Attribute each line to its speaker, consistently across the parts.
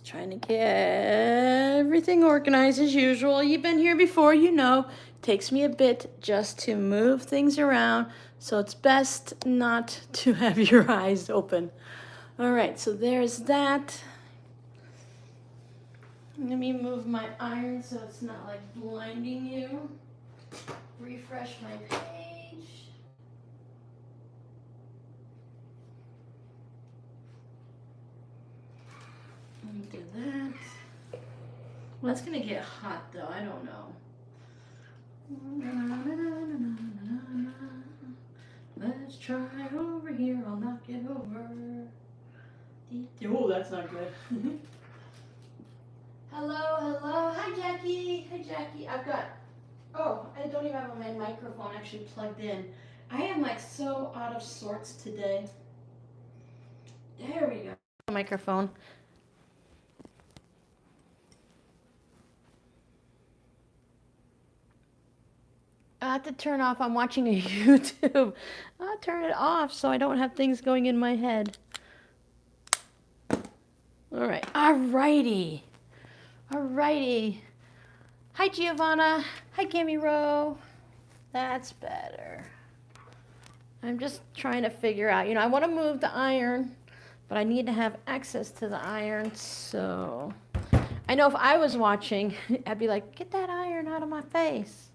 Speaker 1: Just trying to get everything organized as usual. You've been here before, you know. Takes me a bit just to move things around, so it's best not to have your eyes open. All right, so there's that. Let me move my iron so it's not like blinding you. Refresh my page. Let me do that. Well, that's gonna get hot though, I don't know. Let's try over here, I'll knock it over. Oh, that's not good. Hello. Hi, Jackie. I've got, I don't even have my microphone actually plugged in. I am like so out of sorts today. There we go. Microphone. I have to turn off. I'm watching a YouTube. I'll turn it off so I don't have things going in my head. All right. Alrighty. Hi, Giovanna. Hi, Gammy Rowe. That's better. I'm just trying to figure out, I want to move the iron, but I need to have access to the iron. So I know if I was watching, I'd be like, get that iron out of my face.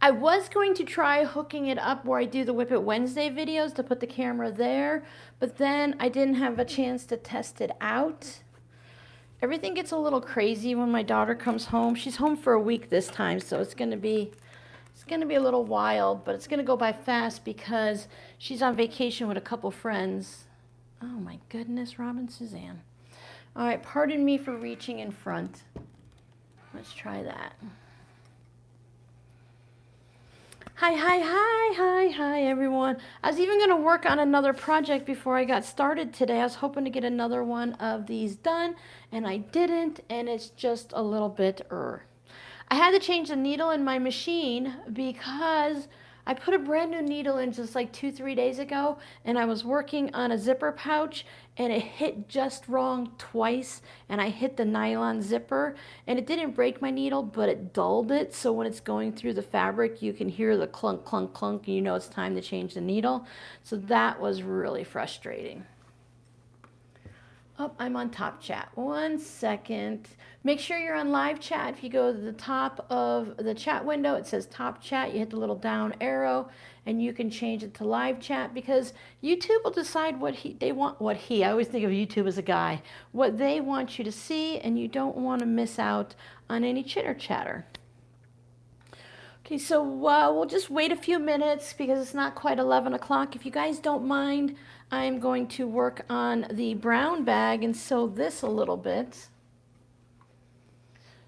Speaker 1: I was going to try hooking it up where I do the Whip It Wednesday videos to put the camera there, but then I didn't have a chance to test it out. Everything gets a little crazy when my daughter comes home. She's home for a week this time, so it's going to be a little wild, but it's going to go by fast because she's on vacation with a couple friends. Oh my goodness, Robin Suzanne. All right, pardon me for reaching in front. Let's try that. Hi, everyone. I was even going to work on another project before I got started today. I was hoping to get another one of these done, and I didn't, and it's just a little bit I had to change the needle in my machine because I put a brand new needle in just like 2-3 days ago, and I was working on a zipper pouch, and it hit just wrong twice, and I hit the nylon zipper, and it didn't break my needle, but it dulled it, so when it's going through the fabric, you can hear the clunk, clunk, clunk, and you know it's time to change the needle. So that was really frustrating. Oh, I'm on Top Chat. 1 second. Make sure you're on live chat. If you go to the top of the chat window, it says Top Chat. You hit the little down arrow, and you can change it to live chat because YouTube will decide what they want. I always think of YouTube as a guy. What they want you to see, and you don't want to miss out on any chitter chatter. Okay, so we'll just wait a few minutes because it's not quite 11 o'clock. If you guys don't mind, I'm going to work on the brown bag and sew this a little bit.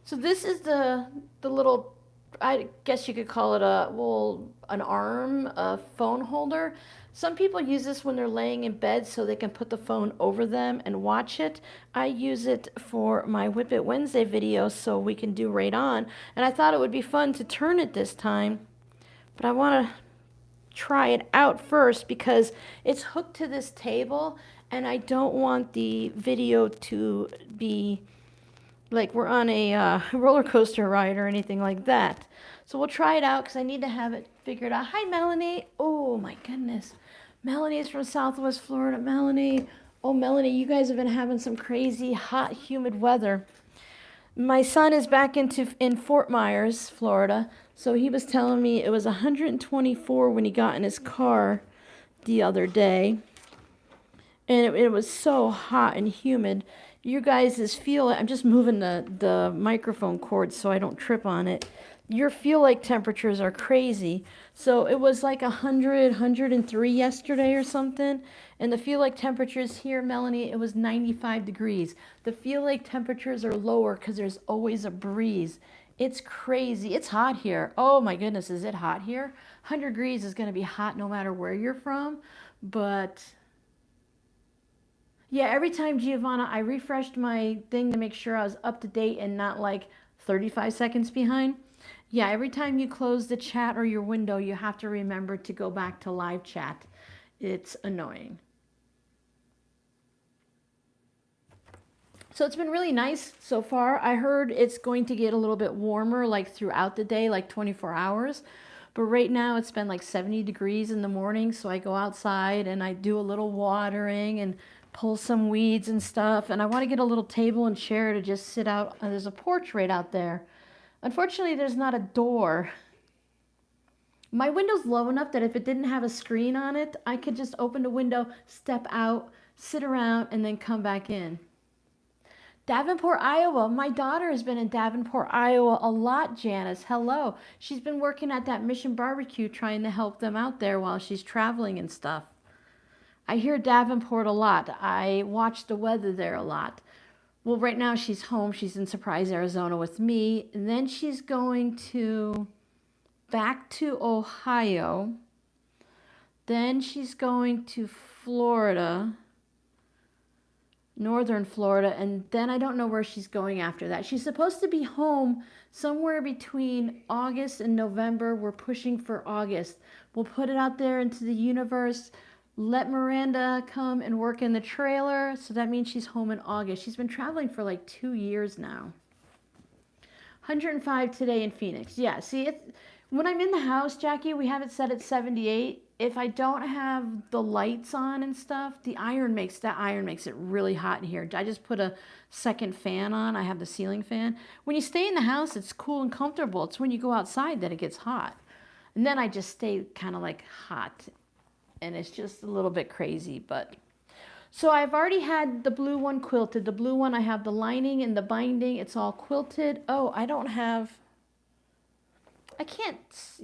Speaker 1: So this is the little, I guess you could call it an arm, a phone holder. Some people use this when they're laying in bed so they can put the phone over them and watch it. I use it for my Whip It Wednesday videos so we can do right on. And I thought it would be fun to turn it this time, but I want to try it out first because it's hooked to this table and I don't want the video to be like we're on a roller coaster ride or anything like that. So we'll try it out because I need to have it figured out. Hi, Melanie. Oh, my goodness. Melanie's from Southwest Florida. Melanie. Oh, Melanie, you guys have been having some crazy, hot, humid weather. My son is back in Fort Myers, Florida. So he was telling me it was 124 when he got in his car the other day. And it was so hot and humid. You guys feel it. I'm just moving the microphone cord so I don't trip on it. Your feel like temperatures are crazy. So it was like 100, 103 yesterday or something. And the feel like temperatures here, Melanie, it was 95 degrees. The feel like temperatures are lower because there's always a breeze. It's crazy. It's hot here. Oh my goodness, is it hot here? 100 degrees is going to be hot no matter where you're from. But yeah, every time, Giovanna, I refreshed my thing to make sure I was up to date and not like 35 seconds behind. Yeah, every time you close the chat or your window, you have to remember to go back to live chat. It's annoying. So it's been really nice so far. I heard it's going to get a little bit warmer like throughout the day, like 24 hours. But right now it's been like 70 degrees in the morning. So I go outside and I do a little watering and pull some weeds and stuff. And I want to get a little table and chair to just sit out. There's a porch right out there. Unfortunately, there's not a door. My window's low enough that if it didn't have a screen on it, I could just open the window, step out, sit around, and then come back in. Davenport, Iowa. My daughter has been in Davenport, Iowa a lot, Janice. Hello. She's been working at that Mission Barbecue trying to help them out there while she's traveling and stuff. I hear Davenport a lot. I watch the weather there a lot. Well, right now she's home. She's in Surprise, Arizona with me. And then she's going back to Ohio. Then she's going to Florida. Northern Florida, and then I don't know where she's going after that. She's supposed to be home somewhere between August and November. We're pushing for August. We'll put it out there into the universe. Let Miranda come and work in the trailer. So that means she's home in August. She's been traveling for like 2 years now. 105 today in Phoenix. Yeah, see, when I'm in the house, Jackie, we have it set at 78. If I don't have the lights on and stuff, that iron makes it really hot in here. I just put a second fan on. I have the ceiling fan. When you stay in the house, it's cool and comfortable. It's when you go outside that it gets hot. And then I just stay kind of like hot. And it's just a little bit crazy, but... So I've already had the blue one quilted. The blue one, I have the lining and the binding. It's all quilted. Oh, I don't have... I can't...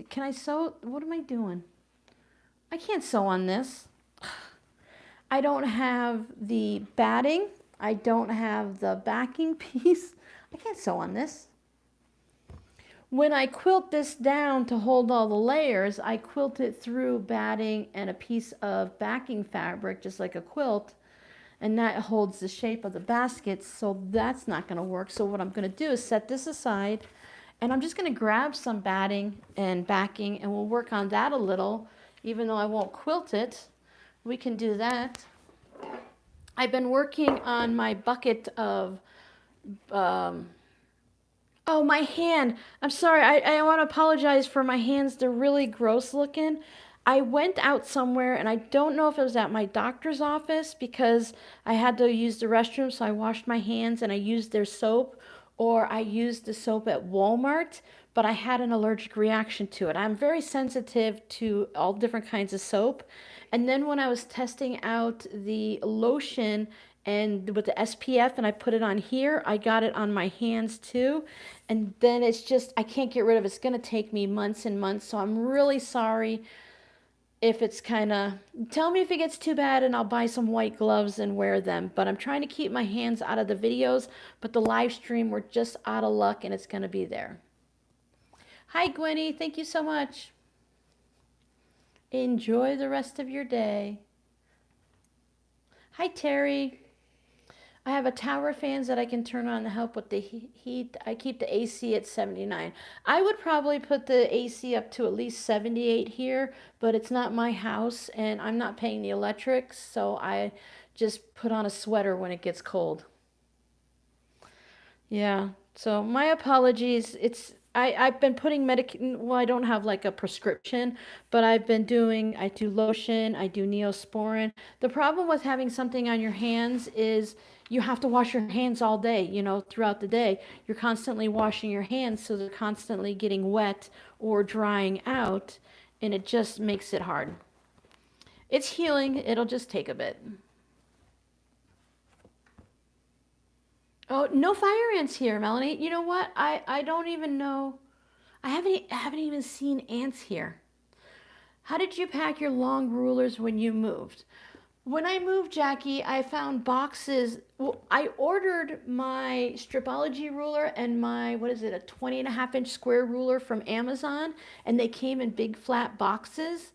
Speaker 1: Can I sew? What am I doing? I can't sew on this. I don't have the batting. I don't have the backing piece. I can't sew on this. When I quilt this down to hold all the layers, I quilt it through batting and a piece of backing fabric, just like a quilt, and that holds the shape of the basket, so that's not going to work. So what I'm going to do is set this aside, and I'm just going to grab some batting and backing, and we'll work on that a little. Even though I won't quilt it, we can do that. I've been working on my bucket of... Oh, my hand. I'm sorry. I want to apologize for my hands. They're really gross looking. I went out somewhere, and I don't know if it was at my doctor's office because I had to use the restroom, so I washed my hands and I used their soap, or I used the soap at Walmart, but I had an allergic reaction to it. I'm very sensitive to all different kinds of soap. And then when I was testing out the lotion and with the SPF and I put it on here, I got it on my hands too. And then it's just, I can't get rid of it. It's going to take me months and months. So I'm really sorry if it's kind of, tell me if it gets too bad and I'll buy some white gloves and wear them. But I'm trying to keep my hands out of the videos, but the live stream, we're just out of luck and it's going to be there. Hi, Gwenny. Thank you so much. Enjoy the rest of your day. Hi, Terry. I have a tower fans that I can turn on to help with the heat. I keep the AC at 79. I would probably put the AC up to at least 78 here, but it's not my house and I'm not paying the electric, so I just put on a sweater when it gets cold. Yeah, so my apologies. I've been putting well, I don't have like a prescription, but I do lotion, I do Neosporin. The problem with having something on your hands is you have to wash your hands all day, you know, throughout the day. You're constantly washing your hands, so they're constantly getting wet or drying out, and it just makes it hard. It's healing, it'll just take a bit. Oh, no fire ants here, Melanie. You know what? I don't even know. I haven't even seen ants here. How did you pack your long rulers when you moved? When I moved, Jackie, I found boxes. Well, I ordered my Stripology ruler and my, what is it, a 20.5-inch square ruler from Amazon, and they came in big flat boxes.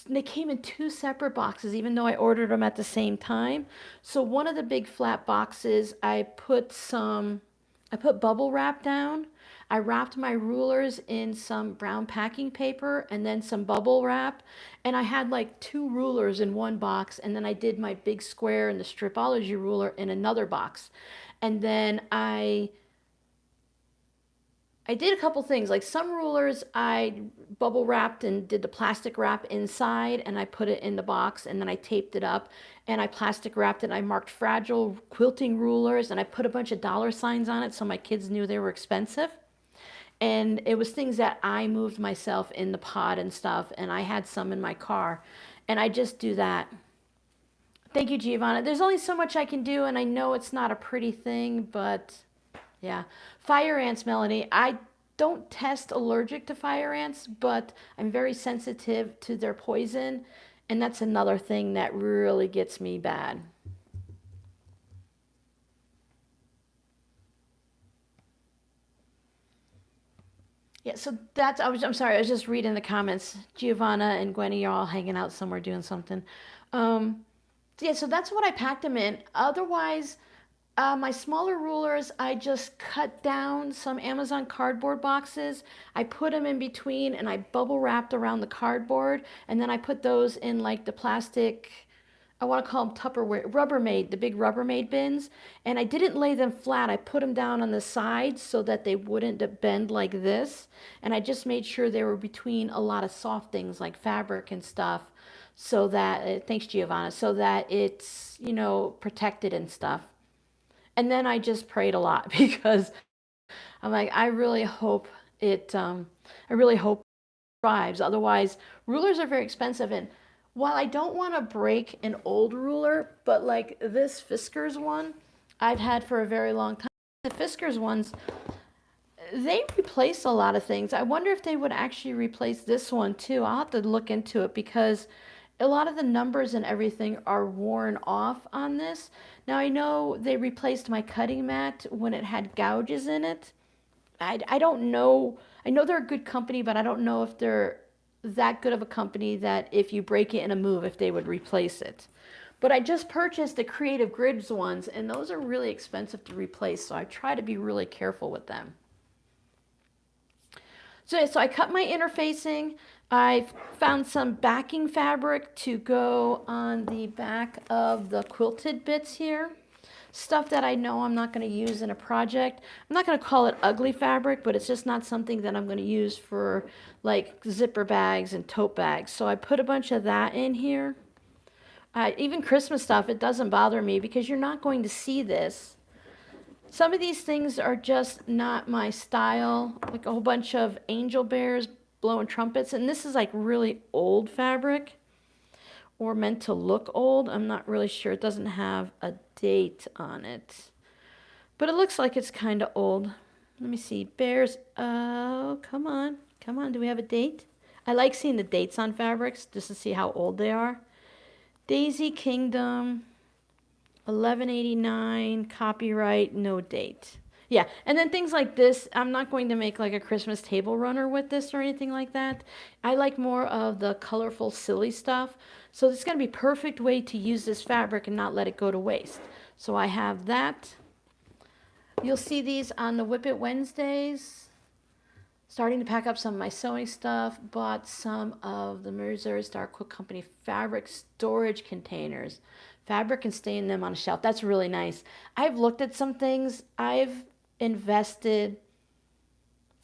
Speaker 1: They came in 2 separate boxes, even though I ordered them at the same time. So one of the big flat boxes, I put bubble wrap down. I wrapped my rulers in some brown packing paper and then some bubble wrap. And I had like 2 rulers in one box. And then I did my big square and the Stripology ruler in another box. And then I did a couple things. Like some rulers, I bubble wrapped and did the plastic wrap inside, and I put it in the box, and then I taped it up, and I plastic wrapped it. I marked fragile quilting rulers, and I put a bunch of dollar signs on it so my kids knew they were expensive. And it was things that I moved myself in the pod and stuff, and I had some in my car, and I just do that. Thank you, Giovanna. There's only so much I can do, and I know it's not a pretty thing, but yeah. Fire ants, Melanie. I don't test allergic to fire ants, but I'm very sensitive to their poison, and that's another thing that really gets me bad. Yeah, so I'm sorry, I was just reading the comments. Giovanna and Gwenny are all hanging out somewhere doing something. Um, yeah, so that's what I packed them in. Otherwise, my smaller rulers, I just cut down some Amazon cardboard boxes. I put them in between and I bubble wrapped around the cardboard. And then I put those in like the plastic, I want to call them Tupperware, Rubbermaid, the big Rubbermaid bins. And I didn't lay them flat. I put them down on the sides so that they wouldn't bend like this. And I just made sure they were between a lot of soft things like fabric and stuff so that, thanks Giovanna, so that it's, protected and stuff. And then I just prayed a lot because I'm like, I really hope it thrives. Otherwise, rulers are very expensive. And while I don't want to break an old ruler, but like this Fiskars one, I've had for a very long time. The Fiskars ones, they replace a lot of things. I wonder if they would actually replace this one too. I'll have to look into it because a lot of the numbers and everything are worn off on this. Now I know they replaced my cutting mat when it had gouges in it. I don't know. I know they're a good company, but I don't know if they're that good of a company that if you break it in a move, if they would replace it. But I just purchased the Creative Grids ones, and those are really expensive to replace, so I try to be really careful with them. So I cut my interfacing. I found some backing fabric to go on the back of the quilted bits here. Stuff that I know I'm not going to use in a project. I'm not going to call it ugly fabric, but it's just not something that I'm going to use for like zipper bags and tote bags. So I put a bunch of that in here. Even Christmas stuff, it doesn't bother me because you're not going to see this. Some of these things are just not my style, like a whole bunch of angel bears blowing trumpets, and this is like really old fabric or meant to look old. I'm not really sure. It doesn't have a date on it, but it looks like it's kind of old. Let me see. Bears. Oh, come on. Come on. Do we have a date? I like seeing the dates on fabrics just to see how old they are. Daisy Kingdom. 1189, copyright, no date. Yeah, and then things like this, I'm not going to make like a Christmas table runner with this or anything like that. I like more of the colorful, silly stuff. So it's going to be perfect way to use this fabric and not let it go to waste. So I have that. You'll see these on the Whip It Wednesdays. Starting to pack up some of my sewing stuff. Bought some of the Missouri Star Quilt Company fabric storage containers. Fabric can stay in them on a shelf. That's really nice. I've looked at some things. I've invested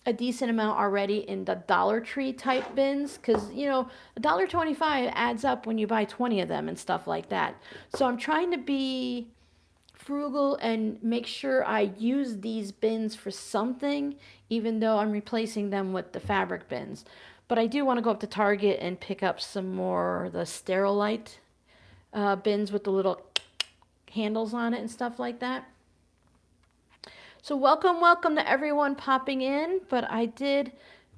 Speaker 1: a decent amount already in the Dollar Tree type bins because, $1.25 adds up when you buy 20 of them and stuff like that. So I'm trying to be frugal and make sure I use these bins for something, even though I'm replacing them with the fabric bins. But I do want to go up to Target and pick up some more the Sterilite bins with the little handles on it and stuff like that. So welcome to everyone popping in, but I did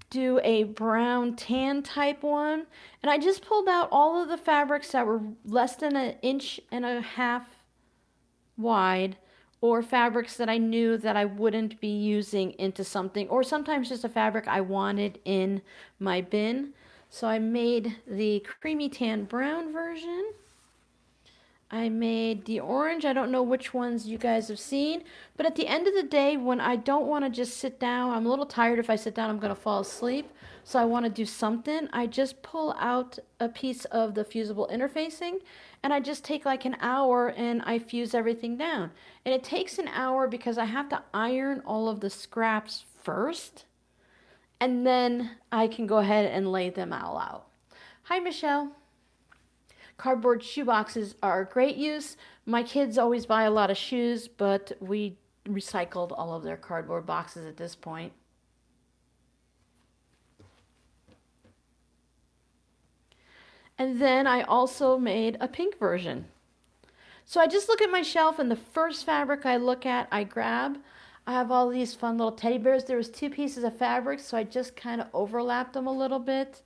Speaker 1: do a brown tan type one, and I just pulled out all of the fabrics that were less than 1.5 inches wide, or fabrics that I knew that I wouldn't be using into something, or sometimes just a fabric I wanted in my bin. So I made the creamy tan brown version. I made the orange. I don't know which ones you guys have seen, but at the end of the day, when I don't want to just sit down, I'm a little tired. If I sit down, I'm going to fall asleep. So I want to do something. I just pull out a piece of the fusible interfacing and I just take like an hour and I fuse everything down. And it takes an hour because I have to iron all of the scraps first and then I can go ahead and lay them all out. Hi, Michelle. Cardboard shoe boxes are a great use. My kids always buy a lot of shoes, but we recycled all of their cardboard boxes at this point. And then I also made a pink version. So I just look at my shelf and the first fabric I look at, I grab. I have all these fun little teddy bears. There was 2 pieces of fabric, so I just kind of overlapped them a little bit.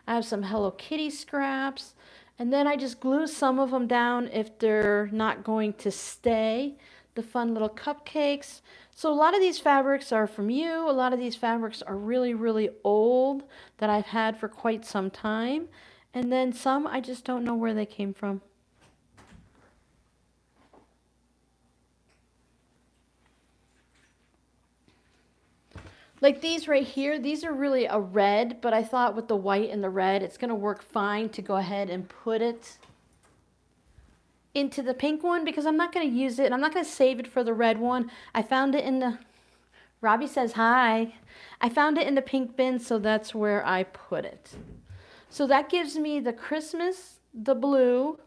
Speaker 1: I have some Hello Kitty scraps. And then I just glue some of them down if they're not going to stay. The fun little cupcakes. So a lot of these fabrics are from you. A lot of these fabrics are really, really old that I've had for quite some time. And then some I just don't know where they came from. Like these right here, these are really a red, but I thought with the white and the red, it's going to work fine to go ahead and put it into the pink one because I'm not going to use it and I'm not going to save it for the red one. I found it in the, Robbie says hi. I found it in the pink bin, so that's where I put it. So that gives me the Christmas, the blue,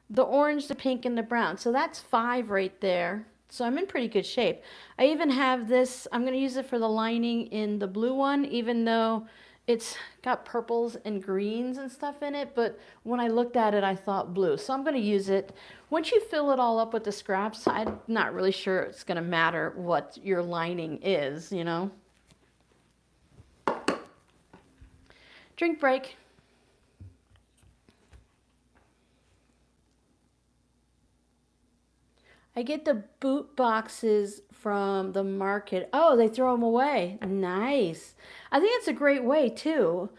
Speaker 1: the orange, the pink, and the brown. So that's 5 right there. So I'm in pretty good shape. I even have this, I'm going to use it for the lining in the blue one, even though it's got purples and greens and stuff in it. But when I looked at it, I thought blue. So I'm going to use it. Once you fill it all up with the scraps, I'm not really sure it's going to matter what your lining is, you know. Drink break. I get the boot boxes from the market. Oh, they throw them away. Nice. I think it's a great way too.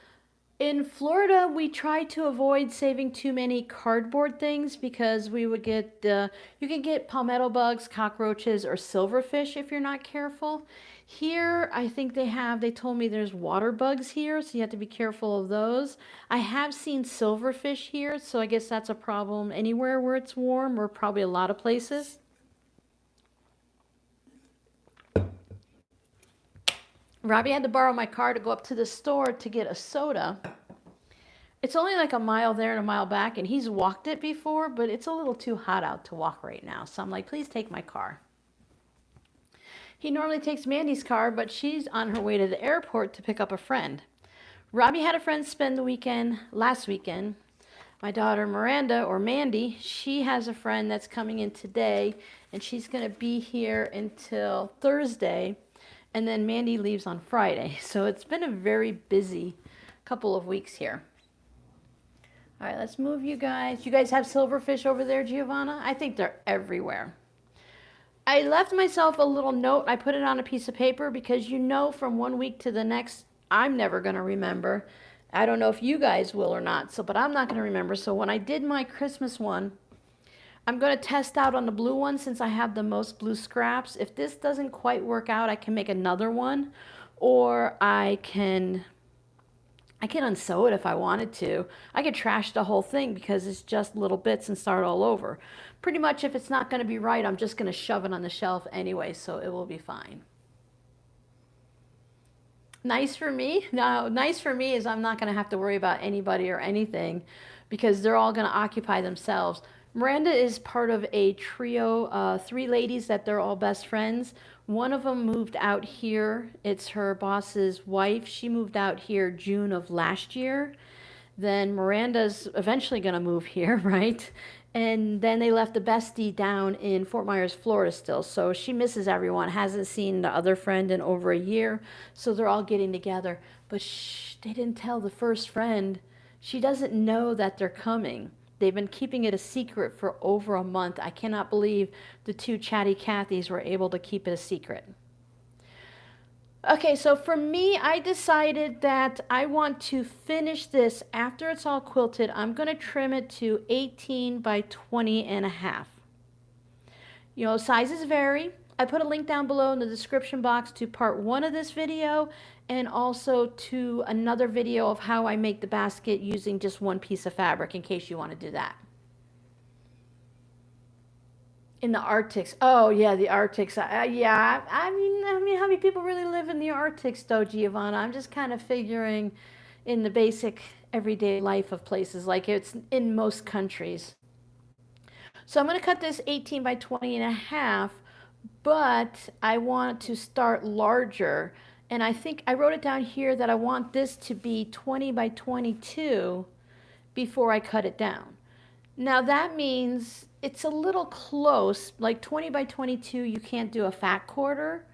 Speaker 1: In Florida, we try to avoid saving too many cardboard things because we would get, you can get palmetto bugs, cockroaches, or silverfish if you're not careful. Here, I think they told me there's water bugs here, so you have to be careful of those. I have seen silverfish here, so I guess that's a problem anywhere where it's warm, or probably a lot of places. Robbie had to borrow my car to go up to the store to get a soda. It's only like a mile there and a mile back, and he's walked it before, but it's a little too hot out to walk right now. So I'm like, please take my car. He normally takes Mandy's car, but she's on her way to the airport to pick up a friend. Robbie had a friend spend the weekend last weekend. My daughter Miranda, or Mandy, she has a friend that's coming in today, and she's going to be here until Thursday. And then Mandy leaves on Friday. So it's been a very busy couple of weeks here. All right, let's move you guys. You guys have silverfish over there, Giovanna? I think they're everywhere. I left myself a little note. I put it on a piece of paper because you know from one week to the next, I'm never going to remember. I don't know if you guys will or not, so but I'm not going to remember. So when I did my Christmas one, I'm going to test out on the blue one since I have the most blue scraps. If this doesn't quite work out, I can make another one, or I can unsew it if I wanted to. I could trash the whole thing because it's just little bits and start all over. Pretty much if it's not going to be right, I'm just going to shove it on the shelf anyway, so it will be fine. Nice for me? No, nice for me is I'm not going to have to worry about anybody or anything because they're all going to occupy themselves. Miranda is part of a trio, 3 ladies that they're all best friends. One of them moved out here. It's her boss's wife. She moved out here June of last year. Then Miranda's eventually going to move here, right? And then they left the bestie down in Fort Myers, Florida still. So she misses everyone, hasn't seen the other friend in over a year. So they're all getting together. But they didn't tell the first friend. She doesn't know that they're coming. They've been keeping it a secret for over a month. I cannot believe the 2 chatty Cathys were able to keep it a secret. Okay, so for me, I decided that I want to finish this after it's all quilted. I'm going to trim it to 18 by 20 and a half. You know, sizes vary. I put a link down below in the description box to part 1 of this video and also to another video of how I make the basket using just one piece of fabric in case you want to do that. In the Arctics. Oh, yeah, the Arctics. Yeah, I mean, how many people really live in the Arctics, though, Giovanna? I'm just kind of figuring in the basic everyday life of places like it's in most countries. So I'm going to cut this 18 by 20 and a half, but I want to start larger. And I think I wrote it down here that I want this to be 20 by 22 before I cut it down. Now that means it's a little close, like 20 by 22, you can't do a fat quarter,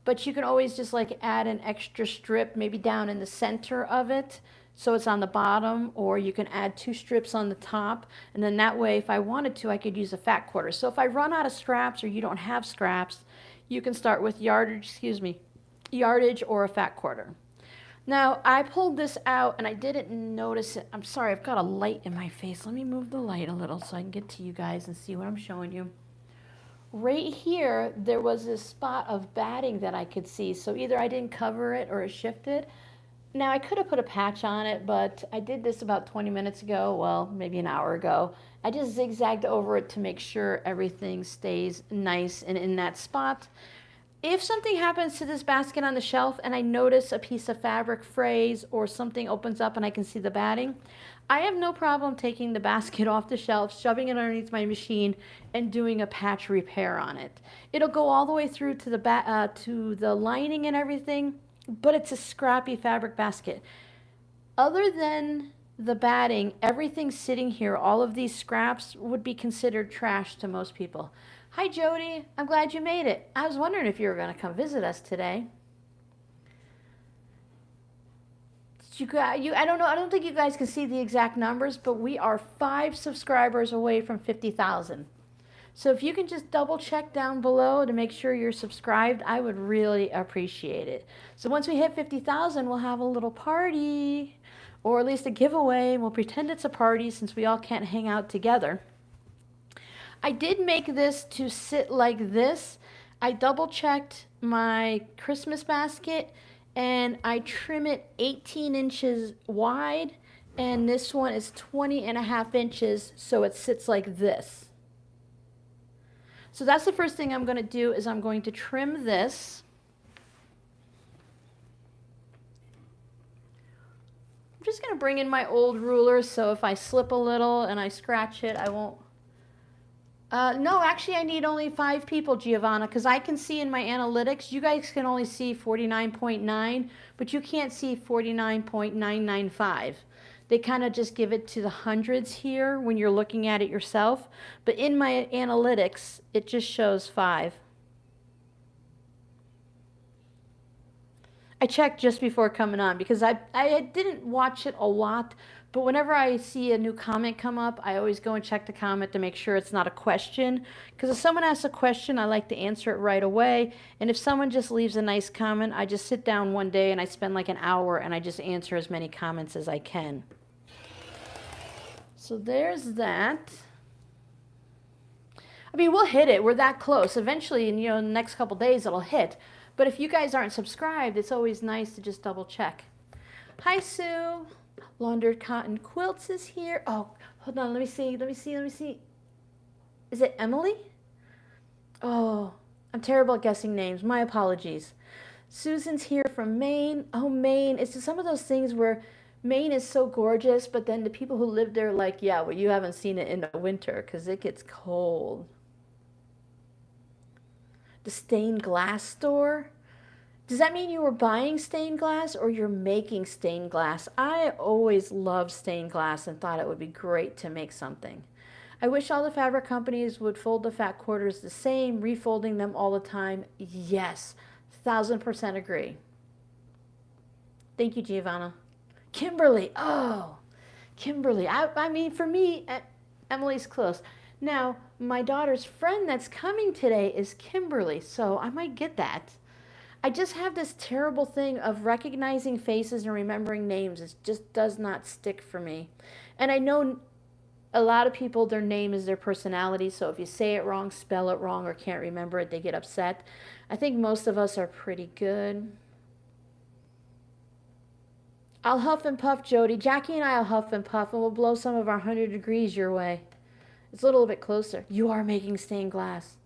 Speaker 1: but you can always just like add an extra strip maybe down in the center of it so it's on the bottom, or you can add 2 strips on the top, and then that way if I wanted to I could use a fat quarter. So if I run out of scraps or you don't have scraps, you can start with yardage or a fat quarter. Now, I pulled this out and I didn't notice it. I'm sorry, I've got a light in my face. Let me move the light a little so I can get to you guys and see what I'm showing you. Right here, there was this spot of batting that I could see. So either I didn't cover it or it shifted. Now, I could have put a patch on it, but I did this about 20 minutes ago. Well, maybe an hour ago. I just zigzagged over it to make sure everything stays nice and in that spot. If something happens to this basket on the shelf and I notice a piece of fabric frays or something opens up and I can see the batting, I have no problem taking the basket off the shelf, shoving it underneath my machine, and doing a patch repair on it. It'll go all the way through to the lining and everything, but it's a scrappy fabric basket. Other than the batting, everything sitting here, all of these scraps would be considered trash to most people. Hi, Jody. I'm glad you made it. I was wondering if you were going to come visit us today. I don't know. I don't think you guys can see the exact numbers, but we are 5 subscribers away from 50,000. So if you can just double check down below to make sure you're subscribed, I would really appreciate it. So once we hit 50,000, we'll have a little party, or at least a giveaway, and we'll pretend it's a party since we all can't hang out together. I did make this to sit like this. I double checked my Christmas basket and I trim it 18 inches wide, and this one is 20 and a half inches, so it sits like this. So that's the first thing I'm going to do is I'm going to trim this. I'm just going to bring in my old ruler so if I slip a little and I scratch it, I won't. No, actually I need only 5 people, Giovanna, because I can see in my analytics, you guys can only see 49.9, but you can't see 49.995. They kind of just give it to the hundreds here when you're looking at it yourself, but in my analytics, it just shows 5. I checked just before coming on because I didn't watch it a lot, but whenever I see a new comment come up, I always go and check the comment to make sure it's not a question. Because if someone asks a question, I like to answer it right away. And if someone just leaves a nice comment, I just sit down one day and I spend like an hour and I just answer as many comments as I can. So there's that. I mean, we'll hit it. We're that close. Eventually, in the next couple days, it'll hit. But if you guys aren't subscribed, it's always nice to just double check. Hi, Sue. Laundered Cotton Quilts is here. Oh, hold on. Let me see. Is it Emily? Oh, I'm terrible at guessing names. My apologies. Susan's here from Maine. Oh, Maine. It's some of those things where Maine is so gorgeous, but then the people who live there are like, yeah, well, you haven't seen it in the winter because it gets cold. The stained glass store. Does that mean you were buying stained glass or you're making stained glass? I always loved stained glass and thought it would be great to make something. I wish all the fabric companies would fold the fat quarters the same, refolding them all the time. Yes, 1000% agree. Thank you, Giovanna. Kimberly. Oh, Kimberly. I mean, for me, Emily's close. Now, my daughter's friend that's coming today is Kimberly, so I might get that. I just have this terrible thing of recognizing faces and remembering names. It just does not stick for me. And I know a lot of people, their name is their personality. So if you say it wrong, spell it wrong, or can't remember it, they get upset. I think most of us are pretty good. I'll huff and puff, Jody. Jackie and I'll huff and puff, and we'll blow some of our 100 degrees your way. It's a little bit closer. You are making stained glass.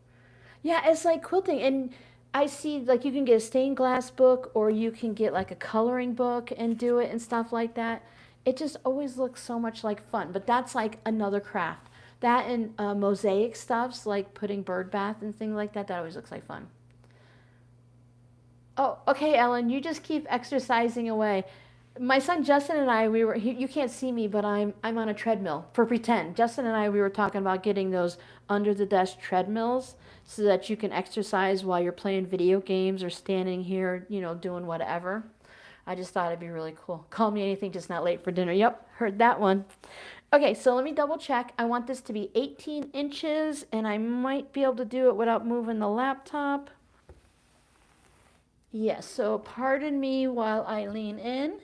Speaker 1: Yeah, it's like quilting. And I see like you can get a stained glass book or you can get like a coloring book and do it and stuff like that. It just always looks so much like fun. But that's like another craft. That and mosaic stuffs like putting bird bath and things like that. That always looks like fun. Oh, okay, Ellen, you just keep exercising away. My son Justin and I, you can't see me, but I'm on a treadmill for pretend. Justin and I, we were talking about getting those under the desk treadmills so that you can exercise while you're playing video games or standing here, doing whatever. I just thought it'd be really cool. Call me anything, just not late for dinner. Yep, heard that one. Okay, so let me double check. I want this to be 18 inches, and I might be able to do it without moving the laptop. Yes, so pardon me while I lean in.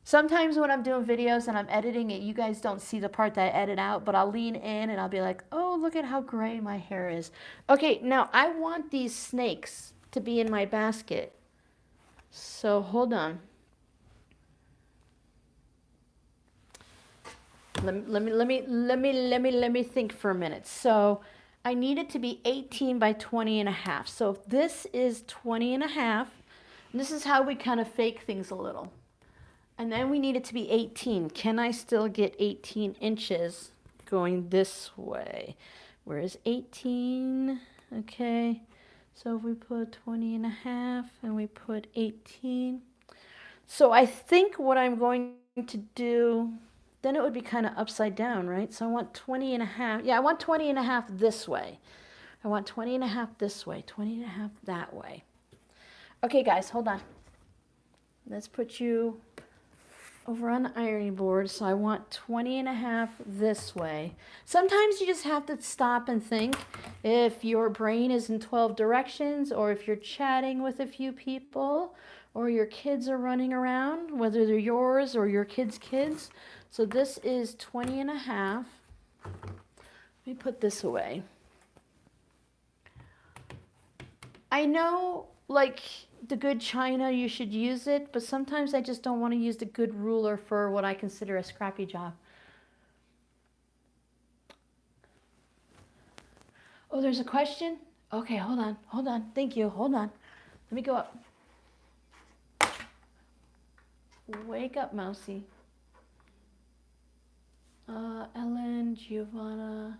Speaker 1: Sometimes when I'm doing videos and I'm editing it, you guys don't see the part that I edit out, but I'll lean in and I'll be like, oh, look at how gray my hair is. Okay, now I want these snakes to be in my basket. So hold on. Let me think for a minute. So I need it to be 18 by 20 and a half. So if this is 20 and a half, and this is how we kind of fake things a little. And then we need it to be 18. Can I still get 18 inches going this way? Where is 18? Okay. So if we put 20 and a half and we put 18. So I think what I'm going to do, then it would be kind of upside down, right? So I want 20 and a half. Yeah, I want 20 and a half this way. I want 20 and a half this way, 20 and a half that way. Okay, guys, hold on. Let's put you over on the ironing board. So I want 20 and a half this way. Sometimes you just have to stop and think if your brain is in 12 directions, or if you're chatting with a few people, or your kids are running around, whether they're yours or your kids' kids. So this is 20 and a half. Let me put this away. I know, like, the good china, you should use it, but sometimes I just don't want to use the good ruler for what I consider a scrappy job. Oh, there's a question? Okay, hold on. Thank you, hold on. Let me go up. Wake up, Mousy. Ellen, Giovanna.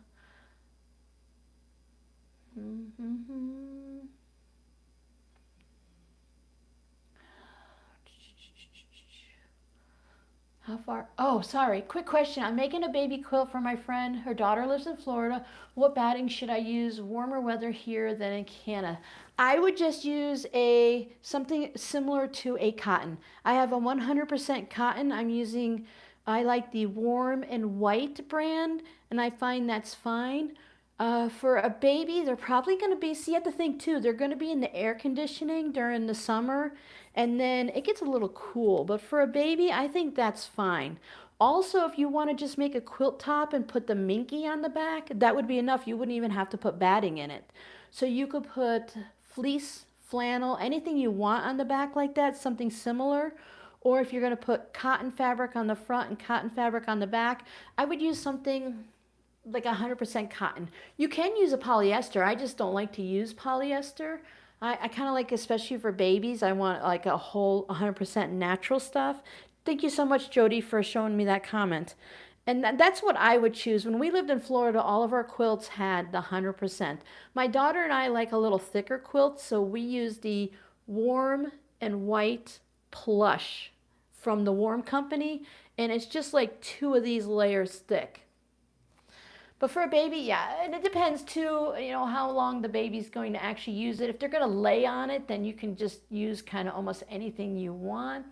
Speaker 1: How far? Oh, sorry. Quick question. I'm making a baby quilt for my friend. Her daughter lives in Florida. What batting should I use? Warmer weather here than in Canada. I would just use something similar to a cotton. I have a 100% cotton. I like the Warm and White brand, and I find that's fine. For a baby, they're probably going to be, see, you have to think too, they're going to be in the air conditioning during the summer, and then it gets a little cool. But for a baby, I think that's fine. Also, if you want to just make a quilt top and put the minky on the back, that would be enough. You wouldn't even have to put batting in it. So you could put fleece, flannel, anything you want on the back like that, something similar. Or if you're going to put cotton fabric on the front and cotton fabric on the back, I would use something like 100% cotton. You can use a polyester. I just don't like to use polyester. I kind of like, especially for babies, I want like a whole 100% natural stuff. Thank you so much, Jody, for showing me that comment. And that's what I would choose. When we lived in Florida, all of our quilts had the 100%. My daughter and I like a little thicker quilt, so we use the Warm and White plush from the Warm Company, and it's just like 2 of these layers thick. But for a baby, yeah, and it depends too, how long the baby's going to actually use it. If they're going to lay on it, then you can just use kind of almost anything you want.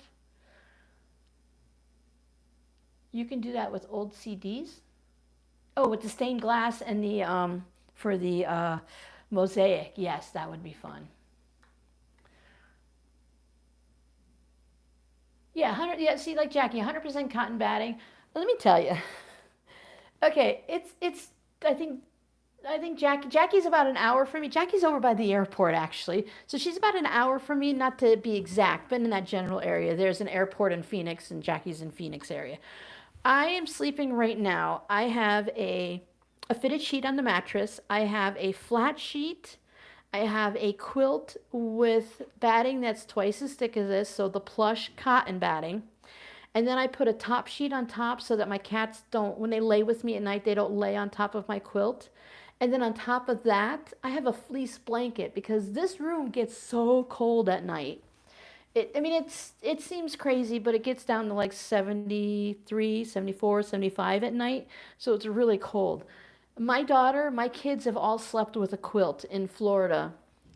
Speaker 1: You can do that with old CDs. Oh, with the stained glass and the for the mosaic. Yes, that would be fun. Yeah, 100, yeah, see, like Jackie, 100% cotton batting. Let me tell you. Okay, I think Jackie's about an hour from me. Jackie's over by the airport, actually. So she's about an hour from me, not to be exact, but in that general area. There's an airport in Phoenix, and Jackie's in Phoenix area. I am sleeping right now. I have a fitted sheet on the mattress. I have a flat sheet. I have a quilt with batting that's twice as thick as this, so the plush cotton batting. And then I put a top sheet on top so that my cats don't, when they lay with me at night, they don't lay on top of my quilt. And then on top of that, I have a fleece blanket because this room gets so cold at night. I mean, it seems crazy, but it gets down to like 73, 74, 75 at night. So it's really cold. My kids have all slept with a quilt in Florida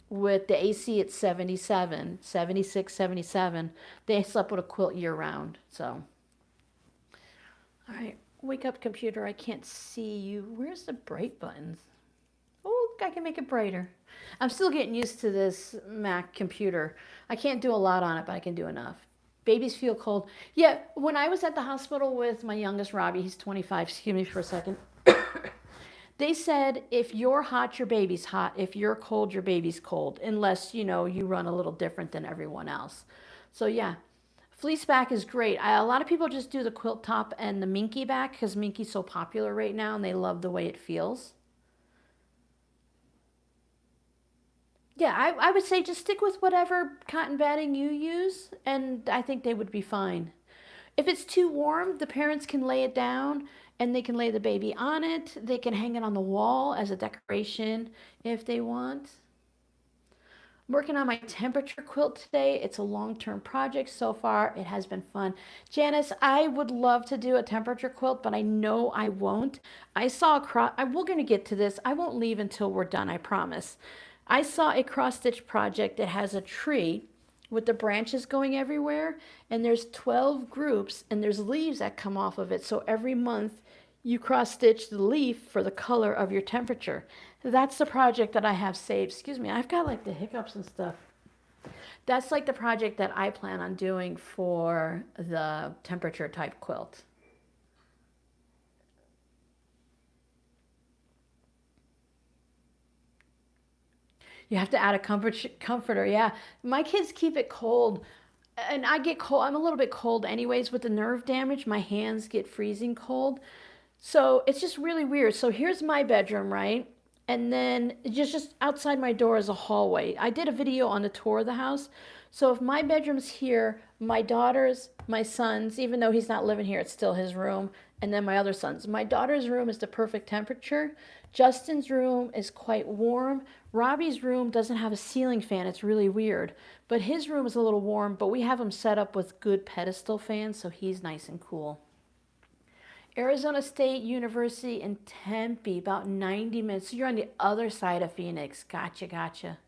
Speaker 1: with the AC at 77, 76, 77. They slept with a quilt year round. So, all right, wake up, computer. I can't see you. Where's the bright buttons? Oh, I can make it brighter. I'm still getting used to this Mac computer. I can't do a lot on it, but I can do enough. Babies feel cold. Yeah, when I was at the hospital with my youngest Robbie, he's 25. Excuse me for a second. They said if you're hot, your baby's hot. If you're cold, your baby's cold, unless you run a little different than everyone else. So yeah, fleece back is great. A lot of people just do the quilt top and the minky back because minky's so popular right now, and they love the way it feels. Yeah, I would say just stick with whatever cotton batting you use, and I think they would be fine. If it's too warm, the parents can lay it down and they can lay the baby on it. They can hang it on the wall as a decoration if they want. I'm working on my temperature quilt today. It's a long-term project so far. It has been fun. Janice, I would love to do a temperature quilt, but I know I won't. I saw a we're going to get to this. I won't leave until we're done, I promise. I saw a cross-stitch project that has a tree with the branches going everywhere, and there's 12 groups, and there's leaves that come off of it. So every month you cross stitch the leaf for the color of your temperature. That's the project that I have saved. Excuse me, I've got like the hiccups and stuff. That's like the project that I plan on doing for the temperature type quilt. You have to add a comforter. Yeah, my kids keep it cold, and I get cold. I'm a little bit cold anyways with the nerve damage. My hands get freezing cold, so it's just really weird. So here's my bedroom, right? And then just outside my door is a hallway. I did a video on the tour of the house. So if my bedroom's here, my daughter's, my son's, even though he's not living here, it's still his room. And then my other son's. My daughter's room is the perfect temperature. Justin's room is quite warm. Robbie's room doesn't have a ceiling fan. It's really weird. But his room is a little warm, but we have him set up with good pedestal fans, so he's nice and cool. Arizona State University in Tempe, about 90 minutes. So you're on the other side of Phoenix. Gotcha, gotcha.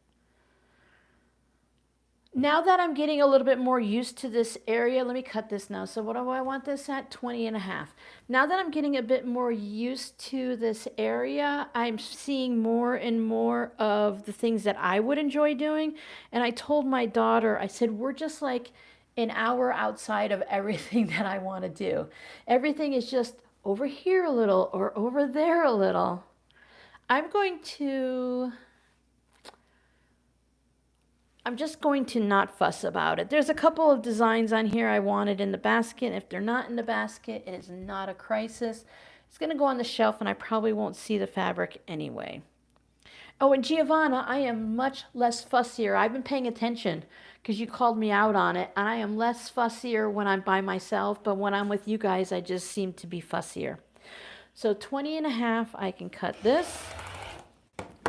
Speaker 1: Now that I'm getting a little bit more used to this area, let me cut this now. So what do I want this at? 20 and a half. Now that I'm getting a bit more used to this area, I'm seeing more and more of the things that I would enjoy doing. And I told my daughter, I said, we're just like an hour outside of everything that I want to do. Everything is just over here a little or over there a little. I'm going to I'm just going to not fuss about it. There's a couple of designs on here I wanted in the basket. If they're not in the basket, it is not a crisis. It's going to go on the shelf and I probably won't see the fabric anyway. Oh, and Giovanna, I am much less fussier. I've been paying attention because you called me out on it. And I am less fussier when I'm by myself, but when I'm with you guys, I just seem to be fussier. So 20 and a half, I can cut this.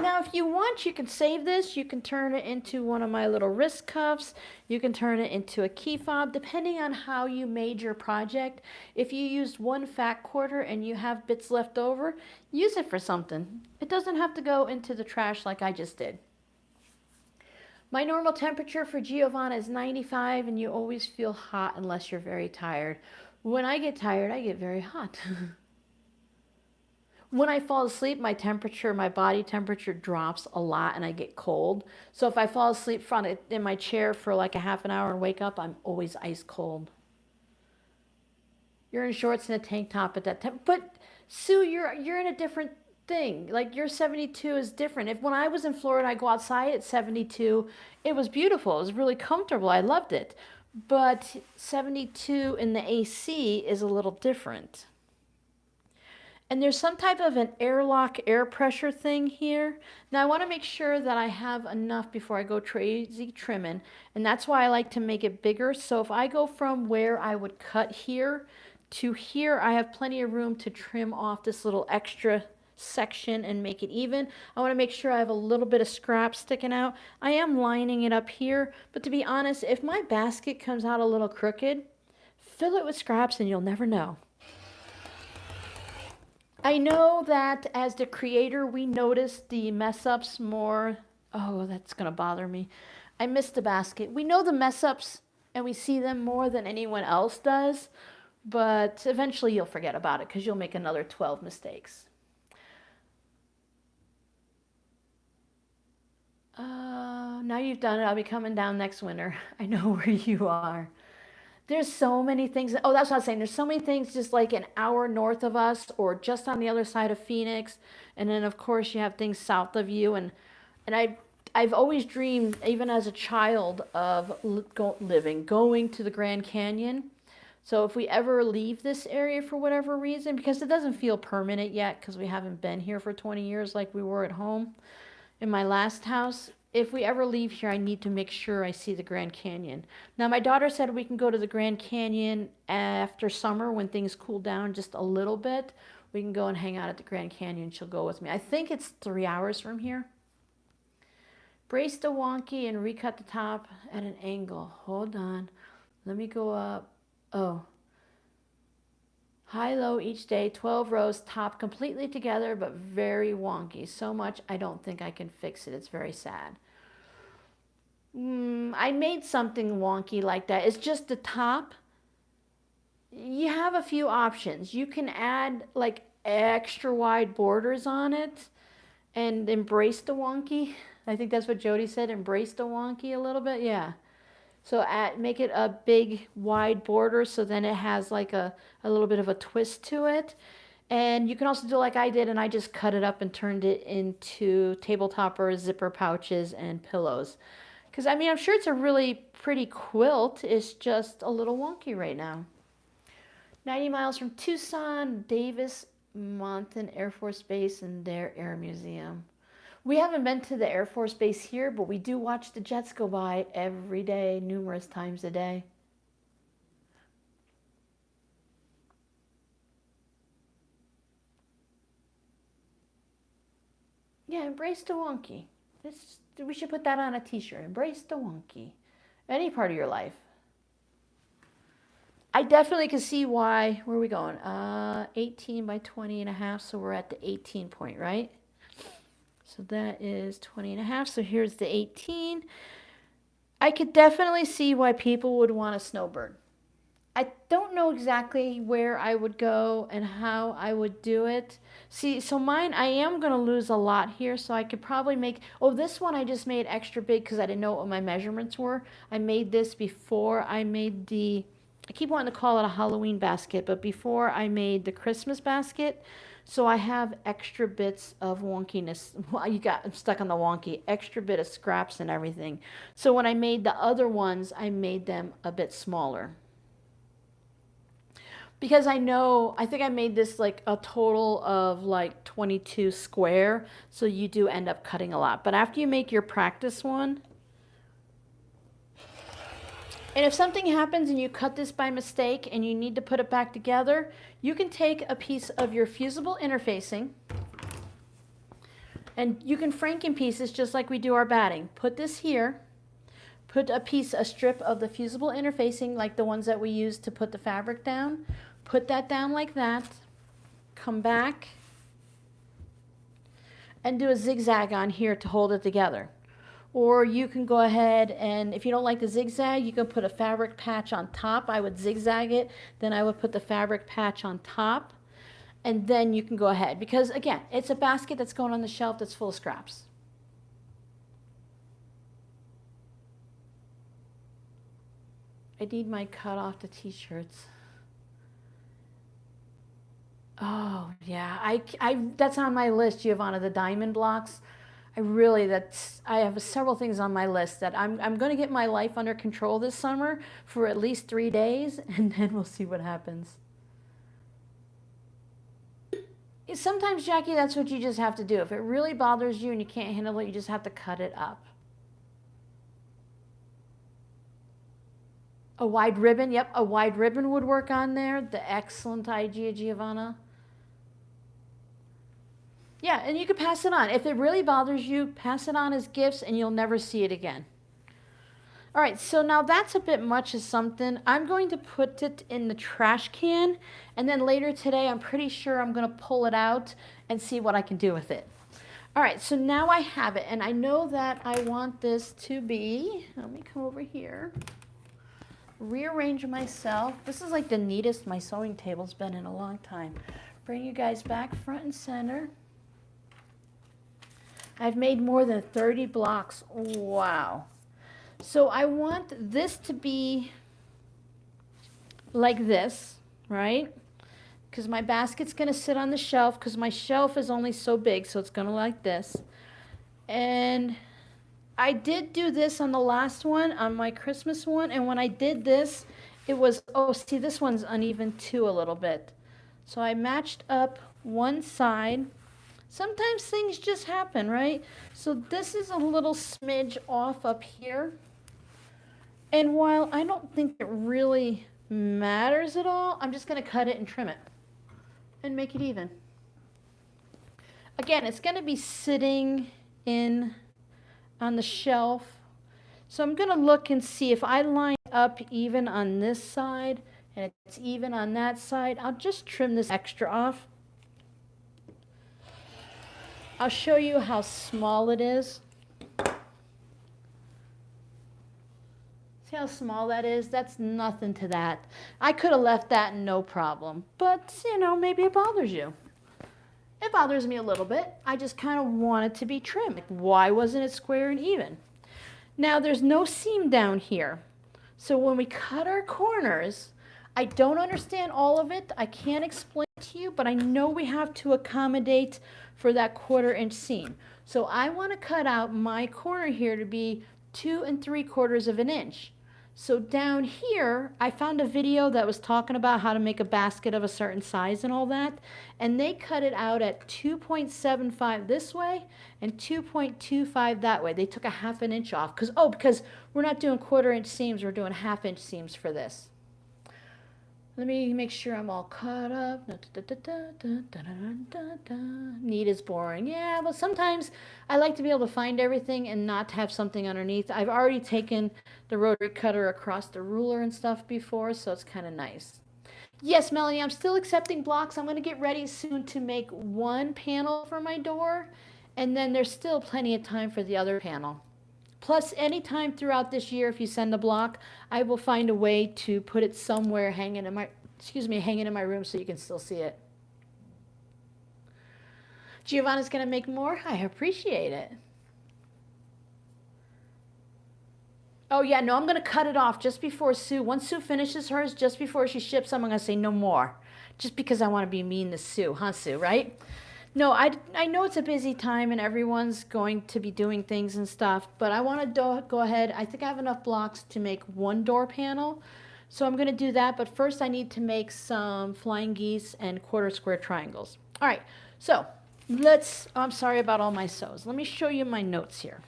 Speaker 1: Now, if you want, you can save this. You can turn it into one of my little wrist cuffs. You can turn it into a key fob, depending on how you made your project. If you used one fat quarter and you have bits left over, use it for something. It doesn't have to go into the trash like I just did. My normal temperature for Giovanna is 95, and you always feel hot unless you're very tired. When I get tired, I get very hot. When I fall asleep, my body temperature drops a lot and I get cold. So if I fall asleep in my chair for like a half an hour and wake up, I'm always ice cold. You're in shorts and a tank top at that time. But Sue, you're in a different thing. Like your 72 is different. If when I was in Florida, I go outside at 72, it was beautiful. It was really comfortable. I loved it. But 72 in the AC is a little different. And there's some type of an airlock air pressure thing here. Now I want to make sure that I have enough before I go crazy trimming. And that's why I like to make it bigger. So if I go from where I would cut here to here, I have plenty of room to trim off this little extra section and make it even. I want to make sure I have a little bit of scrap sticking out. I am lining it up here, but to be honest, if my basket comes out a little crooked, fill it with scraps and you'll never know. I know that as the creator, we notice the mess ups more. Oh, that's going to bother me. I missed the basket. We know the mess ups and we see them more than anyone else does, but eventually you'll forget about it because you'll make another 12 mistakes. Now you've done it. I'll be coming down next winter. I know where you are. There's so many things. Oh, that's what I was saying. There's so many things just like an hour north of us or just on the other side of Phoenix. And then of course you have things south of you. And I've always dreamed, even as a child, of going to the Grand Canyon. So if we ever leave this area for whatever reason, because it doesn't feel permanent yet because we haven't been here for 20 years like we were at home in my last house, if we ever leave here, I need to make sure I see the Grand Canyon. Now, my daughter said we can go to the Grand Canyon after summer when things cool down just a little bit. We can go and hang out at the Grand Canyon. She'll go with me. I think it's 3 hours from here. Brace the wonky and recut the top at an angle. Hold on. Let me go up. Oh. High-low each day, 12 rows, top completely together, but very wonky. So much I don't think I can fix it. It's very sad. I made something wonky like that. It's just the top. You have a few options. You can add like extra wide borders on it and embrace the wonky. I think that's what Jody said, embrace the wonky a little bit. Yeah. So make it a big wide border so then it has like a little bit of a twist to it. And you can also do like I did, and I just cut it up and turned it into table toppers, zipper pouches, and pillows. Because I mean, I'm sure it's a really pretty quilt. It's just a little wonky right now. 90 miles from Tucson, Davis Monthan Air Force Base and their Air Museum. We haven't been to the Air Force Base here, but we do watch the jets go by every day, numerous times a day. Yeah, embrace the wonky. We should put that on a t-shirt. Embrace the wonky. Any part of your life. I definitely can see why. Where are we going? 18 by 20 and a half. So we're at the 18 point, right? So that is 20 and a half. So here's the 18. I could definitely see why people would want a snowbird. I don't know exactly where I would go and how I would do it. See, so mine, I am going to lose a lot here, so I could probably make, oh, this one I just made extra big because I didn't know what my measurements were. I made this before I made I keep wanting to call it a Halloween basket, but before I made the Christmas basket. So I have extra bits of wonkiness. Well, I'm stuck on the wonky, extra bit of scraps and everything. So when I made the other ones, I made them a bit smaller. Because I think I made this like a total of like 22 square. So you do end up cutting a lot. But after you make your practice one, and if something happens and you cut this by mistake and you need to put it back together, you can take a piece of your fusible interfacing and you can franken pieces just like we do our batting. Put this here, put a strip of the fusible interfacing like the ones that we use to put the fabric down. Put that down like that, come back, and do a zigzag on here to hold it together. Or you can go ahead and if you don't like the zigzag, you can put a fabric patch on top. I would zigzag it, then I would put the fabric patch on top, and then you can go ahead. Because again, it's a basket that's going on the shelf that's full of scraps. I need my cut off the t-shirts. Oh, yeah. That's on my list, Giovanna, the diamond blocks. I have several things on my list that I'm going to get my life under control this summer for at least 3 days, and then we'll see what happens. Sometimes, Jackie, that's what you just have to do. If it really bothers you and you can't handle it, you just have to cut it up. A wide ribbon, yep, a wide ribbon would work on there. The excellent idea, Giovanna. Yeah, and you could pass it on. If it really bothers you, pass it on as gifts and you'll never see it again. All right, so now that's a bit much of something. I'm going to put it in the trash can, and then later today, I'm pretty sure I'm going to pull it out and see what I can do with it. All right, so now I have it, and I know that I want this to be, let me come over here, rearrange myself. This is like the neatest my sewing table's been in a long time. Bring you guys back front and center. I've made more than 30 blocks. Wow. So I want this to be like this, right? Because my basket's going to sit on the shelf because my shelf is only so big, so it's going to like this. And I did do this on the last one, on my Christmas one, and when I did this, it was, oh, see, this one's uneven too a little bit. So I matched up one side. Sometimes things just happen, right? So this is a little smidge off up here. And while I don't think it really matters at all, I'm just going to cut it and trim it and make it even. Again, it's going to be sitting in on the shelf. So I'm going to look and see if I line up even on this side and it's even on that side. I'll just trim this extra off. I'll show you how small it is. See how small that is? That's nothing to that. I could have left that no problem, but you know, maybe it bothers you. It bothers me a little bit. I just kind of want it to be trim. Like, why wasn't it square and even? Now there's no seam down here. So when we cut our corners, I don't understand all of it. I can't explain it to you, but I know we have to accommodate for that 1/4 inch seam. So I want to cut out my corner here to be 2 3/4 of an inch. So down here, I found a video that was talking about how to make a basket of a certain size and all that. And they cut it out at 2.75 this way and 2.25 that way. They took a 1/2 inch off because we're not doing 1/4 inch seams, we're doing 1/2 inch seams for this. Let me make sure I'm all caught up. Neat is boring. Yeah, well, sometimes I like to be able to find everything and not have something underneath. I've already taken the rotary cutter across the ruler and stuff before, so it's kind of nice. Yes, Melanie, I'm still accepting blocks. I'm going to get ready soon to make one panel for my door, and then there's still plenty of time for the other panel. Plus, anytime throughout this year, if you send a block, I will find a way to put it somewhere hanging in my room so you can still see it. Giovanna's going to make more? I appreciate it. Oh, yeah, no, I'm going to cut it off just before Sue. Once Sue finishes hers, just before she ships them, I'm going to say no more. Just because I want to be mean to Sue, huh, Sue, right? No, I know it's a busy time and everyone's going to be doing things and stuff, but I want to go ahead. I think I have enough blocks to make one door panel, so I'm going to do that. But first I need to make some flying geese and 1/4 square triangles. All right, so I'm sorry about all my sews. Let me show you my notes here.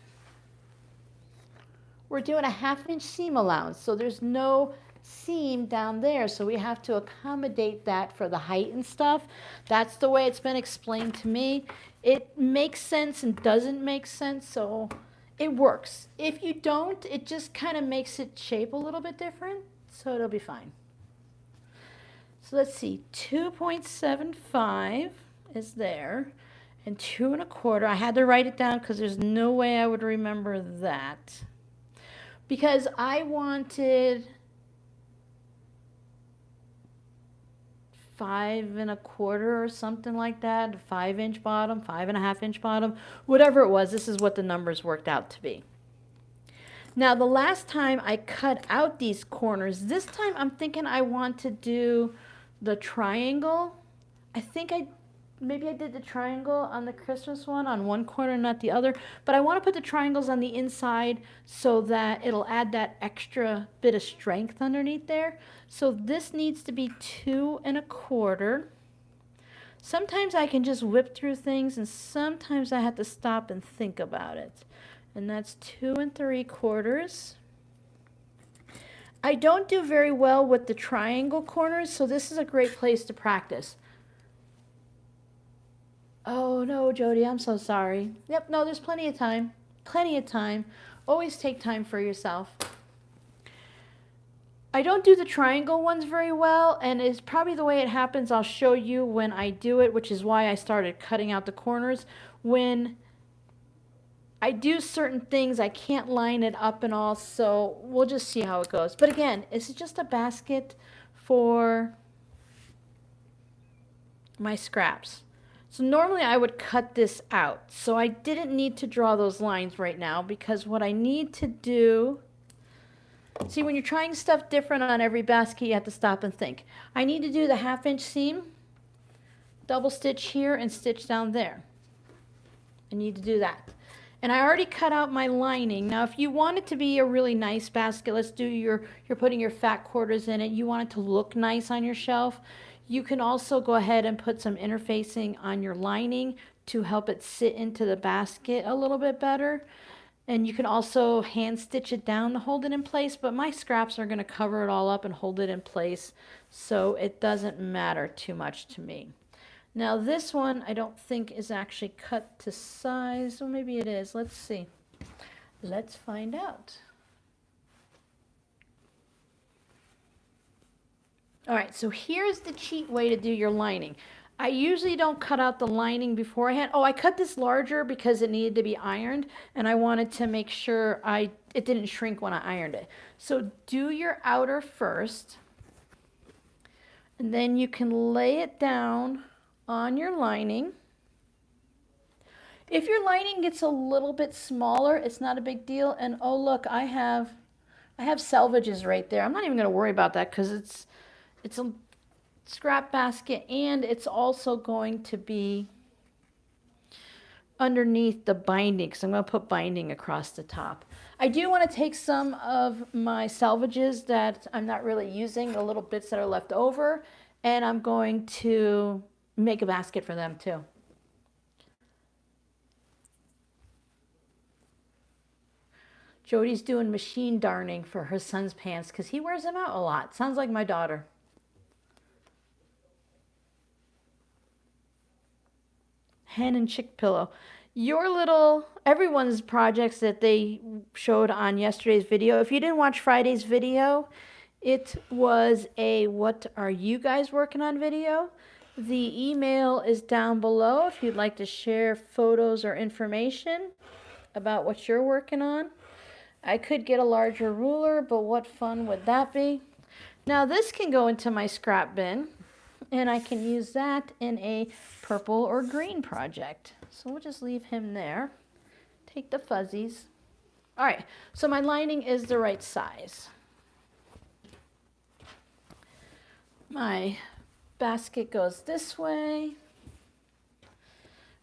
Speaker 1: We're doing a 1/2 inch seam allowance, so there's no seam down there, so we have to accommodate that for the height and stuff. That's the way it's been explained to me. It makes sense and doesn't make sense, so it works. If you don't, it just kind of makes it shape a little bit different, so it'll be fine. So let's see, 2.75 is there, and 2 1/4. I had to write it down because there's no way I would remember that. Because I wanted 5 1/4 or something like that, 5 inch bottom, 5 1/2 inch bottom, whatever it was, this is what the numbers worked out to be. Now the last time I cut out these corners, this time I'm thinking I want to do the triangle. I think maybe I did the triangle on the Christmas one on one corner, not the other. But I want to put the triangles on the inside so that it'll add that extra bit of strength underneath there. So this needs to be 2 1/4. Sometimes I can just whip through things, and sometimes I have to stop and think about it. And that's 2 3/4. I don't do very well with the triangle corners, so this is a great place to practice. Oh no, Jody, I'm so sorry. Yep, no, there's plenty of time. Plenty of time. Always take time for yourself. I don't do the triangle ones very well, and it's probably the way it happens. I'll show you when I do it, which is why I started cutting out the corners. When I do certain things, I can't line it up and all, so we'll just see how it goes. But again, it's just a basket for my scraps. So normally I would cut this out. So I didn't need to draw those lines right now because what I need to do, see, when you're trying stuff different on every basket, you have to stop and think. I need to do the 1/2 inch seam, double stitch here and stitch down there. I need to do that. And I already cut out my lining. Now, if you want it to be a really nice basket, let's do you're putting your fat quarters in it, you want it to look nice on your shelf, you can also go ahead and put some interfacing on your lining to help it sit into the basket a little bit better. And you can also hand stitch it down to hold it in place, but my scraps are going to cover it all up and hold it in place, so it doesn't matter too much to me. Now this one I don't think is actually cut to size. Well, maybe it is. Let's see. Let's find out. All right, so here's the cheat way to do your lining. I usually don't cut out the lining beforehand. Oh, I cut this larger because it needed to be ironed, and I wanted to make sure it didn't shrink when I ironed it. So do your outer first, and then you can lay it down on your lining. If your lining gets a little bit smaller, it's not a big deal. And oh look, I have selvages right there. I'm not even going to worry about that because it's a scrap basket, and it's also going to be underneath the binding because I'm going to put binding across the top. I do want to take some of my salvages that I'm not really using, the little bits that are left over, and I'm going to make a basket for them too. Jody's doing machine darning for her son's pants because he wears them out a lot. Sounds like my daughter. Hen and chick pillow. Everyone's projects that they showed on yesterday's video. If you didn't watch Friday's video, it was a what are you guys working on video. The email is down below if you'd like to share photos or information about what you're working on. I could get a larger ruler, but what fun would that be? Now this can go into my scrap bin, and I can use that in a purple or green project. So we'll just leave him there. Take the fuzzies. All right, so my lining is the right size. My basket goes this way,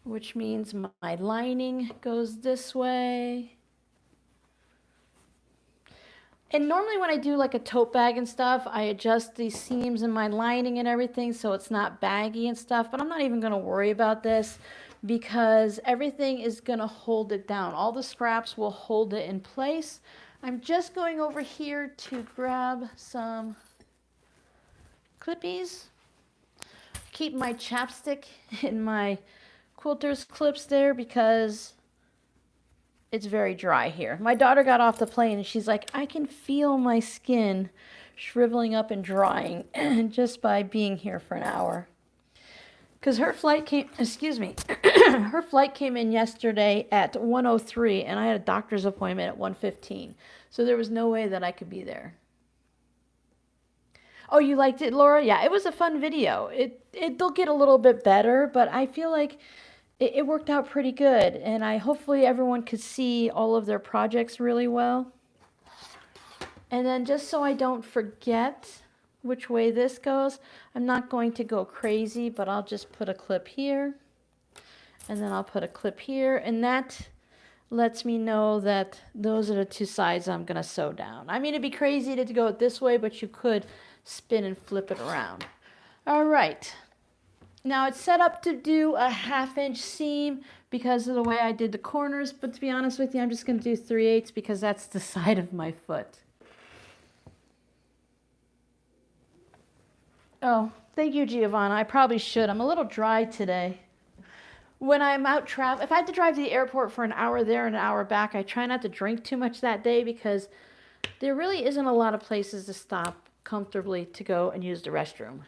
Speaker 1: which means my lining goes this way. And normally when I do like a tote bag and stuff, I adjust these seams in my lining and everything so it's not baggy and stuff, but I'm not even going to worry about this because everything is going to hold it down. All the scraps will hold it in place. I'm just going over here to grab some clippies. Keep my chapstick in my quilter's clips there because it's very dry here. My daughter got off the plane and she's like, I can feel my skin shriveling up and drying just by being here for an hour. Because her flight came, her flight came in yesterday at 1:03 and I had a doctor's appointment at 1:15. So there was no way that I could be there. Oh, you liked it, Laura? Yeah, it was a fun video. It'll get a little bit better, but I feel like it worked out pretty good, and hopefully everyone could see all of their projects really well. And then just so I don't forget, which way this goes. I'm not going to go crazy, but I'll just put a clip here, and then I'll put a clip here, and that lets me know that those are the two sides I'm going to sew down. I mean, it'd be crazy to go it this way, but you could spin and flip it around. All right. Now it's set up to do a 1/2 inch seam because of the way I did the corners, but to be honest with you, I'm just going to do 3/8 because that's the side of my foot. Oh, thank you, Giovanna. I probably should. I'm a little dry today. When I'm out traveling, if I have to drive to the airport for an hour there and an hour back, I try not to drink too much that day because there really isn't a lot of places to stop comfortably to go and use the restroom.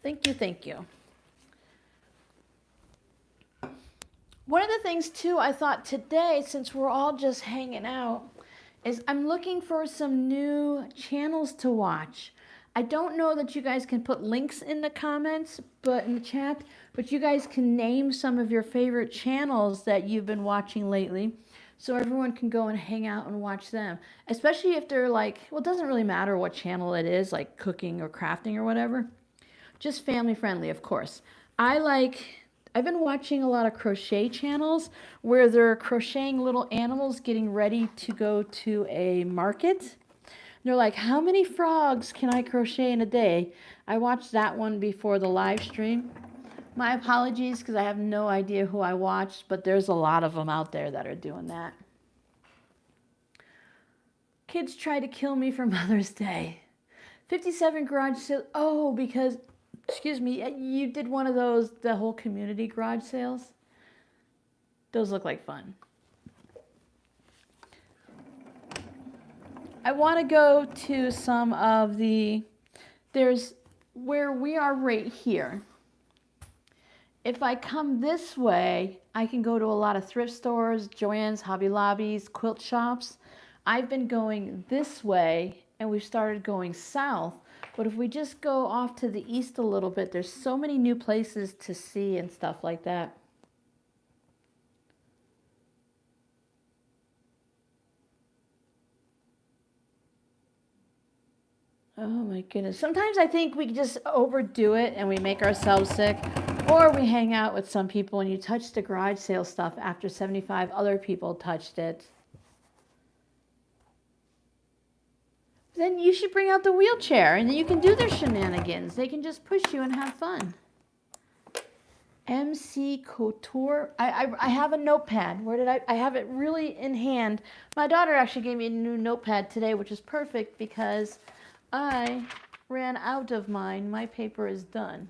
Speaker 1: Thank you, thank you. One of the things too I thought today, since we're all just hanging out, is I'm looking for some new channels to watch. I don't know that you guys can put links in the comments, but in the chat, but you guys can name some of your favorite channels that you've been watching lately, so everyone can go and hang out and watch them. Especially if they're like, well, it doesn't really matter what channel it is, like cooking or crafting or whatever. Just family friendly, of course. I've been watching a lot of crochet channels where they're crocheting little animals getting ready to go to a market. They're like, how many frogs can I crochet in a day? I watched that one before the live stream. My apologies because I have no idea who I watched, but there's a lot of them out there that are doing that. Kids try to kill me for Mother's Day. 57 garage sales. Oh, because, excuse me, you did one of those, the whole community garage sales? Those look like fun. I want to go to some of the, there's where we are right here. If I come this way, I can go to a lot of thrift stores, Joann's, Hobby Lobbies, quilt shops. I've been going this way and we've started going south. But if we just go off to the east a little bit, there's so many new places to see and stuff like that. Oh my goodness. Sometimes I think we just overdo it and we make ourselves sick. Or we hang out with some people and you touch the garage sale stuff after 75 other people touched it. Then you should bring out the wheelchair and then you can do their shenanigans. They can just push you and have fun. MC Couture. I have a notepad. Where did I have it really in hand. My daughter actually gave me a new notepad today, which is perfect because I ran out of mine. My paper is done.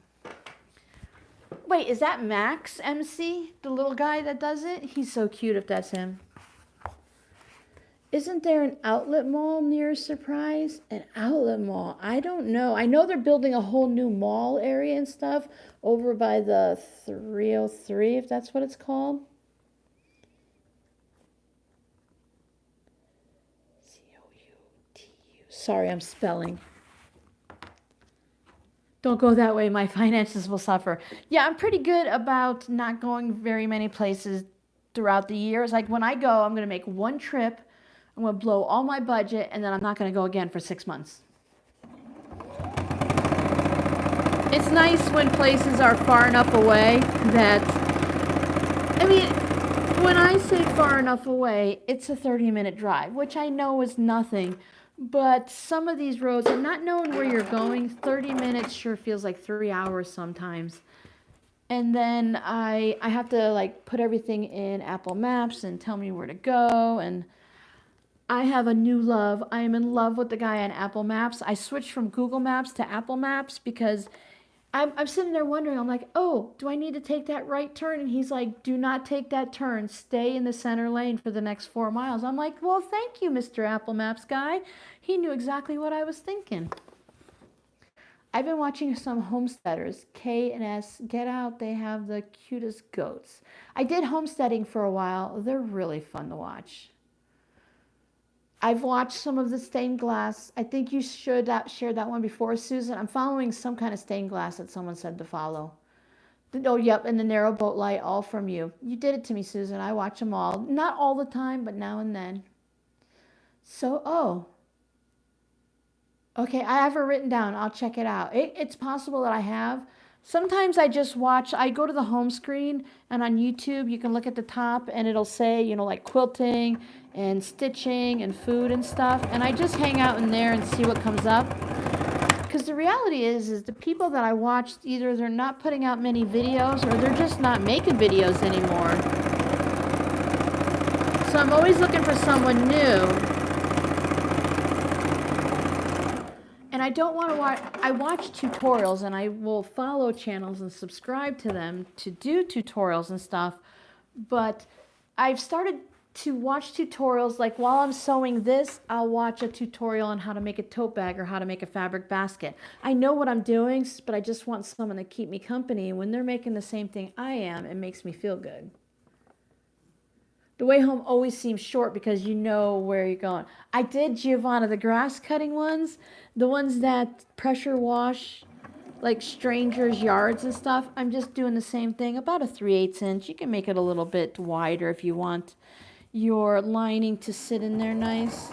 Speaker 1: Wait, is that Max MC? The little guy that does it? He's so cute if that's him. Isn't there an outlet mall near Surprise? An outlet mall? I don't know. I know they're building a whole new mall area and stuff over by the 303, if that's what it's called. C-O-U-T-U. Sorry, I'm spelling. Don't go that way. My finances will suffer. Yeah, I'm pretty good about not going very many places throughout the year. It's like when I go, I'm going to make one trip. I'm going to blow all my budget, and then I'm not going to go again for 6 months. It's nice when places are far enough away that, I mean, when I say far enough away, it's a 30-minute drive, which I know is nothing. But some of these roads, and not knowing where you're going, 30 minutes sure feels like 3 hours sometimes. And then I have to like put everything in Apple Maps and tell me where to go. And I have a new love. I am in love with the guy on Apple Maps. I switched from Google Maps to Apple Maps because I'm sitting there wondering, I'm like, oh, do I need to take that right turn? And he's like, do not take that turn. Stay in the center lane for the next 4 miles. I'm like, well, thank you, Mr. Apple Maps guy. He knew exactly what I was thinking. I've been watching some homesteaders, K and S, get out. They have the cutest goats. I did homesteading for a while. They're really fun to watch. I've watched some of the stained glass. I think you should share that one before, Susan. I'm following some kind of stained glass that someone said to follow. Oh, yep, and the narrow boat light, all from you. You did it to me, Susan. I watch them all. Not all the time, but now and then. So, oh, okay, I have it written down. I'll check it out. It's possible that I have. Sometimes I just watch, I go to the home screen, and on YouTube, you can look at the top and it'll say, you know, like quilting and stitching and food and stuff. And I just hang out in there and see what comes up. Because the reality is the people that I watch, either they're not putting out many videos or they're just not making videos anymore. So I'm always looking for someone new. And I don't want to watch, I watch tutorials and I will follow channels and subscribe to them to do tutorials and stuff. But I've started to watch tutorials, like while I'm sewing this, I'll watch a tutorial on how to make a tote bag or how to make a fabric basket. I know what I'm doing, but I just want someone to keep me company. And when they're making the same thing I am, it makes me feel good. The way home always seems short because you know where you're going. I did Giovanna, the grass cutting ones, the ones that pressure wash, like strangers' yards and stuff. I'm just doing the same thing, about a 3/8 inch. You can make it a little bit wider if you want your lining to sit in there nice.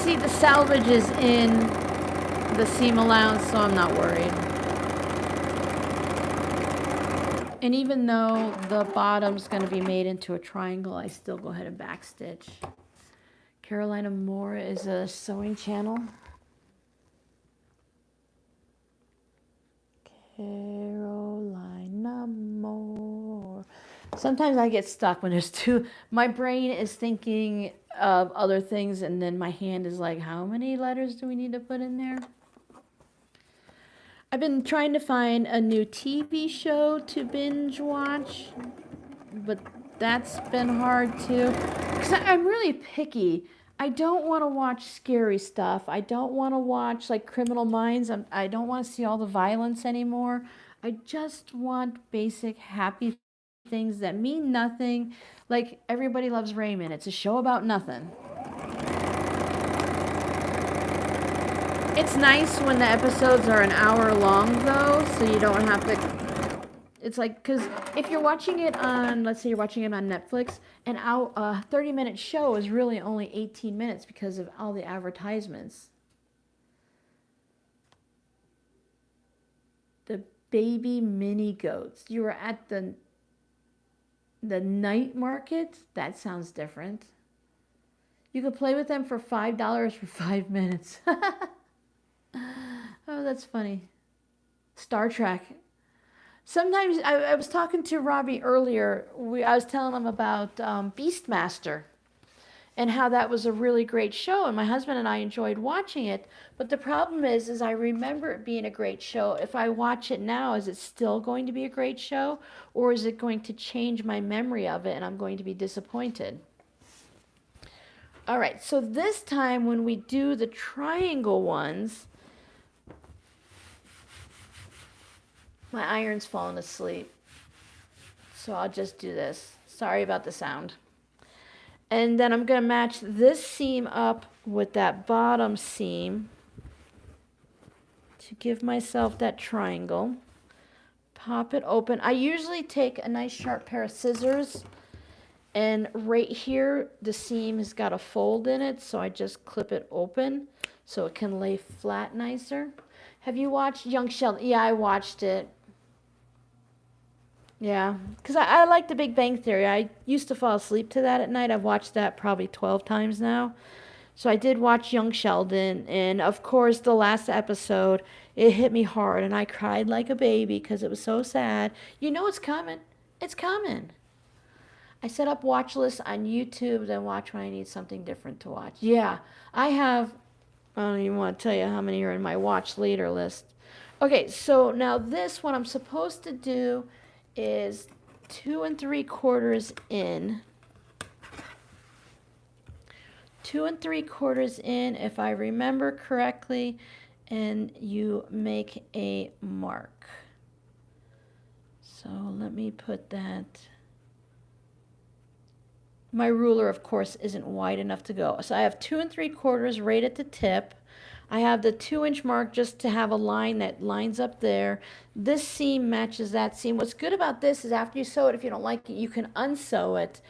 Speaker 1: See, the salvage is in the seam allowance, so I'm not worried. And even though the bottom's going to be made into a triangle, I still go ahead and backstitch. Carolina Moore is a sewing channel. Carolina Moore. Sometimes I get stuck when there's two. My brain is thinking of other things, and then my hand is like, how many letters do we need to put in there? I've been trying to find a new TV show to binge watch, but that's been hard too. Because I'm really picky. I don't want to watch scary stuff. I don't want to watch like Criminal Minds. I don't want to see all the violence anymore. I just want basic happy things that mean nothing. Like Everybody Loves Raymond. It's a show about nothing. It's nice when the episodes are an hour long though, so you don't have to, it's like, because if you're watching it on, let's say you're watching it on Netflix, a 30-minute show is really only 18 minutes because of all the advertisements. The baby mini goats. You were at the night market? That sounds different. You could play with them for $5 for 5 minutes. Oh, that's funny. Star Trek. Sometimes I was talking to Robbie earlier. I was telling him about Beastmaster and how that was a really great show. And my husband and I enjoyed watching it. But the problem is I remember it being a great show. If I watch it now, is it still going to be a great show? Or is it going to change my memory of it and I'm going to be disappointed? All right, so this time when we do the triangle ones, my iron's falling asleep. So I'll just do this. Sorry about the sound. And then I'm going to match this seam up with that bottom seam to give myself that triangle. Pop it open. I usually take a nice sharp pair of scissors, and right here the seam has got a fold in it, so I just clip it open so it can lay flat nicer. Have you watched Young Sheldon? Yeah, I watched it. Yeah, because I like The Big Bang Theory. I used to fall asleep to that at night. I've watched that probably 12 times now. So I did watch Young Sheldon, and of course the last episode, it hit me hard, and I cried like a baby because it was so sad. You know it's coming. It's coming. I set up watch lists on YouTube, then watch when I need something different to watch. Yeah, I don't even want to tell you how many are in my watch later list. Okay, so now this, what I'm supposed to do is 2 3/4 in. 2 3/4 in, if I remember correctly, and you make a mark. So let me put that. My ruler, of course, isn't wide enough to go. So I have 2 3/4 right at the tip. I have the 2-inch mark just to have a line that lines up there. This seam matches that seam. What's good about this is after you sew it, if you don't like it, you can unsew it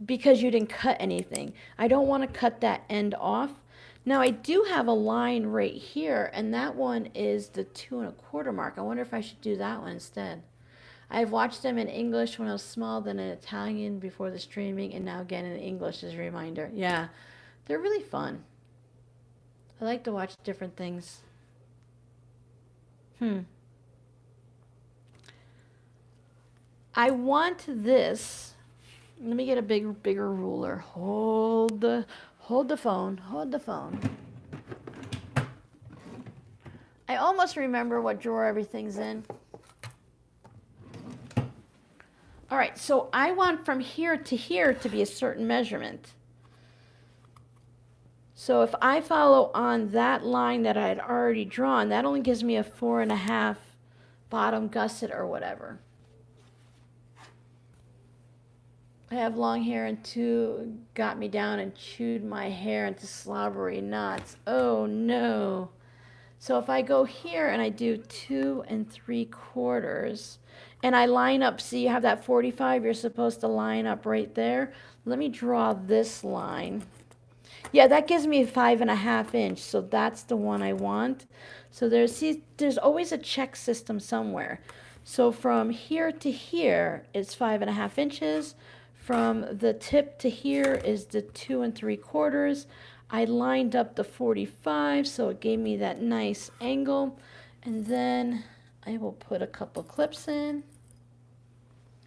Speaker 1: because you didn't cut anything. I don't want to cut that end off. Now I do have a line right here, and that one is the 2 1/4 mark. I wonder if I should do that one instead. I've watched them in English when I was small, then in Italian before the streaming, and now again in English as a reminder. Yeah, they're really fun. I like to watch different things. I want this. Let me get a bigger ruler. Hold the phone. Hold the phone. I almost remember what drawer everything's in. All right, so I want from here to be a certain measurement. So if I follow on that line that I had already drawn, that only gives me a 4 1/2 bottom gusset or whatever. I have long hair and 2 got me down and chewed my hair into slobbery knots. Oh no. So if I go here and I do 2 3/4 and I line up, see you have that 45, you're supposed to line up right there. Let me draw this line. Yeah, that gives me a 5 1/2 inch, so that's the one I want. So there's always a check system somewhere. So from here to here, it's 5 1/2 inches. From the tip to here is the 2 3/4. I lined up the 45, so it gave me that nice angle. And then I will put a couple clips in.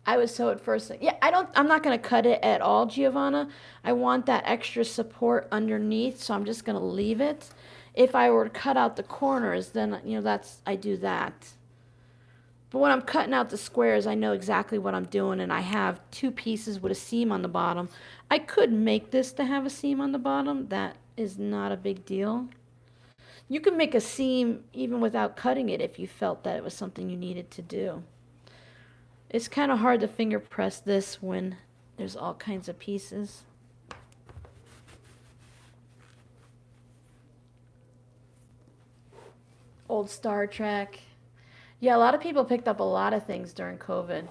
Speaker 1: I would sew it first. Yeah, I'm not going to cut it at all, Giovanna. I want that extra support underneath, so I'm just going to leave it. If I were to cut out the corners, then, I do that. But when I'm cutting out the squares, I know exactly what I'm doing, and I have 2 pieces with a seam on the bottom. I could make this to have a seam on the bottom. That is not a big deal. You can make a seam even without cutting it if you felt that it was something you needed to do. It's kind of hard to finger press this when there's all kinds of pieces. Old Star Trek. Yeah, a lot of people picked up a lot of things during COVID.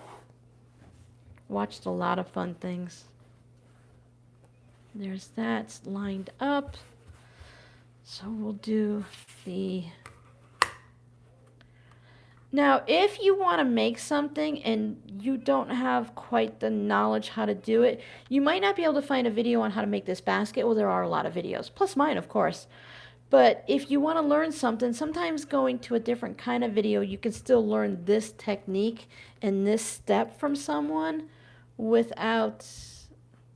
Speaker 1: Watched a lot of fun things. There's that, it's lined up. So we'll do the... Now, if you want to make something and you don't have quite the knowledge how to do it, you might not be able to find a video on how to make this basket. Well, there are a lot of videos, plus mine, of course. But if you want to learn something, sometimes going to a different kind of video, you can still learn this technique and this step from someone without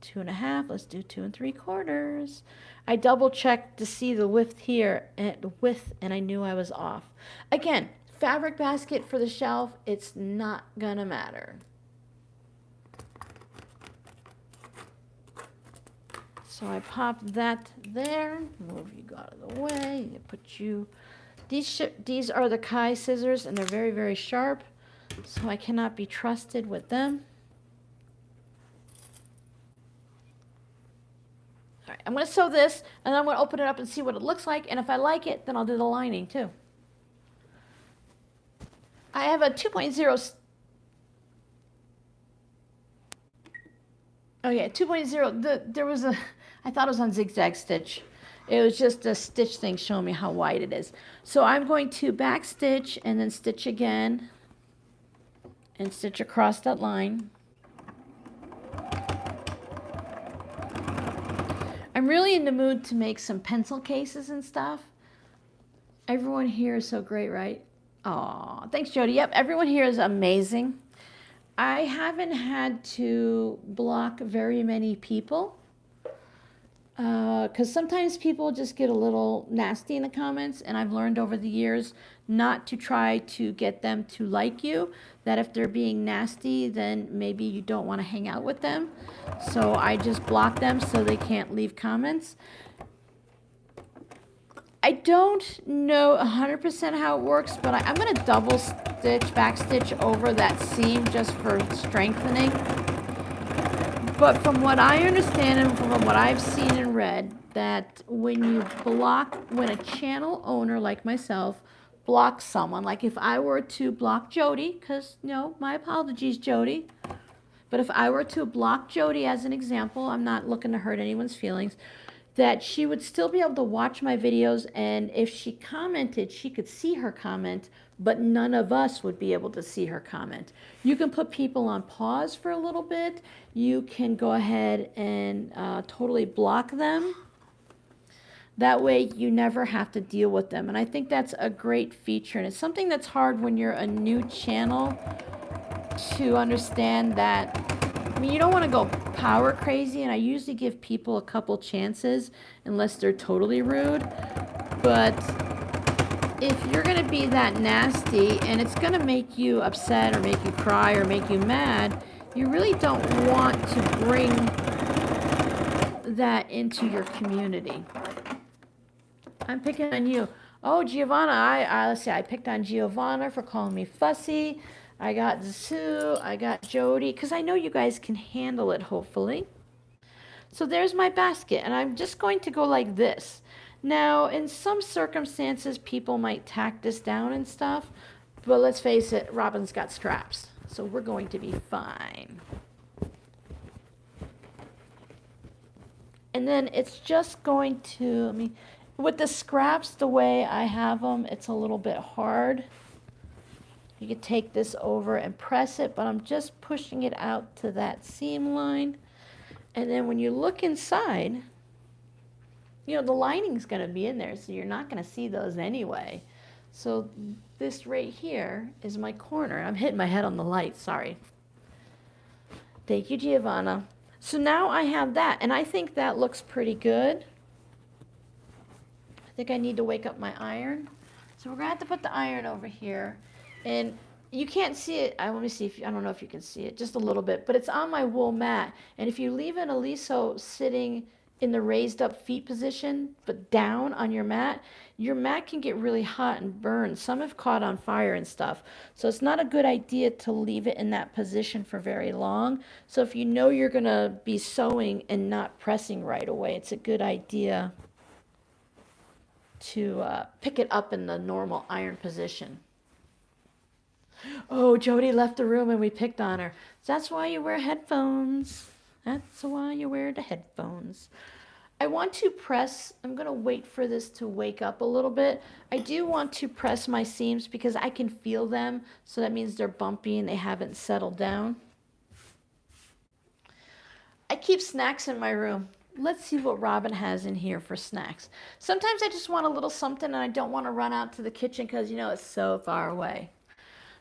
Speaker 1: 2 1/2. Let's do 2 3/4. I double checked to see the width here and I knew I was off. Again, fabric basket for the shelf, it's not gonna matter. So I popped that there. Move you out of the way. Put you. These are the Kai scissors, and they're very, very sharp. So I cannot be trusted with them. All right, I'm going to sew this, and then I'm going to open it up and see what it looks like. And if I like it, then I'll do the lining too. I have a 2.0. Oh yeah, 2.0. There was a. I thought it was on zigzag stitch. It was just a stitch thing showing me how wide it is. So I'm going to back stitch and then stitch again and stitch across that line. I'm really in the mood to make some pencil cases and stuff. Everyone here is so great, right? Aw, thanks, Jody. Yep, everyone here is amazing. I haven't had to block very many people because sometimes people just get a little nasty in the comments, and I've learned over the years not to try to get them to like you, that if they're being nasty, then maybe you don't want to hang out with them. So I just block them so they can't leave comments. I don't know 100% how it works, but I'm going to double stitch, back stitch over that seam just for strengthening. But from what I understand and from what I've seen and read, that when a channel owner like myself blocks someone, like if I were to block Jody, because, my apologies, Jody, but if I were to block Jody as an example, I'm not looking to hurt anyone's feelings, that she would still be able to watch my videos, and if she commented, she could see her comment, but none of us would be able to see her comment. You can put people on pause for a little bit. You can go ahead and totally block them. That way you never have to deal with them. And I think that's a great feature. And it's something that's hard when you're a new channel to understand that. I mean, you don't want to go power crazy, and I usually give people a couple chances unless they're totally rude. But if you're going to be that nasty and it's going to make you upset or make you cry or make you mad, you really don't want to bring that into your community. I'm picking on you. Oh, Giovanna, let's see, I picked on Giovanna for calling me fussy. I got Sue, I got Jody, because I know you guys can handle it, hopefully. So there's my basket, and I'm just going to go like this. Now, in some circumstances, people might tack this down and stuff, but let's face it, Robin's got scraps, so we're going to be fine. And then it's just going to, with the scraps, the way I have them, it's a little bit hard. You could take this over and press it, but I'm just pushing it out to that seam line. And then when you look inside, the lining's going to be in there, so you're not going to see those anyway. So this right here is my corner. I'm hitting my head on the light, sorry. Thank you, Giovanna. So now I have that, and I think that looks pretty good. I think I need to wake up my iron. So we're going to have to put the iron over here. And you can't see it. Let me see I don't know if you can see it, just a little bit, but it's on my wool mat. And if you leave an aliso sitting in the raised up feet position, but down on your mat can get really hot and burn. Some have caught on fire and stuff. So it's not a good idea to leave it in that position for very long. So if you know you're going to be sewing and not pressing right away, it's a good idea to pick it up in the normal iron position. Oh, Jody left the room and we picked on her. That's why you wear headphones. That's why you wear the headphones. I want to press, I'm going to wait for this to wake up a little bit. I do want to press my seams because I can feel them. So that means they're bumpy and they haven't settled down. I keep snacks in my room. Let's see what Robin has in here for snacks. Sometimes I just want a little something and I don't want to run out to the kitchen because, it's so far away.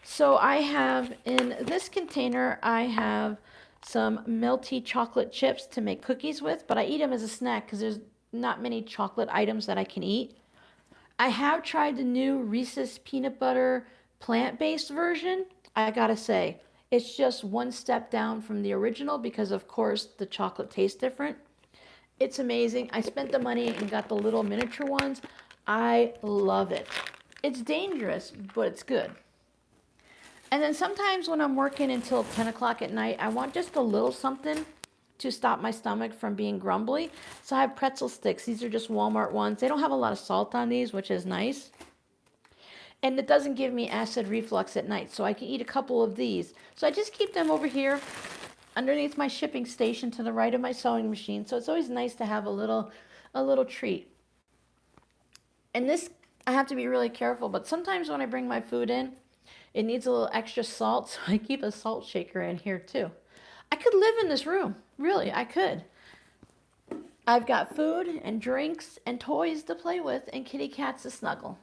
Speaker 1: So I have, in this container, I have some melty chocolate chips to make cookies with, but I eat them as a snack because there's not many chocolate items that I can eat. I have tried the new Reese's peanut butter plant-based version. I gotta say, it's just one step down from the original because, of course, the chocolate tastes different. It's amazing. I spent the money and got the little miniature ones. I love it. It's dangerous, but it's good. And then sometimes when I'm working until 10 o'clock at night, I want just a little something to stop my stomach from being grumbly. So I have pretzel sticks. These are just Walmart ones. They don't have a lot of salt on these, which is nice. And it doesn't give me acid reflux at night, so I can eat a couple of these. So I just keep them over here underneath my shipping station to the right of my sewing machine. So it's always nice to have a little treat. And this, I have to be really careful, but sometimes when I bring my food in, it needs a little extra salt, so I keep a salt shaker in here too. I could live in this room. Really, I could. I've got food and drinks and toys to play with and kitty cats to snuggle.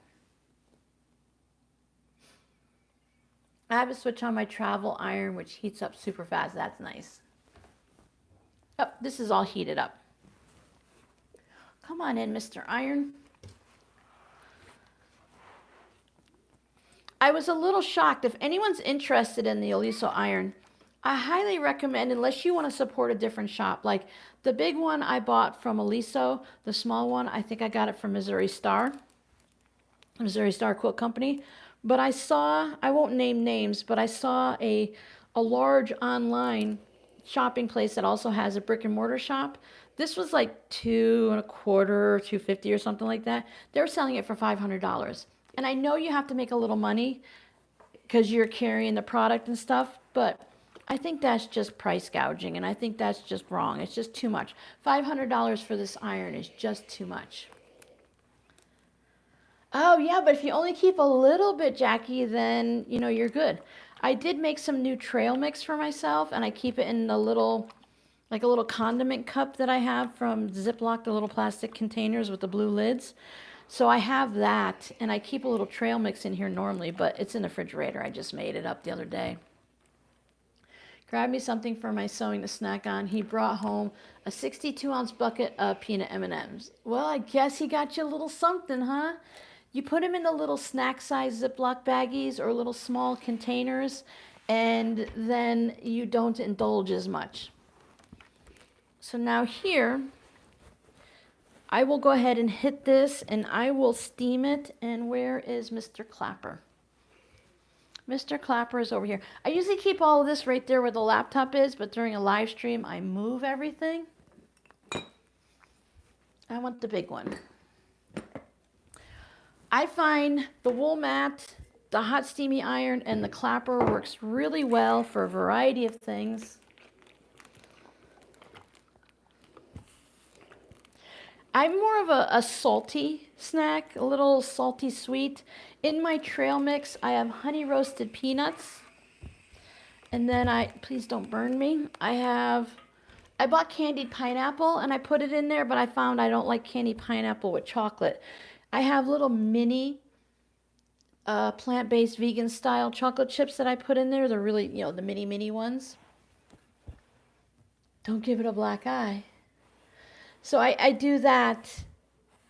Speaker 1: I have a switch on my travel iron, which heats up super fast. That's nice. Oh, this is all heated up. Come on in, Mr. Iron. I was a little shocked. If anyone's interested in the Aliso iron, I highly recommend, unless you want to support a different shop. Like the big one I bought from Aliso, the small one, I think I got it from Missouri Star Quilt Company. But I saw, I won't name names, but I saw a large online shopping place that also has a brick and mortar shop This was like 2.25, 250 or something like that. They were selling it for $500. And I know you have to make a little money because you're carrying the product and stuff, but I think that's just price gouging, and I think that's just wrong. It's just too much. $500 for this iron is just too much. Oh yeah, but if you only keep a little bit, Jackie, then you know you're good. I did make some new trail mix for myself, and I keep it in the little, like a little condiment cup that I have from Ziploc, the little plastic containers with the blue lids. So I have that, and I keep a little trail mix in here normally, but it's in the refrigerator. I just made it up the other day. Grab me something for my sewing to snack on. He brought home a 62-ounce bucket of peanut M&Ms. Well, I guess he got you a little something, huh? You put them in the little snack-size Ziploc baggies or little small containers, and then you don't indulge as much. So now here, I will go ahead and hit this, and I will steam it. And where is Mr. Clapper? Mr. Clapper is over here. I usually keep all of this right there where the laptop is, but during a live stream, I move everything. I want the big one. I find the wool mat, the hot steamy iron, and the clapper works really well for a variety of things. I'm more of a salty snack, a little salty sweet. In my trail mix, I have honey roasted peanuts. And then please don't burn me. I bought candied pineapple and I put it in there, but I found I don't like candied pineapple with chocolate. I have little mini plant-based vegan style chocolate chips that I put in there. They're really, the mini ones. Don't give it a black eye. So I do that,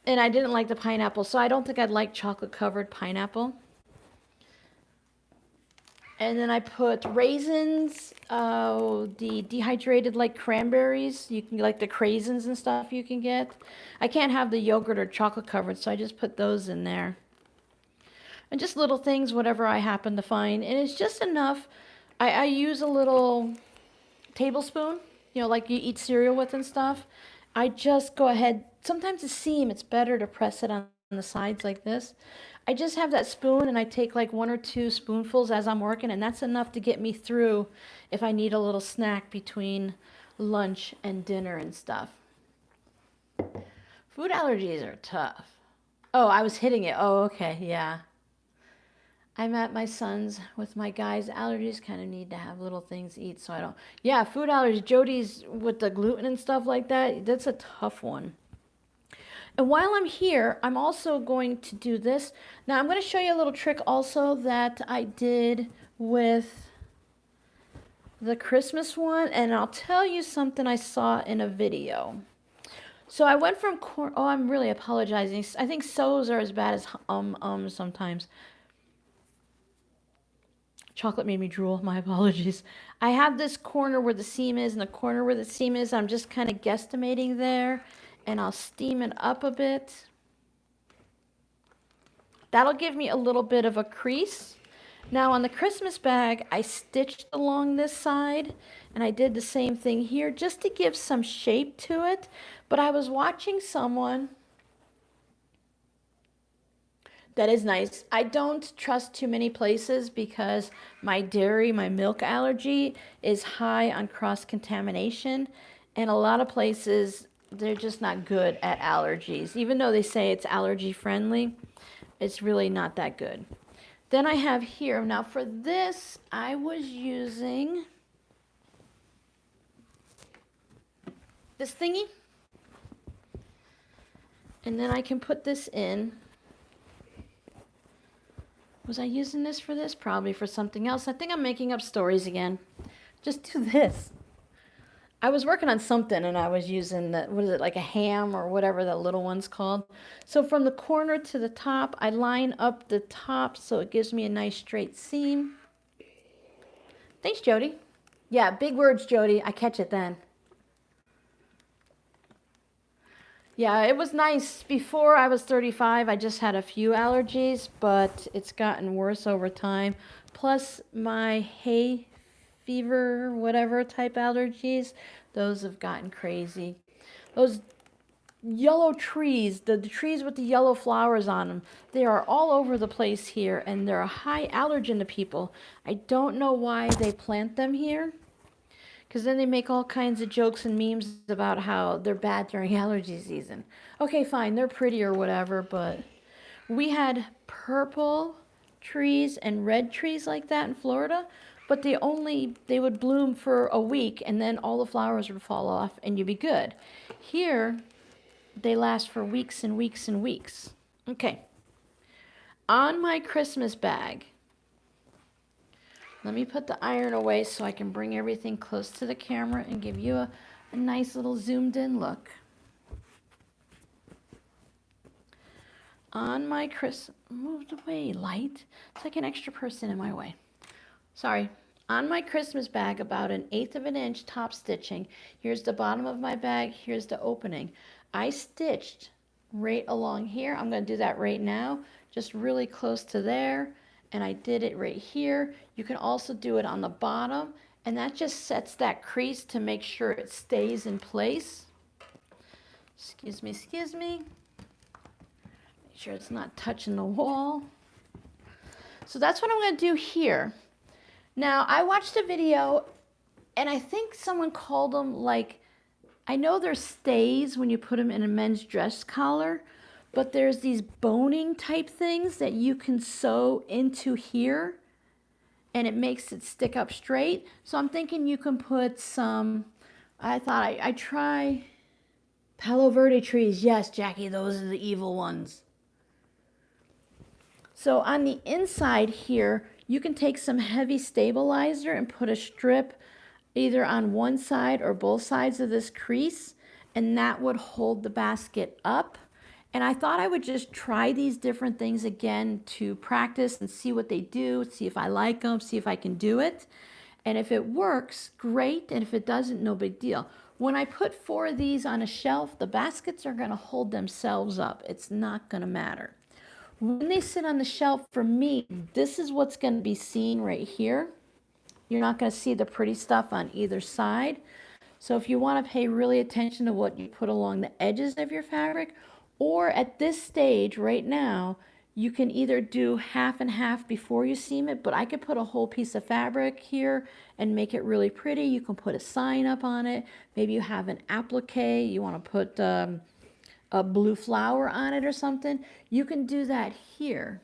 Speaker 1: and I didn't like the pineapple, so I don't think I'd like chocolate-covered pineapple. And then I put raisins, the dehydrated like cranberries. You can like the craisins and stuff you can get. I can't have the yogurt or chocolate covered, so I just put those in there. And just little things, whatever I happen to find. And it's just enough. I use a little tablespoon, like you eat cereal with and stuff. I just go ahead. Sometimes the seam, it's better to press it on the sides like this. I just have that spoon and I take like 1 or 2 spoonfuls as I'm working, and that's enough to get me through if I need a little snack between lunch and dinner and stuff. Food allergies are tough. Oh, I was hitting it. Oh, okay, yeah. I'm at my son's with my guys. Allergies kind of need to have little things to eat so I don't. Yeah, food allergies. Jody's with the gluten and stuff like that. That's a tough one. And while I'm here, I'm also going to do this. Now I'm going to show you a little trick also that I did with the Christmas one. And I'll tell you something I saw in a video. So I went from oh, I'm really apologizing. I think so's are as bad as sometimes. Chocolate made me drool. My apologies. I have this corner where the seam is, and the corner where the seam is, I'm just kind of guesstimating there, and I'll steam it up a bit. That'll give me a little bit of a crease. Now on the Christmas bag, I stitched along this side, and I did the same thing here just to give some shape to it. But I was watching someone. That is nice. I don't trust too many places because my milk allergy is high on cross-contamination. And a lot of places, they're just not good at allergies. Even though they say it's allergy friendly, it's really not that good. Then I have here, now for this, I was using this thingy. And then I can put this in. Was I using this for this? Probably for something else. I think I'm making up stories again. Just do this. I was working on something and I was using the, what is it, like a ham or whatever that little one's called. So from the corner to the top, I line up the top so it gives me a nice straight seam. Thanks, Jody. Yeah, big words, Jody. I catch it then. Yeah, it was nice. Before I was 35, I just had a few allergies, but it's gotten worse over time. Plus my hay fever, whatever type allergies, those have gotten crazy. Those yellow trees, the trees with the yellow flowers on them, they are all over the place here, and they're a high allergen to people. I don't know why they plant them here, because then they make all kinds of jokes and memes about how they're bad during allergy season. Okay, fine, they're pretty or whatever, but we had purple trees and red trees like that in Florida, but they would bloom for a week and then all the flowers would fall off and you'd be good. Here, they last for weeks and weeks and weeks. Okay. On my Christmas bag, let me put the iron away so I can bring everything close to the camera and give you a nice little zoomed in look. On my moved away, light. It's like an extra person in my way. Sorry. On my Christmas bag, about 1/8 of an inch top stitching. Here's the bottom of my bag. Here's the opening. I stitched right along here. I'm going to do that right now, just really close to there. And I did it right here. You can also do it on the bottom, and that just sets that crease to make sure it stays in place. Excuse me, excuse me. Make sure it's not touching the wall. So that's what I'm going to do here. Now, I watched a video, and I think someone called them, like, I know there's stays when you put them in a men's dress collar, but there's these boning type things that you can sew into here, and it makes it stick up straight. So I'm thinking you can put some, I thought I'd try Palo Verde trees. Yes, Jackie, those are the evil ones. So on the inside here, you can take some heavy stabilizer and put a strip either on one side or both sides of this crease, and that would hold the basket up. And I thought I would just try these different things again to practice and see what they do, see if I like them, see if I can do it. And if it works, great. And if it doesn't, no big deal. When I put 4 of these on a shelf, the baskets are going to hold themselves up. It's not going to matter. When they sit on the shelf, for me, this is what's going to be seen right here. You're not going to see the pretty stuff on either side. So if you want to pay really attention to what you put along the edges of your fabric, or at this stage right now, you can either do half and half before you seam it, but I could put a whole piece of fabric here and make it really pretty. You can put a sign up on it. Maybe you have an applique. You want to put a blue flower on it or something. You can do that here.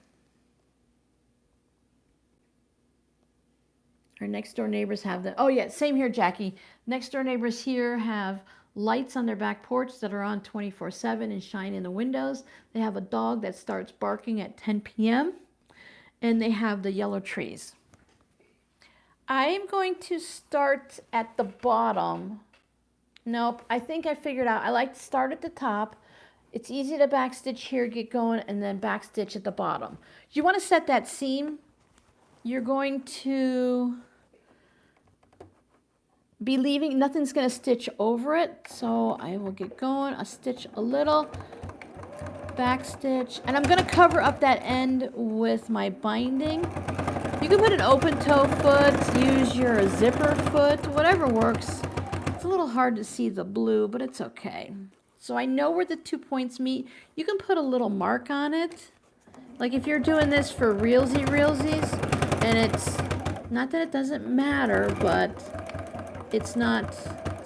Speaker 1: Our next door neighbors have the, oh yeah, same here, Jackie. Next door neighbors here have lights on their back porch that are on 24/7 and shine in the windows. They have a dog that starts barking at 10 p.m. and they have the yellow trees. I am going to start at the bottom. Nope, I think I figured out. I like to start at the top. It's easy to backstitch here, get going, and then backstitch at the bottom. You want to set that seam. You're going to be leaving, nothing's going to stitch over it. So I will get going. I'll stitch a little, backstitch, and I'm going to cover up that end with my binding. You can put an open toe foot, use your zipper foot, whatever works. It's a little hard to see the blue, but it's okay. So I know where the 2 points meet. You can put a little mark on it. Like if you're doing this for realsies, and it's not that it doesn't matter, but it's not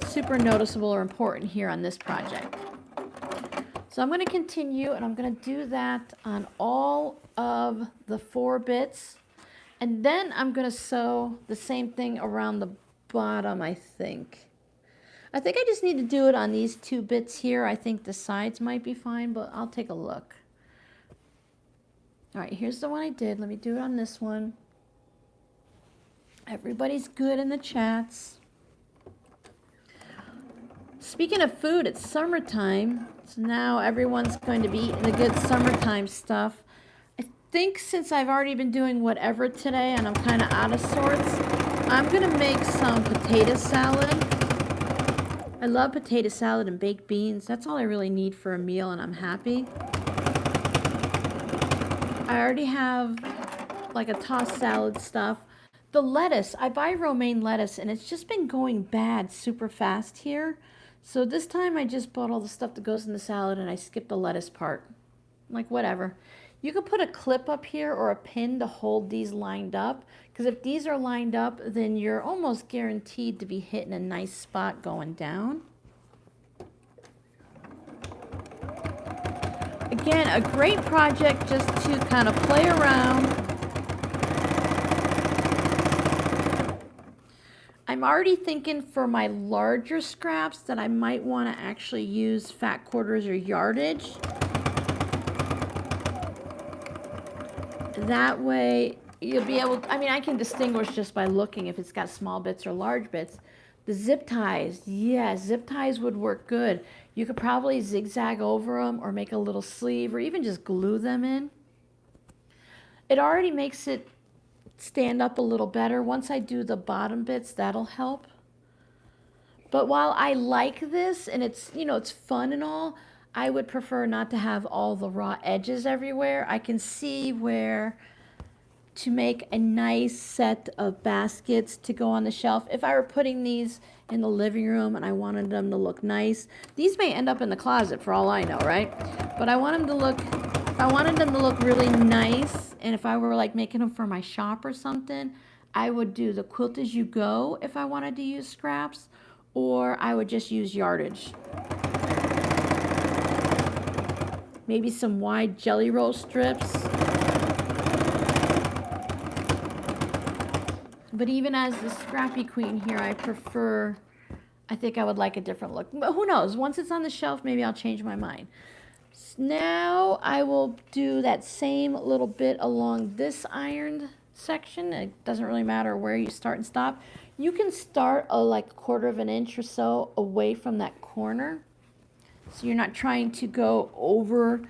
Speaker 1: super noticeable or important here on this project. So I'm going to continue, and I'm going to do that on all of the 4 bits. And then I'm going to sew the same thing around the bottom, I think. I think I just need to do it on these 2 bits here. I think the sides might be fine, but I'll take a look. All right, here's the one I did. Let me do it on this one. Everybody's good in the chats. Speaking of food, it's summertime. So now everyone's going to be eating the good summertime stuff. I think since I've already been doing whatever today and I'm kind of out of sorts, I'm going to make some potato salad. I love potato salad and baked beans. That's all I really need for a meal, and I'm happy. I already have like a tossed salad stuff. The lettuce, I buy romaine lettuce, and it's just been going bad super fast here. So this time I just bought all the stuff that goes in the salad and I skipped the lettuce part. Like whatever. You could put a clip up here or a pin to hold these lined up, because if these are lined up, then you're almost guaranteed to be hitting a nice spot going down. Again, a great project just to kind of play around. I'm already thinking for my larger scraps that I might want to actually use fat quarters or yardage. That way you'll be able to, I mean, I can distinguish just by looking if it's got small bits or large bits. The zip ties, yeah, zip ties would work good. You could probably zigzag over them or make a little sleeve or even just glue them in. It already makes it stand up a little better. Once I do the bottom bits, that'll help. But while I like this and it's, you know, it's fun and all, I would prefer not to have all the raw edges everywhere. I can see where to make a nice set of baskets to go on the shelf. If I were putting these in the living room and I wanted them to look nice, these may end up in the closet for all I know, right? But I want them to look, if I wanted them to look really nice, and if I were like making them for my shop or something, I would do the quilt as you go if I wanted to use scraps, or I would just use yardage. Maybe some wide jelly roll strips. But even as the Scrappy Queen here, I prefer, I think I would like a different look. But who knows? Once it's on the shelf, maybe I'll change my mind. Now I will do that same little bit along this ironed section. It doesn't really matter where you start and stop. You can start like 1/4 of an inch or so away from that corner. So you're not trying to go over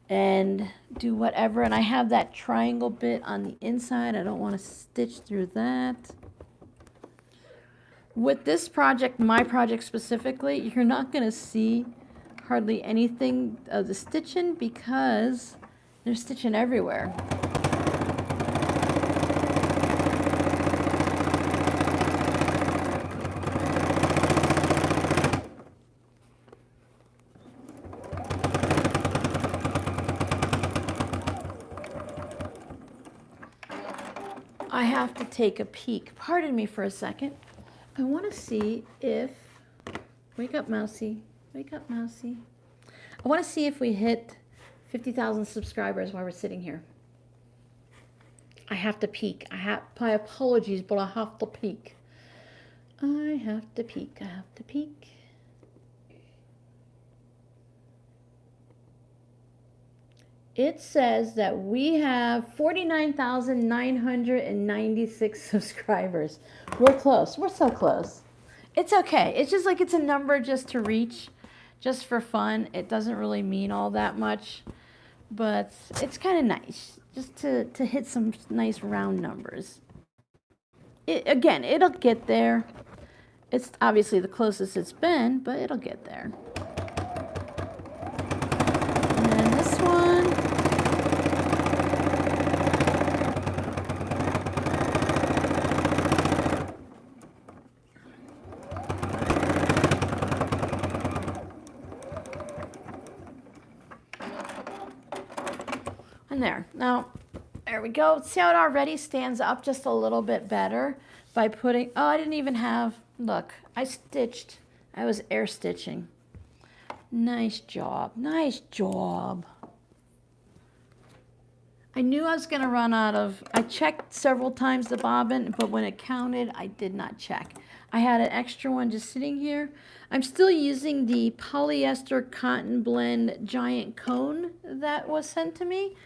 Speaker 1: and do whatever. And I have that triangle bit on the inside. I don't want to stitch through that. With this project, my project specifically, you're not going to see hardly anything of the stitching because they're stitching everywhere. I have to take a peek. Pardon me for a second. I want to see if, wake up, Mousy. Wake up, Mousy. I want to see if we hit 50,000 subscribers while we're sitting here. I have to peek. My apologies, but I have to peek. I have to peek. I have to peek. It says that we have 49,996 subscribers. We're close. We're so close. It's okay. It's just like it's a number just to reach, just for fun. It doesn't really mean all that much, but it's kind of nice just to hit some nice round numbers. Again, it'll get there. It's obviously the closest it's been, but it'll get there. And then this one. And there. Now, there we go. See how it already stands up just a little bit better by putting, oh, I didn't even have, look, I stitched. I was air stitching. Nice job. Nice job. I knew I was going to run out of, I checked several times the bobbin, but when it counted, I did not check. I had an extra one just sitting here. I'm still using the polyester cotton blend giant cone that was sent to me.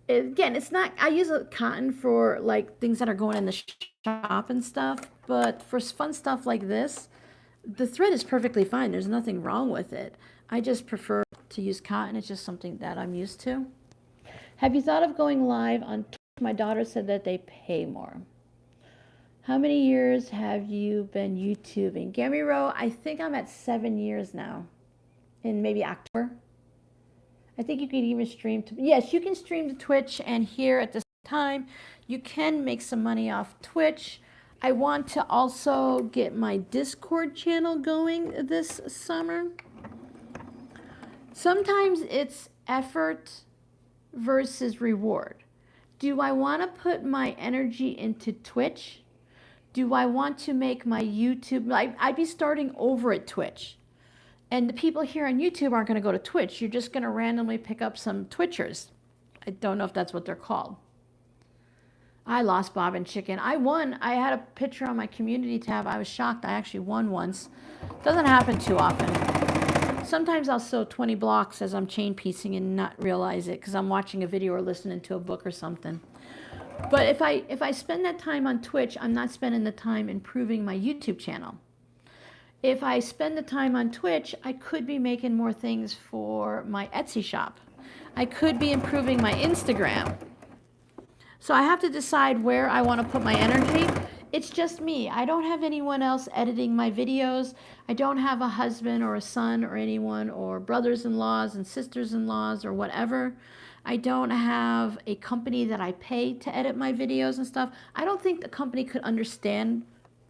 Speaker 1: Again, it's not, I use a cotton for like things that are going in the shop and stuff, but for fun stuff like this, the thread is perfectly fine. There's nothing wrong with it. I just prefer to use cotton. It's just something that I'm used to. Have you thought of going live on Twitch? My daughter said that they pay more. How many years have you been YouTubing? Gammy Row, I think I'm at 7 years now. In maybe October. I think you could even stream to, yes, you can stream to Twitch and here at this time. You can make some money off Twitch. I want to also get my Discord channel going this summer. Sometimes it's effort versus reward. Do I want to put my energy into Twitch? Do I want to make my YouTube? I'd be starting over at Twitch. And the people here on YouTube aren't going to go to Twitch. You're just going to randomly pick up some Twitchers. I don't know if that's what they're called. I lost Bob and Chicken. I won. I had a picture on my community tab. I was shocked. I actually won once. Doesn't happen too often. Sometimes I'll sew 20 blocks as I'm chain piecing and not realize it because I'm watching a video or listening to a book or something. But if I spend that time on Twitch, I'm not spending the time improving my YouTube channel. If I spend the time on Twitch, I could be making more things for my Etsy shop. I could be improving my Instagram. So I have to decide where I want to put my energy. It's just me. I don't have anyone else editing my videos. I don't have a husband or a son or anyone or brothers-in-laws and sisters-in-laws or whatever. I don't have a company that I pay to edit my videos and stuff. I don't think the company could understand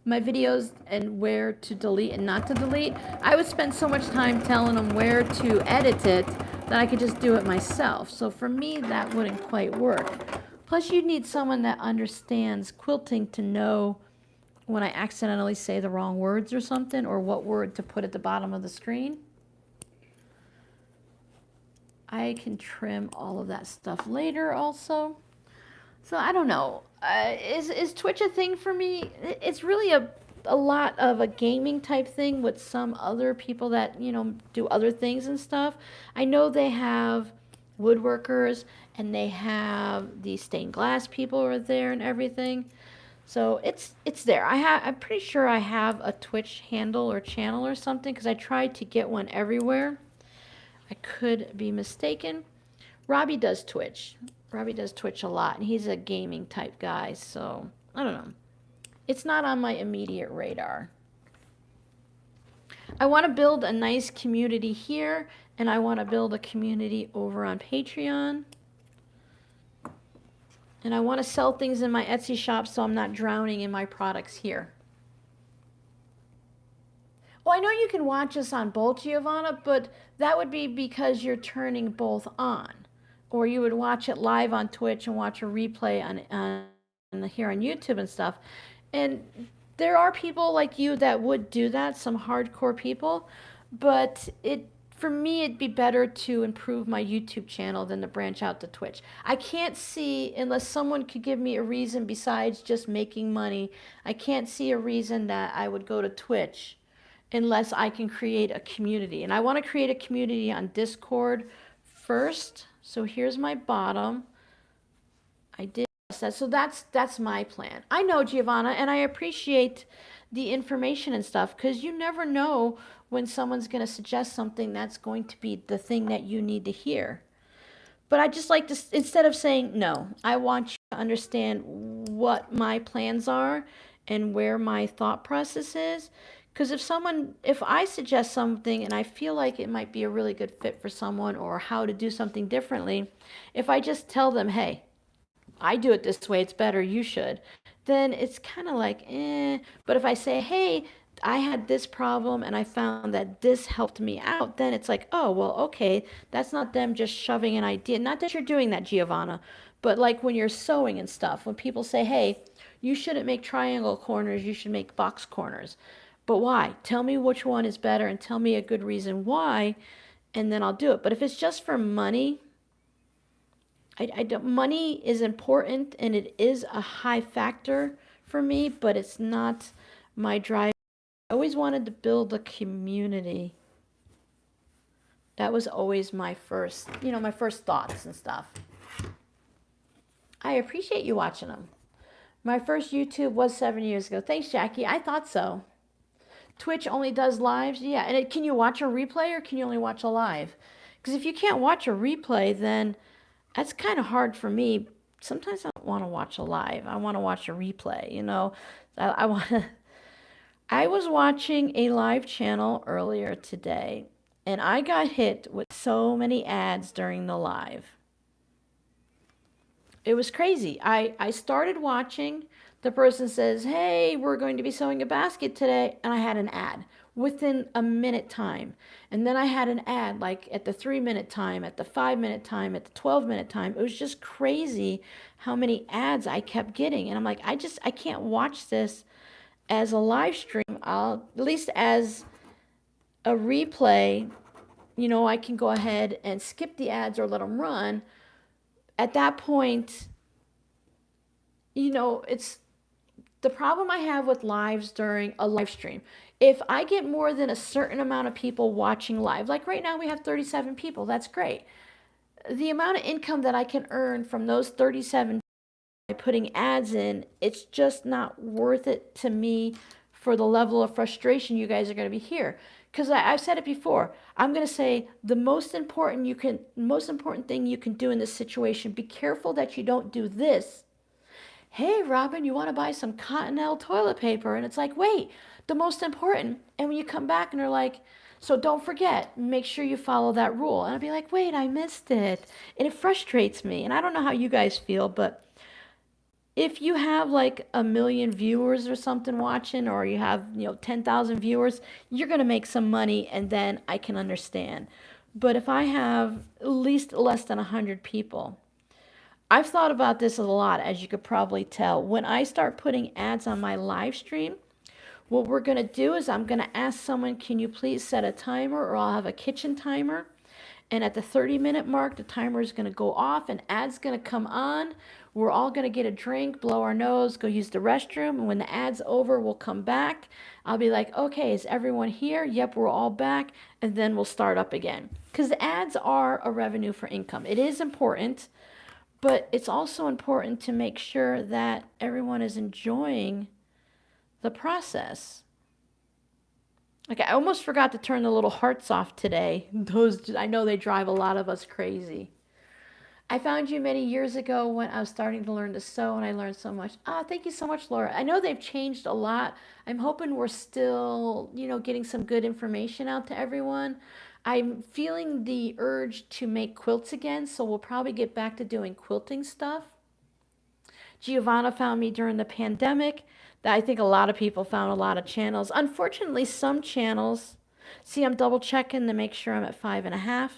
Speaker 1: my videos and where to delete and not to delete. I would spend so much time telling them where to edit it that I could just do it myself. So for me, that wouldn't quite work. Plus, you need someone that understands quilting to know when I accidentally say the wrong words or something, or what word to put at the bottom of the screen. I can trim all of that stuff later also. So I don't know. Is Twitch a thing for me? It's really a lot of a gaming type thing with some other people that, you know, do other things and stuff. I know they have woodworkers and they have the stained glass people are there and everything. So it's there. I'm pretty sure I have a Twitch handle or channel or something because I tried to get one everywhere. I could be mistaken. Robbie does Twitch. Robbie does Twitch a lot, and he's a gaming type guy, so I don't know. It's not on my immediate radar. I want to build a nice community here, and I want to build a community over on Patreon. And I want to sell things in my Etsy shop so I'm not drowning in my products here. Well, I know you can watch us on both, Giovanna, but that would be because you're turning both on. Or you would watch it live on Twitch and watch a replay on here on YouTube and stuff. And there are people like you that would do that, some hardcore people, but for me it'd be better to improve my YouTube channel than to branch out to Twitch. I can't see, unless someone could give me a reason besides just making money, I can't see a reason that I would go to Twitch unless I can create a community. And I want to create a community on Discord first. So here's my bottom. I did that. So that's my plan. I know, Giovanna, and I appreciate the information and stuff because you never know when someone's going to suggest something that's going to be the thing that you need to hear. But I just like to, instead of saying no, I want you to understand what my plans are and where my thought process is. Because if I suggest something and I feel like it might be a really good fit for someone or how to do something differently, if I just tell them, hey, I do it this way, it's better, you should, then it's kind of like, eh. But if I say, hey, I had this problem and I found that this helped me out, then it's like, oh, well, okay, that's not them just shoving an idea. Not that you're doing that, Giovanna, but like when you're sewing and stuff, when people say, hey, you shouldn't make triangle corners, you should make box corners. But why? Tell me which one is better and tell me a good reason why, and then I'll do it. But if it's just for money, I don't, money is important and it is a high factor for me, but it's not my drive. I always wanted to build a community. That was always my first, my first thoughts and stuff. I appreciate you watching them. My first YouTube was 7 years ago. Thanks, Jackie. I thought so. Twitch only does lives? Yeah. And can you watch a replay or can you only watch a live? Because if you can't watch a replay, then that's kind of hard for me. Sometimes I don't want to watch a live. I want to watch a replay, I want to. I was watching a live channel earlier today, and I got hit with so many ads during the live. It was crazy. I started watching. The person says, hey, we're going to be sewing a basket today. And I had an ad within a minute time. And then I had an ad like at the 3 minute time, at the 5 minute time, at the 12 minute time. It was just crazy how many ads I kept getting. And I'm like, I can't watch this as a live stream. I'll, at least as a replay, I can go ahead and skip the ads or let them run. At that point, it's the problem I have with lives during a live stream. If I get more than a certain amount of people watching live, like right now we have 37 people, that's great. The amount of income that I can earn from those 37 by putting ads in, it's just not worth it to me for the level of frustration you guys are going to be here. Because I've said it before, I'm going to say the most important thing you can do in this situation, be careful that you don't do this. Hey, Robin, you want to buy some Cottonelle toilet paper? And it's like, wait, the most important. And when you come back and they're like, so don't forget, make sure you follow that rule. And I'll be like, wait, I missed it. And it frustrates me. And I don't know how you guys feel, but if you have like 1 million viewers or something watching, or you have 10,000 viewers, you're going to make some money, and then I can understand. But if I have at least less than 100 people, I've thought about this a lot, as you could probably tell. When I start putting ads on my live stream, what we're going to do is I'm going to ask someone, can you please set a timer, or I'll have a kitchen timer. And at the 30-minute mark, the timer is going to go off and ads going to come on. We're all going to get a drink, blow our nose, go use the restroom. And when the ad's over, we'll come back. I'll be like, okay, is everyone here? Yep, we're all back. And then we'll start up again. Because the ads are a revenue for income. It is important, but it's also important to make sure that everyone is enjoying the process. Like, I almost forgot to turn the little hearts off today. Those, I know they drive a lot of us crazy. I found you many years ago when I was starting to learn to sew, and I learned so much. Thank you so much, Laura. I know they've changed a lot. I'm hoping we're still, getting some good information out to everyone. I'm feeling the urge to make quilts again, so we'll probably get back to doing quilting stuff. Giovanna found me during the pandemic. I think a lot of people found a lot of channels. Unfortunately, some channels, see, I'm double checking to make sure I'm at 5.5.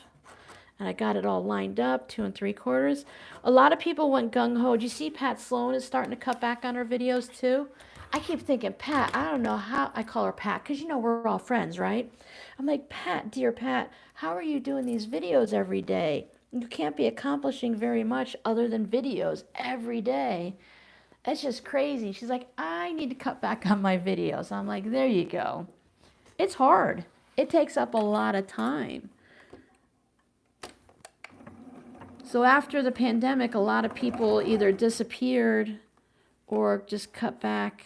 Speaker 1: And I got it all lined up, 2 3/4. A lot of people went gung-ho. Do you see Pat Sloan is starting to cut back on her videos too? I keep thinking, Pat, I don't know how, I call her Pat, because we're all friends, right? I'm like, Pat, dear Pat, how are you doing these videos every day? You can't be accomplishing very much other than videos every day. That's just crazy. She's like, I need to cut back on my videos. I'm like, there you go. It's hard. It takes up a lot of time. So after the pandemic, a lot of people either disappeared or just cut back.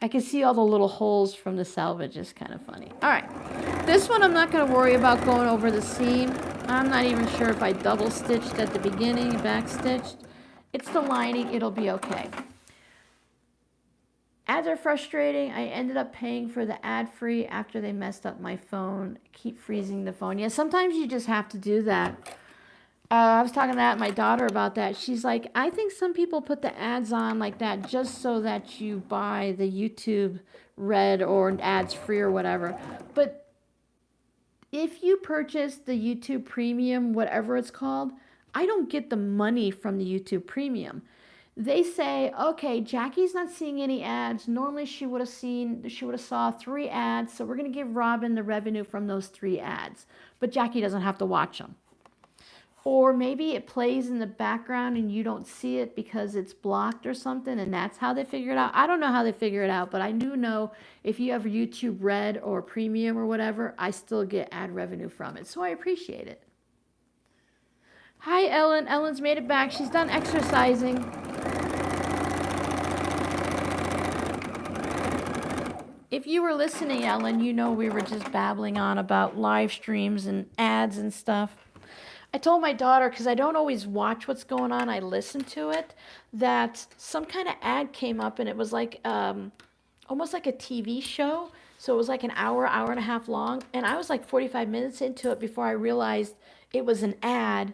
Speaker 1: I can see all the little holes from the salvage. It's kind of funny. All right. This one I'm not going to worry about going over the seam. I'm not even sure if I double stitched at the beginning, back stitched. It's the lining. It'll be okay. Ads are frustrating. I ended up paying for the ad free after they messed up my phone. Keep freezing the phone. Yeah, sometimes you just have to do that. I was talking to my daughter about that. She's like, I think some people put the ads on like that just so that you buy the YouTube Red or ads free or whatever. But if you purchase the YouTube Premium, whatever it's called, I don't get the money from the YouTube Premium. They say, okay, Jackie's not seeing any ads. Normally she would have saw 3 ads, so we're going to give Robin the revenue from those 3 ads. But Jackie doesn't have to watch them. Or maybe it plays in the background and you don't see it because it's blocked or something, and that's how they figure it out. I don't know how they figure it out, but I do know if you have YouTube Red or Premium or whatever, I still get ad revenue from it. So I appreciate it. Hi, Ellen. Ellen's made it back. She's done exercising. If you were listening, Ellen, we were just babbling on about live streams and ads and stuff. I told my daughter, because I don't always watch what's going on, I listen to it, that some kind of ad came up, and it was like almost like a TV show. So it was like an hour and a half long, and I was like 45 minutes into it before I realized it was an ad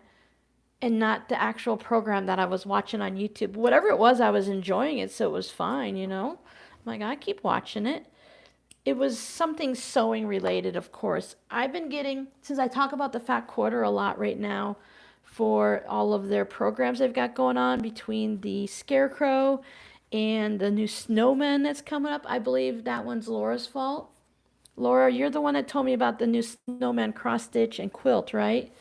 Speaker 1: and not the actual program that I was watching on YouTube. Whatever it was, I was enjoying it, so it was fine, you know? I'm like, I keep watching it. It was something sewing related, of course. I've been getting, since I talk about the Fat Quarter a lot right now, for all of their programs they've got going on between the Scarecrow and the new Snowman that's coming up. I believe that one's Laura's fault. Laura, you're the one that told me about the new Snowman cross stitch and quilt, right?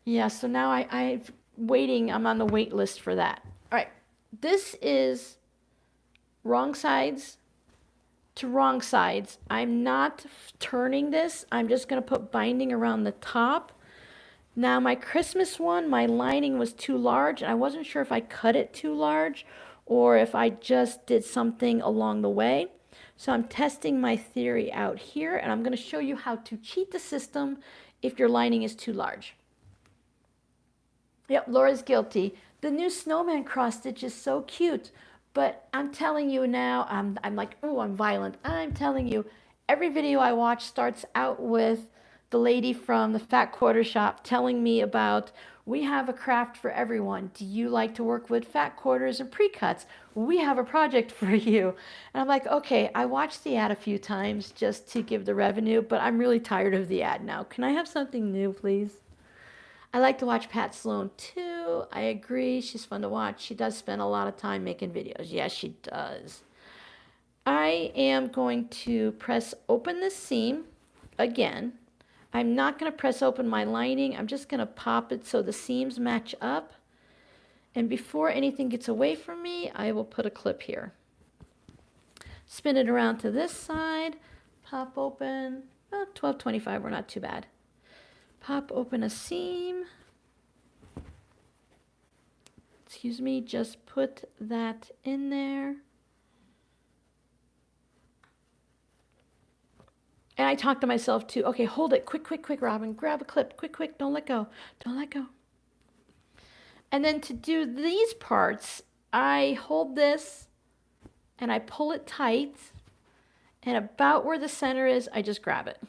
Speaker 1: Yeah, so now I'm waiting. I'm on the wait list for that. All right, this is wrong sides to wrong sides. I'm not turning this. I'm just going to put binding around the top. Now my Christmas one, my lining was too large, and I wasn't sure if I cut it too large or if I just did something along the way. So I'm testing my theory out here, and I'm going to show you how to cheat the system if your lining is too large. Yep, Laura's guilty. The new snowman cross stitch is so cute, but I'm telling you now, I'm like, oh, I'm violent. I'm telling you, every video I watch starts out with the lady from the Fat Quarter Shop telling me about, we have a craft for everyone. Do you like to work with fat quarters and pre-cuts? We have a project for you. And I'm like, okay, I watched the ad a few times just to give the revenue, but I'm really tired of the ad now. Can I have something new, please? I like to watch Pat Sloan too. I agree. She's fun to watch. She does spend a lot of time making videos. Yes, she does. I am going to press open this seam again. I'm not going to press open my lining. I'm just going to pop it so the seams match up. And before anything gets away from me, I will put a clip here. Spin it around to this side. Pop open. Well, 1225, we're not too bad. Pop open a seam. Excuse me, just put that in there. And I talk to myself too. Okay, hold it. Quick, quick, quick, Robin. Grab a clip. Quick, quick. Don't let go. Don't let go. And then to do these parts, I hold this and I pull it tight. And about where the center is, I just grab it.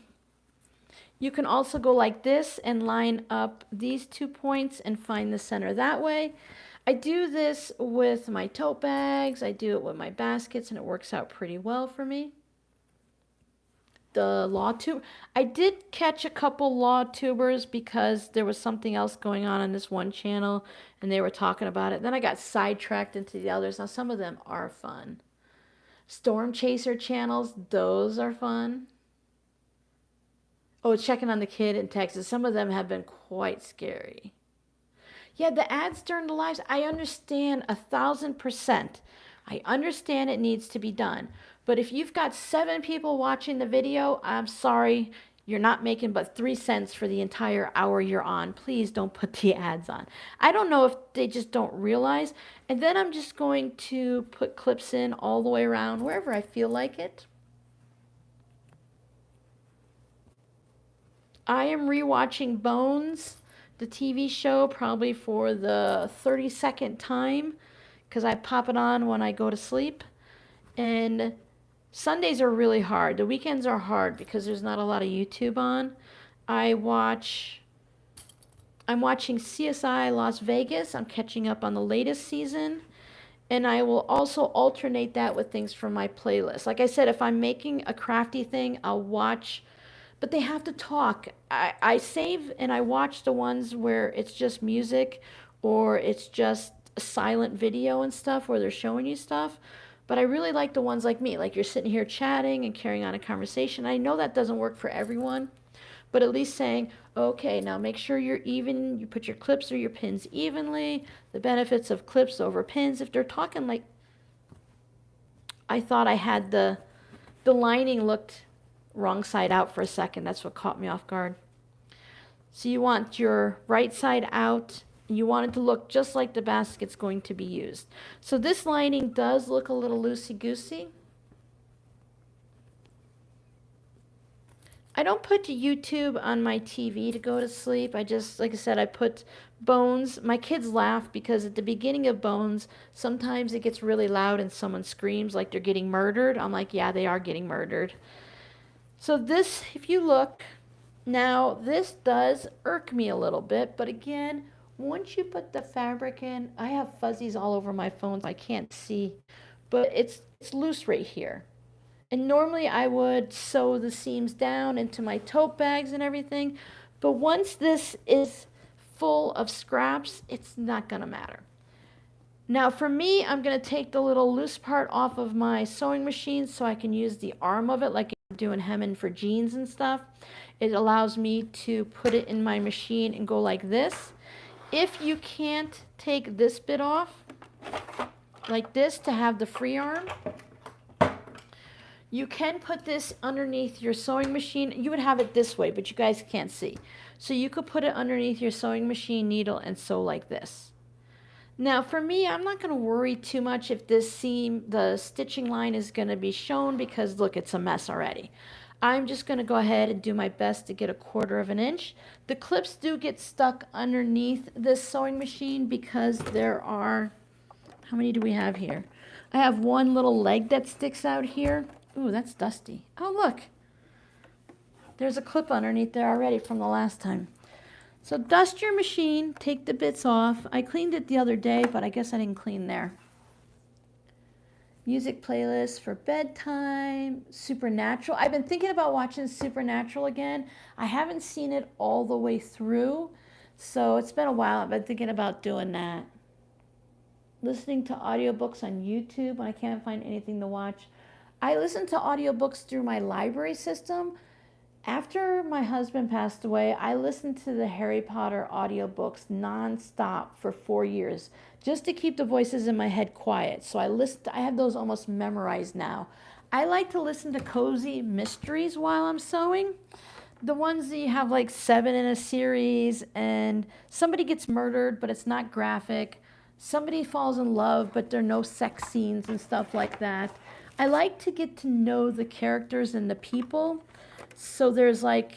Speaker 1: You can also go like this and line up these 2 points and find the center that way. I do this with my tote bags. I do it with my baskets, and it works out pretty well for me. The law tube. I did catch a couple law tubers because there was something else going on this one channel, and they were talking about it. Then I got sidetracked into the others. Now, some of them are fun. Storm chaser channels, those are fun. Oh, checking on the kid in Texas. Some of them have been quite scary. Yeah, the ads during the lives, I understand 1,000%. I understand it needs to be done. But if you've got 7 people watching the video, I'm sorry, you're not making but 3 cents for the entire hour you're on. Please don't put the ads on. I don't know if they just don't realize. And then I'm just going to put clips in all the way around wherever I feel like it. I am rewatching Bones, the TV show, probably for the 32nd time because I pop it on when I go to sleep. And Sundays are really hard. The weekends are hard because there's not a lot of YouTube on. I'm watching CSI Las Vegas. I'm catching up on the latest season. And I will also alternate that with things from my playlist. Like I said, if I'm making a crafty thing, I'll watch, but they have to talk. I save and I watch the ones where it's just music or it's just a silent video and stuff where they're showing you stuff. But I really like the ones like me, like you're sitting here chatting and carrying on a conversation. I know that doesn't work for everyone, but at least saying, okay, now make sure you're even, you put your clips or your pins evenly, the benefits of clips over pins. If they're talking like, I thought I had the lining looked wrong side out for a second. That's what caught me off guard. So you want your right side out. You want it to look just like the basket's going to be used. So this lining does look a little loosey-goosey. I don't put YouTube on my TV to go to sleep. I just, like I said, I put Bones. My kids laugh because at the beginning of Bones, sometimes it gets really loud and someone screams like they're getting murdered. I'm like, yeah, they are getting murdered. So this, if you look, now this does irk me a little bit, but again, Once you put the fabric in, I have fuzzies all over my phone, so I can't see, but it's loose right here. And normally I would sew the seams down into my tote bags and everything, but once this is full of scraps, it's not gonna matter. Now for me, I'm gonna take the little loose part off of my sewing machine so I can use the arm of it like I'm doing hemming for jeans and stuff. It allows me to put it in my machine and go like this. If you can't take this bit off, like this, to have the free arm, you can put this underneath your sewing machine. You would have it this way, but you guys can't see. So you could put it underneath your sewing machine needle and sew like this. Now for me, I'm not going to worry too much if this seam, the stitching line is going to be shown, because look, it's a mess already. I'm just going to go ahead and do my best to get 1/4 of an inch. The clips do get stuck underneath this sewing machine because there are, how many do we have here? I have one little leg that sticks out here. Ooh, that's dusty. Oh, look. There's a clip underneath there already from the last time. So dust your machine, take the bits off. I cleaned it the other day, but I guess I didn't clean there. Music playlist for bedtime, Supernatural. I've been thinking about watching Supernatural again. I haven't seen it all the way through, so it's been a while. I've been thinking about doing that. Listening to audiobooks on YouTube when I can't find anything to watch. I listen to audiobooks through my library system. After my husband passed away, I listened to the Harry Potter audiobooks nonstop for 4 years just to keep the voices in my head quiet. So I have those almost memorized now. I like to listen to cozy mysteries while I'm sewing. The ones that you have like 7 in a series and somebody gets murdered but it's not graphic. Somebody falls in love but there are no sex scenes and stuff like that. I like to get to know the characters and the people. So there's like,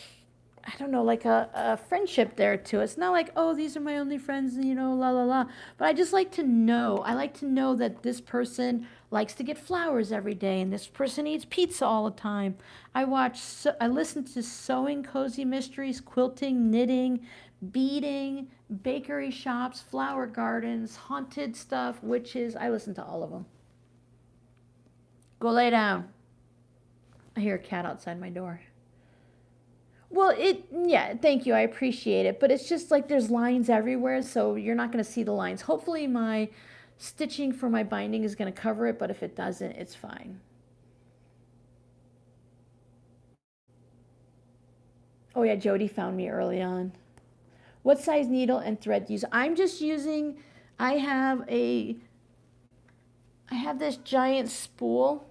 Speaker 1: I don't know, like a friendship there too. It's not like, oh, these are my only friends, you know, la la la. But I just like to know. I like to know that this person likes to get flowers every day and this person eats pizza all the time. I listen to sewing cozy mysteries, quilting, knitting, beading, bakery shops, flower gardens, haunted stuff, witches. I listen to all of them. Go lay down. I hear a cat outside my door. Well, yeah, thank you. I appreciate it. But it's just like there's lines everywhere, so you're not going to see the lines. Hopefully my stitching for my binding is going to cover it, but if it doesn't, it's fine. Oh yeah, Jody found me early on. What size needle and thread do you use? I'm just using, I have this giant spool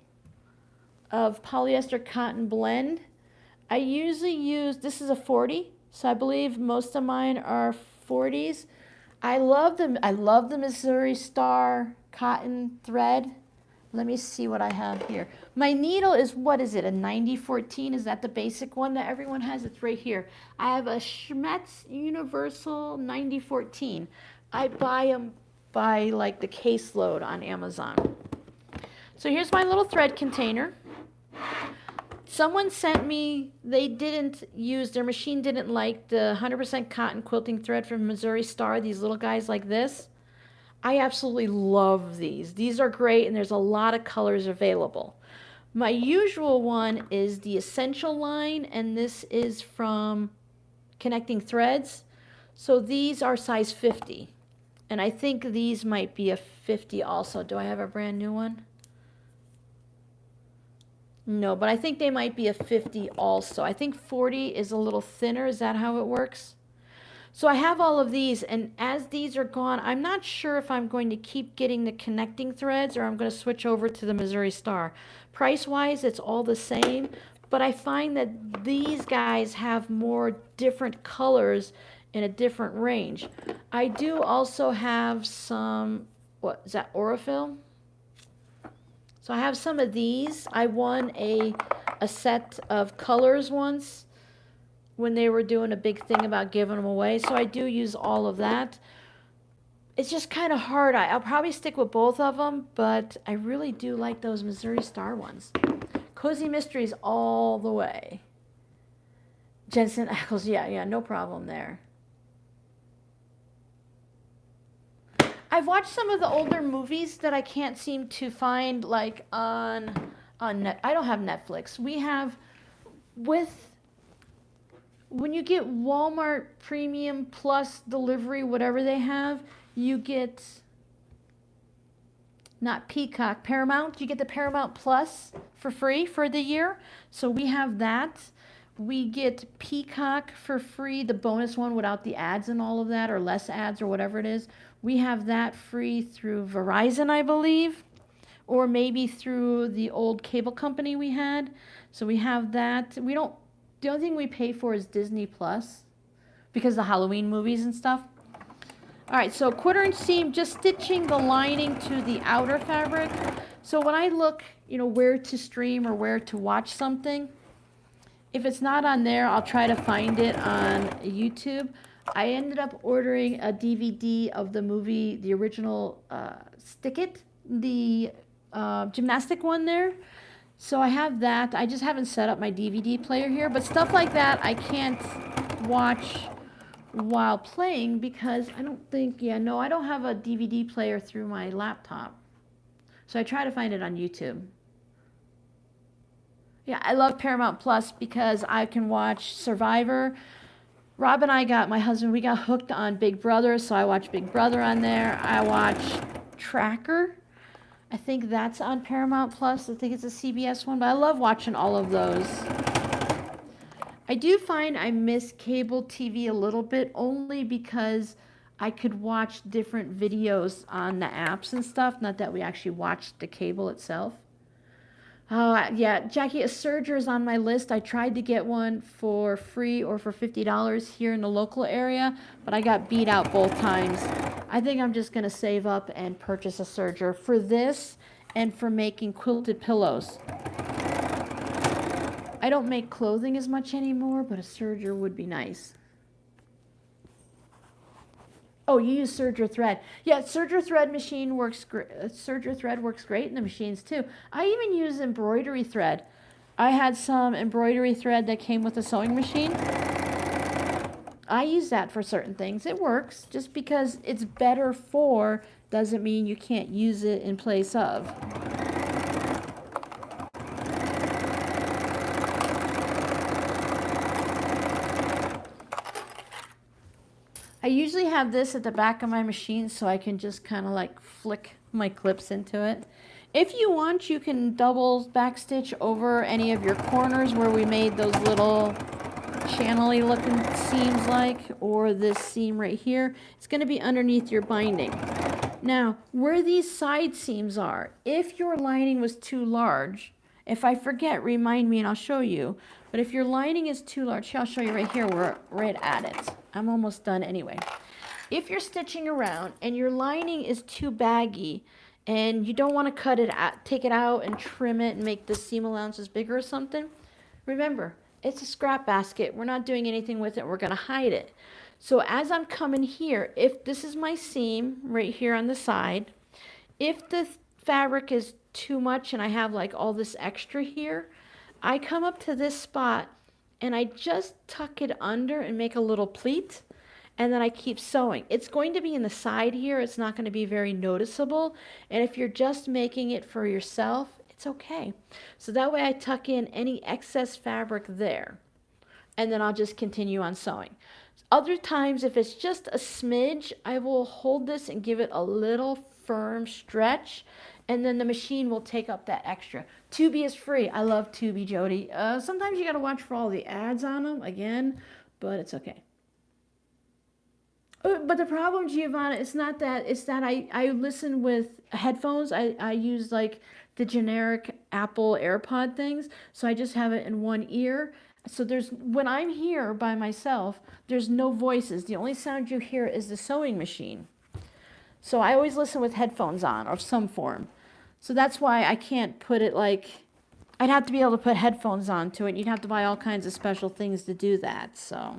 Speaker 1: of polyester cotton blend. I usually use, this is a 40, so I believe most of mine are 40s. I love them. I love the Missouri Star cotton thread. Let me see what I have here. My needle is, what is it, a 9014? Is that the basic one that everyone has? It's right here. I have a Schmetz Universal 9014. I buy them by like the caseload on Amazon. So here's my little thread container. Someone sent me, their machine didn't like the 100% cotton quilting thread from Missouri Star, these little guys like this. I absolutely love these. These are great and there's a lot of colors available. My usual one is the Essential line and this is from Connecting Threads. So these are size 50. And I think these might be a 50 also. Do I have a brand new one? No, but I think they might be a 50 also. I think 40 is a little thinner. Is that how it works? So I have all of these, and as these are gone, I'm not sure if I'm going to keep getting the connecting threads or I'm going to switch over to the Missouri Star. Price-wise, it's all the same, but I find that these guys have more different colors in a different range. I do also have some, what is that, Aurifil? So I have some of these. I won a set of colors once when they were doing a big thing about giving them away. So I do use all of that. It's just kind of hard. I'll probably stick with both of them, but I really do like those Missouri Star ones. Cozy Mysteries all the way. Jensen Ackles, yeah, no problem there. I've watched some of the older movies that I can't seem to find, like on net. I don't have Netflix. We have with when you get Walmart Premium Plus delivery, whatever they have, you get not Peacock, Paramount. You get the Paramount Plus for free for the year. So we have that. We get Peacock for free, the bonus one without the ads and all of that, or less ads or whatever it is. We have that free through Verizon, I believe, or maybe through the old cable company we had. So we have that. We don't, the only thing we pay for is Disney Plus because of the Halloween movies and stuff. All right, so 1/4 inch seam, just stitching the lining to the outer fabric. So when I look, where to stream or where to watch something, if it's not on there, I'll try to find it on YouTube. I ended up ordering a DVD of the movie, the original Stick It, the gymnastic one there. So I have that. I just haven't set up my DVD player here, but stuff like that I can't watch while playing because I don't think, I don't have a DVD player through my laptop. So I try to find it on YouTube. Yeah, I love Paramount Plus because I can watch Survivor. Rob and my husband, we got hooked on Big Brother, so I watch Big Brother on there. I watch Tracker. I think that's on Paramount Plus. I think it's a CBS one, but I love watching all of those. I do find I miss cable TV a little bit only because I could watch different videos on the apps and stuff, not that we actually watched the cable itself. Oh, yeah, Jackie, a serger is on my list. I tried to get one for free or for $50 here in the local area, but I got beat out both times. I think I'm just going to save up and purchase a serger for this and for making quilted pillows. I don't make clothing as much anymore, but a serger would be nice. Oh, you use serger thread. Yeah, serger thread machine works great. Serger thread works great in the machines too. I even use embroidery thread. I had some embroidery thread that came with a sewing machine. I use that for certain things. It works. Just because it's better for doesn't mean you can't use it in place of. I usually have this at the back of my machine so I can just kind of like flick my clips into it. If you want, you can double backstitch over any of your corners where we made those little channel-y looking seams like, or this seam right here. It's going to be underneath your binding. Now, where these side seams are, if your lining was too large, if I forget, remind me and I'll show you. But if your lining is too large, I'll show you right here, we're right at it. I'm almost done anyway. If you're stitching around and your lining is too baggy and you don't want to cut it out, take it out and trim it and make the seam allowances bigger or something, remember, it's a scrap basket. We're not doing anything with it. We're going to hide it. So as I'm coming here, if this is my seam right here on the side, if the fabric is too much and I have like all this extra here, I come up to this spot and I just tuck it under and make a little pleat, and then I keep sewing. It's going to be in the side here. It's not going to be very noticeable, and if you're just making it for yourself, it's okay. So that way I tuck in any excess fabric there, and then I'll just continue on sewing. Other times, if it's just a smidge, I will hold this and give it a little firm stretch, and then the machine will take up that extra. Tubi is free. I love Tubi, Jody. Sometimes you got to watch for all the ads on them again, but it's okay. But the problem, Giovanna, it's not that. It's that I listen with headphones. I use like the generic Apple AirPod things, so I just have it in one ear. So when I'm here by myself, there's no voices. The only sound you hear is the sewing machine. So I always listen with headphones on of some form. So that's why I can't put it like, I'd have to be able to put headphones on to it. You'd have to buy all kinds of special things to do that. So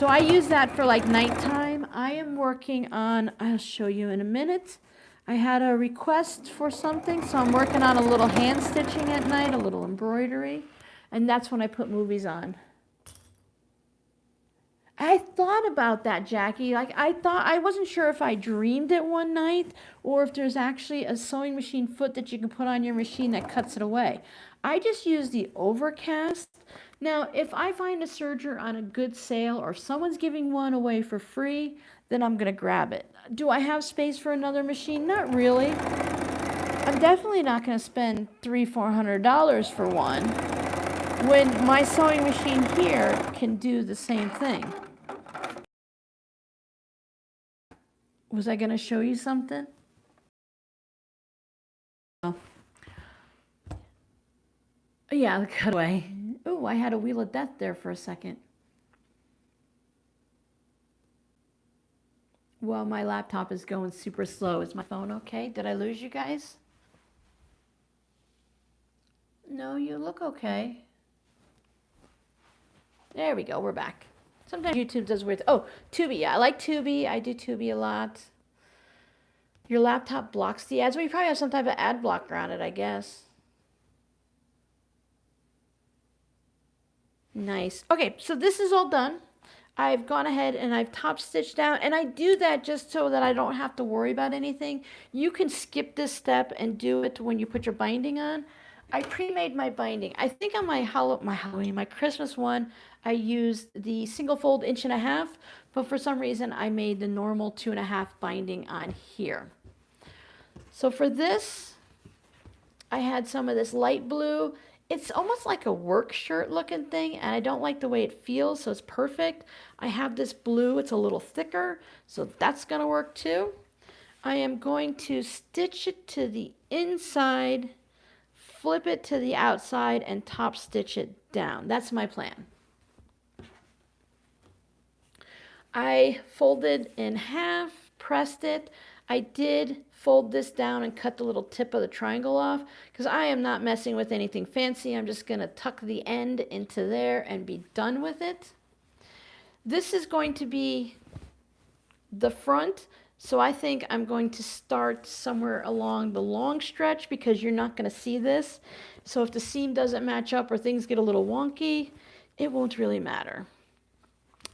Speaker 1: I use that for like nighttime. I am working on, I'll show you in a minute. I had a request for something, so I'm working on a little hand stitching at night, a little embroidery. And that's when I put movies on. I thought about that, Jackie. Like I wasn't sure if I dreamed it one night or if there's actually a sewing machine foot that you can put on your machine that cuts it away. I just use the overcast. Now, if I find a serger on a good sale or if someone's giving one away for free, then I'm gonna grab it. Do I have space for another machine? Not really. I'm definitely not gonna spend $300-400 for one when my sewing machine here can do the same thing. Was I going to show you something? Oh, yeah, the cutaway. Oh, I had a wheel of death there for a second. Well, my laptop is going super slow. Is my phone okay? Did I lose you guys? No, you look okay. There we go. We're back. Sometimes YouTube does weird. Oh, Tubi. Yeah, I like Tubi. I do Tubi a lot. Your laptop blocks the ads. Well, you probably have some type of ad blocker on it, I guess. Nice. Okay, so this is all done. I've gone ahead and I've top stitched down, and I do that just so that I don't have to worry about anything. You can skip this step and do it when you put your binding on. I pre-made my binding. I think on my Halloween, my Christmas one, I used the single fold 1.5 inch, but for some reason I made the normal 2.5 binding on here. So for this, I had some of this light blue. It's almost like a work shirt looking thing, and I don't like the way it feels, so it's perfect. I have this blue, it's a little thicker, so that's gonna work too. I am going to stitch it to the inside, flip it to the outside, and top stitch it down. That's my plan. I folded in half, pressed it. I did fold this down and cut the little tip of the triangle off because I am not messing with anything fancy. I'm just going to tuck the end into there and be done with it. This is going to be the front, so I think I'm going to start somewhere along the long stretch because you're not going to see this. So if the seam doesn't match up or things get a little wonky, it won't really matter.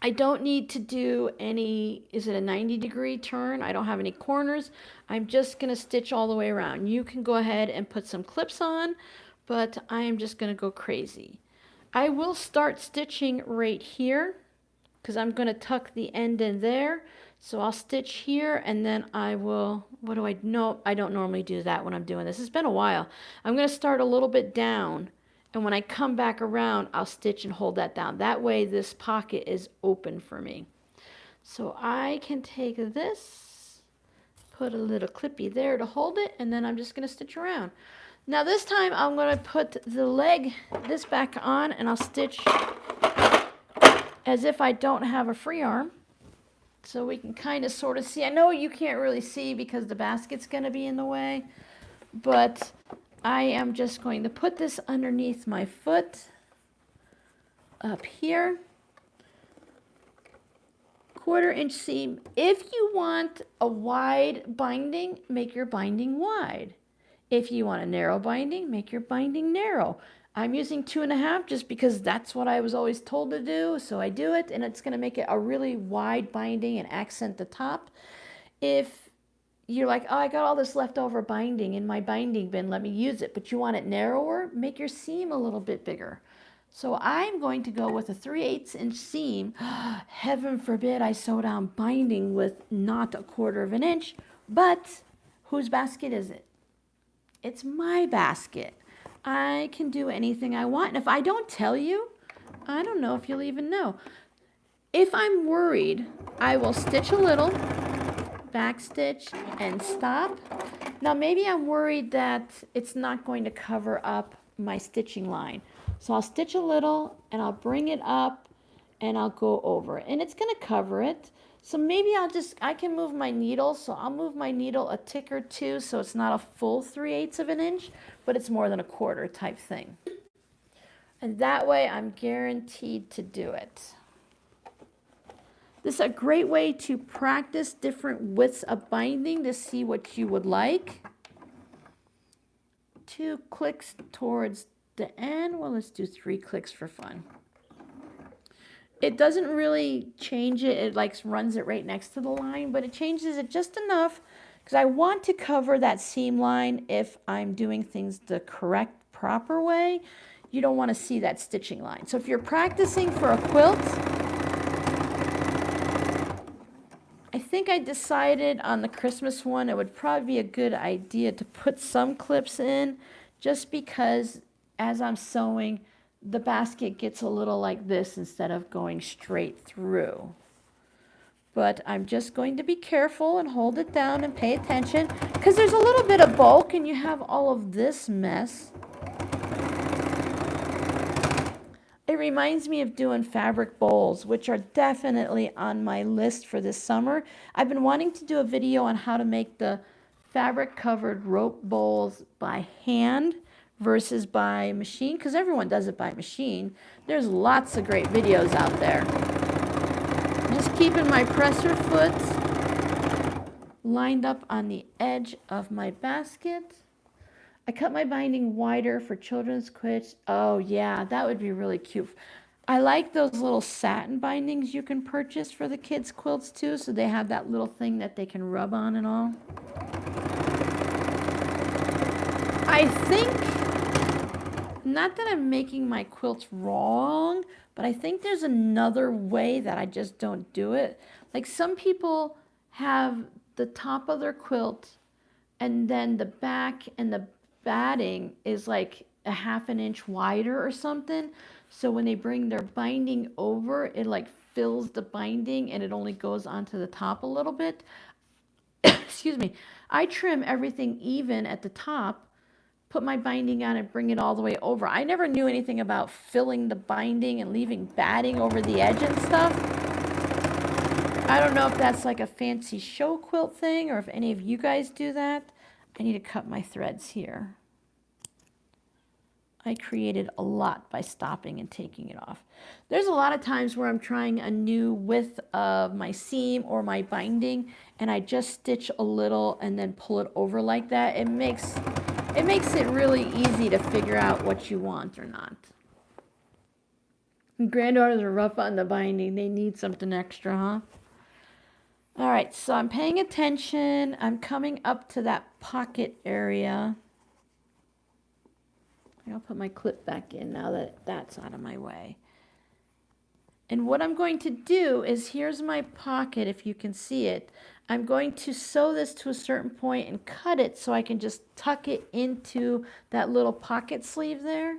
Speaker 1: I don't need to do any, is it a 90-degree turn? I don't have any corners. I'm just going to stitch all the way around. You can go ahead and put some clips on, but I am just going to go crazy. I will start stitching right here because I'm going to tuck the end in there. So I'll stitch here and then I will, no, I don't normally do that when I'm doing this. It's been a while. I'm going to start a little bit down. And when I come back around, I'll stitch and hold that down. That way this pocket is open for me. So I can take this, put a little clippy there to hold it, and then I'm just going to stitch around. Now this time I'm going to put the leg, this back on, and I'll stitch as if I don't have a free arm. So we can kind of sort of see. I know you can't really see because the basket's going to be in the way, but I am just going to put this underneath my foot up here. 1/4 inch seam. If you want a wide binding, make your binding wide. If you want a narrow binding, make your binding narrow. I'm using 2.5 just because that's what I was always told to do, so I do it, and it's going to make it a really wide binding and accent the top. If you're like, oh, I got all this leftover binding in my binding bin, let me use it, but you want it narrower, make your seam a little bit bigger. So I'm going to go with a 3/8 inch seam. Heaven forbid I sew down binding with not 1/4 inch, but whose basket is it? It's my basket. I can do anything I want, and if I don't tell you, I don't know if you'll even know. If I'm worried, I will stitch a little, back stitch, and stop. Now maybe I'm worried that it's not going to cover up my stitching line. So I'll stitch a little and I'll bring it up and I'll go over it. And it's going to cover it. So maybe I can move my needle. So I'll move my needle a tick or two so it's not a full 3/8 inch, but it's more than 1/4 type thing. And that way I'm guaranteed to do it. This is a great way to practice different widths of binding to see what you would like. 2 clicks towards the end. Well, let's do 3 clicks for fun. It doesn't really change it. It like runs it right next to the line, but it changes it just enough because I want to cover that seam line if I'm doing things the correct, proper way. You don't want to see that stitching line. So if you're practicing for a quilt, I think I decided on the Christmas one, it would probably be a good idea to put some clips in just because as I'm sewing, the basket gets a little like this instead of going straight through. But I'm just going to be careful and hold it down and pay attention because there's a little bit of bulk and you have all of this mess. It reminds me of doing fabric bowls, which are definitely on my list for this summer. I've been wanting to do a video on how to make the fabric covered rope bowls by hand versus by machine, because everyone does it by machine. There's lots of great videos out there. Just keeping my presser foot lined up on the edge of my basket. I cut my binding wider for children's quilts. Oh yeah, that would be really cute. I like those little satin bindings you can purchase for the kids' quilts too, so they have that little thing that they can rub on and all. I think, not that I'm making my quilts wrong, but I think there's another way that I just don't do it. Like some people have the top of their quilt and then the back and the batting is like a half an inch wider or something. So when they bring their binding over, it like fills the binding and it only goes onto the top a little bit. Excuse me. I trim everything even at the top, put my binding on and bring it all the way over. I never knew anything about filling the binding and leaving batting over the edge and stuff. I don't know if that's like a fancy show quilt thing or if any of you guys do that. I need to cut my threads here. I created a lot by stopping and taking it off. There's a lot of times where I'm trying a new width of my seam or my binding and I just stitch a little and then pull it over like that. It makes it really easy to figure out what you want or not. Granddaughters are rough on the binding. They need something extra, huh? All right, so I'm paying attention. I'm coming up to that pocket area. I'll put my clip back in now that that's out of my way. And what I'm going to do is, here's my pocket, if you can see it. I'm going to sew this to a certain point and cut it so I can just tuck it into that little pocket sleeve there.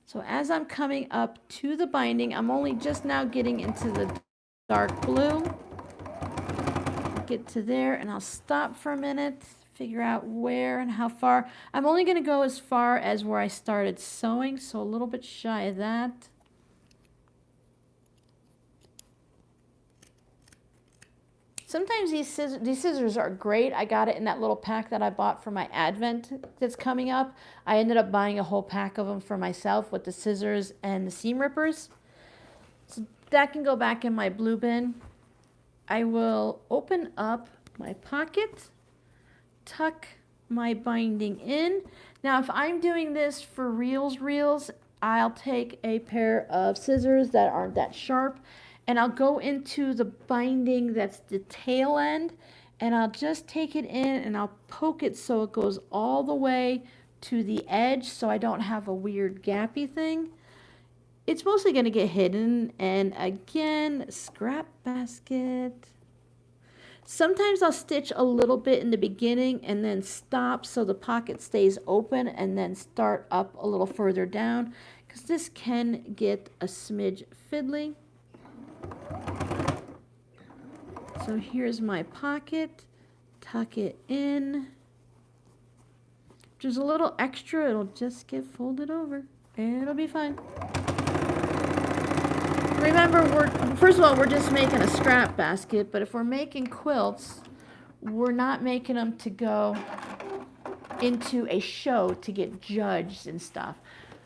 Speaker 1: So as I'm coming up to the binding, I'm only just now getting into the dark blue. Get to there and I'll stop for a minute, figure out where and how far. I'm only going to go as far as where I started sewing, so a little bit shy of that. Sometimes these scissors are great. I got it in that little pack that I bought for my Advent that's coming up. I ended up buying a whole pack of them for myself with the scissors and the seam rippers. So that can go back in my blue bin. I will open up my pocket, tuck my binding in. Now, if I'm doing this for reels, I'll take a pair of scissors that aren't that sharp, and I'll go into the binding that's the tail end, and I'll just take it in and I'll poke it so it goes all the way to the edge so I don't have a weird gappy thing. It's mostly going to get hidden, and again, scrap basket. Sometimes I'll stitch a little bit in the beginning and then stop so the pocket stays open and then start up a little further down because this can get a smidge fiddly. So here's my pocket, tuck it in. If there's a little extra, it'll just get folded over. It'll be fine. Remember, first of all, we're just making a scrap basket, but if we're making quilts, we're not making them to go into a show to get judged and stuff.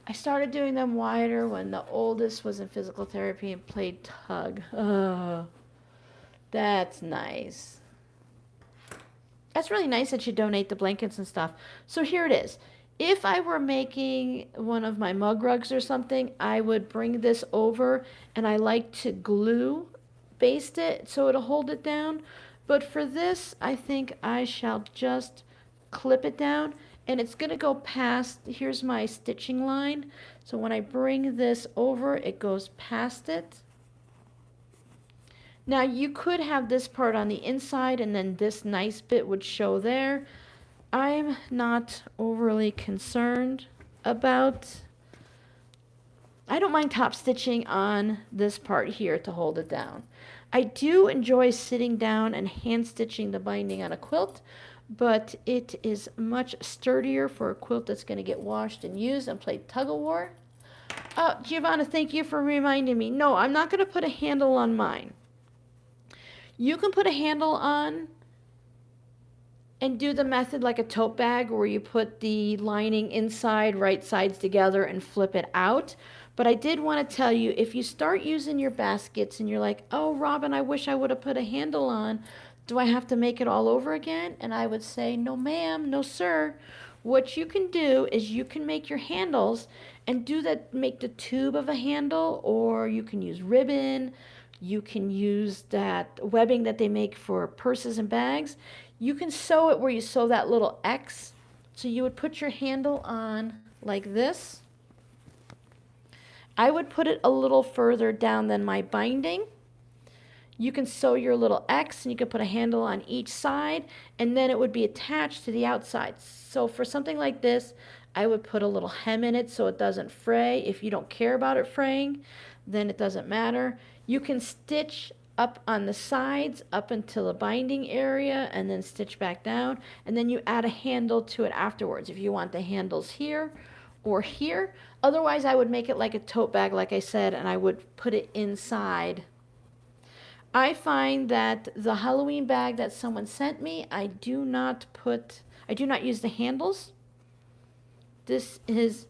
Speaker 1: I started doing them wider when the oldest was in physical therapy and played tug. Oh, that's nice. That's really nice that you donate the blankets and stuff. So here it is. If I were making one of my mug rugs or something, I would bring this over, and I like to glue baste it so it'll hold it down. But for this, I think I shall just clip it down, and it's going to go past, here's my stitching line. So when I bring this over, it goes past it. Now you could have this part on the inside and then this nice bit would show there. I'm not overly concerned about, I don't mind top stitching on this part here to hold it down. I do enjoy sitting down and hand stitching the binding on a quilt, but it is much sturdier for a quilt that's going to get washed and used and play tug-of-war. Giovanna, thank you for reminding me. No, I'm not going to put a handle on mine. You can put a handle on and do the method like a tote bag where you put the lining inside, right sides together, and flip it out. But I did want to tell you, if you start using your baskets and you're like, oh, Robin, I wish I would have put a handle on, do I have to make it all over again? And I would say, no, ma'am, no, sir. What you can do is you can make your handles and do that, make the tube of a handle, or you can use ribbon. You can use that webbing that they make for purses and bags. You can sew it where you sew that little X. So you would put your handle on like this. I would put it a little further down than my binding. You can sew your little X and you can put a handle on each side, and then it would be attached to the outside. So for something like this, I would put a little hem in it so it doesn't fray. If you don't care about it fraying, then it doesn't matter. You can stitch up on the sides up until the binding area and then stitch back down, and then you add a handle to it afterwards if you want the handles here or here. Otherwise, I would make it like a tote bag, like I said, and I would put it inside. I find that the Halloween bag that someone sent me, I do not use the handles. This is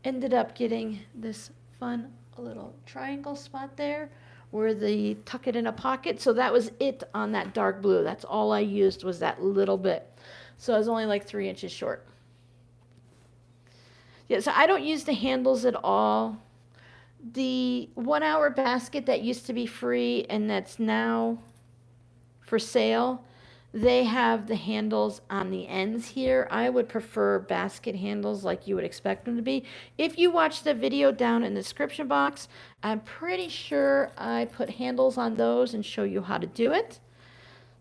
Speaker 1: ended up getting this fun little triangle spot there where they tuck it in a pocket. So that was it on that dark blue. That's all I used was that little bit. So I was only like 3 inches short. Yeah, so I don't use the handles at all. The 1 hour basket that used to be free and that's now for sale, they have the handles on the ends here. I would prefer basket handles like you would expect them to be. If you watch the video down in the description box, I'm pretty sure I put handles on those and show you how to do it.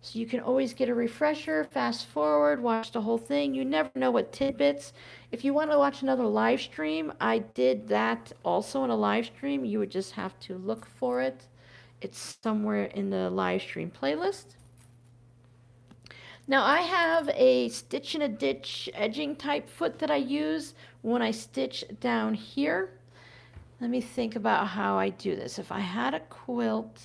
Speaker 1: So you can always get a refresher, fast forward, watch the whole thing. You never know what tidbits. If you want to watch another live stream, I did that also in a live stream. You would just have to look for it. It's somewhere in the live stream playlist. Now I have a stitch in a ditch edging type foot that I use when I stitch down here. Let me think about how I do this. If I had a quilt,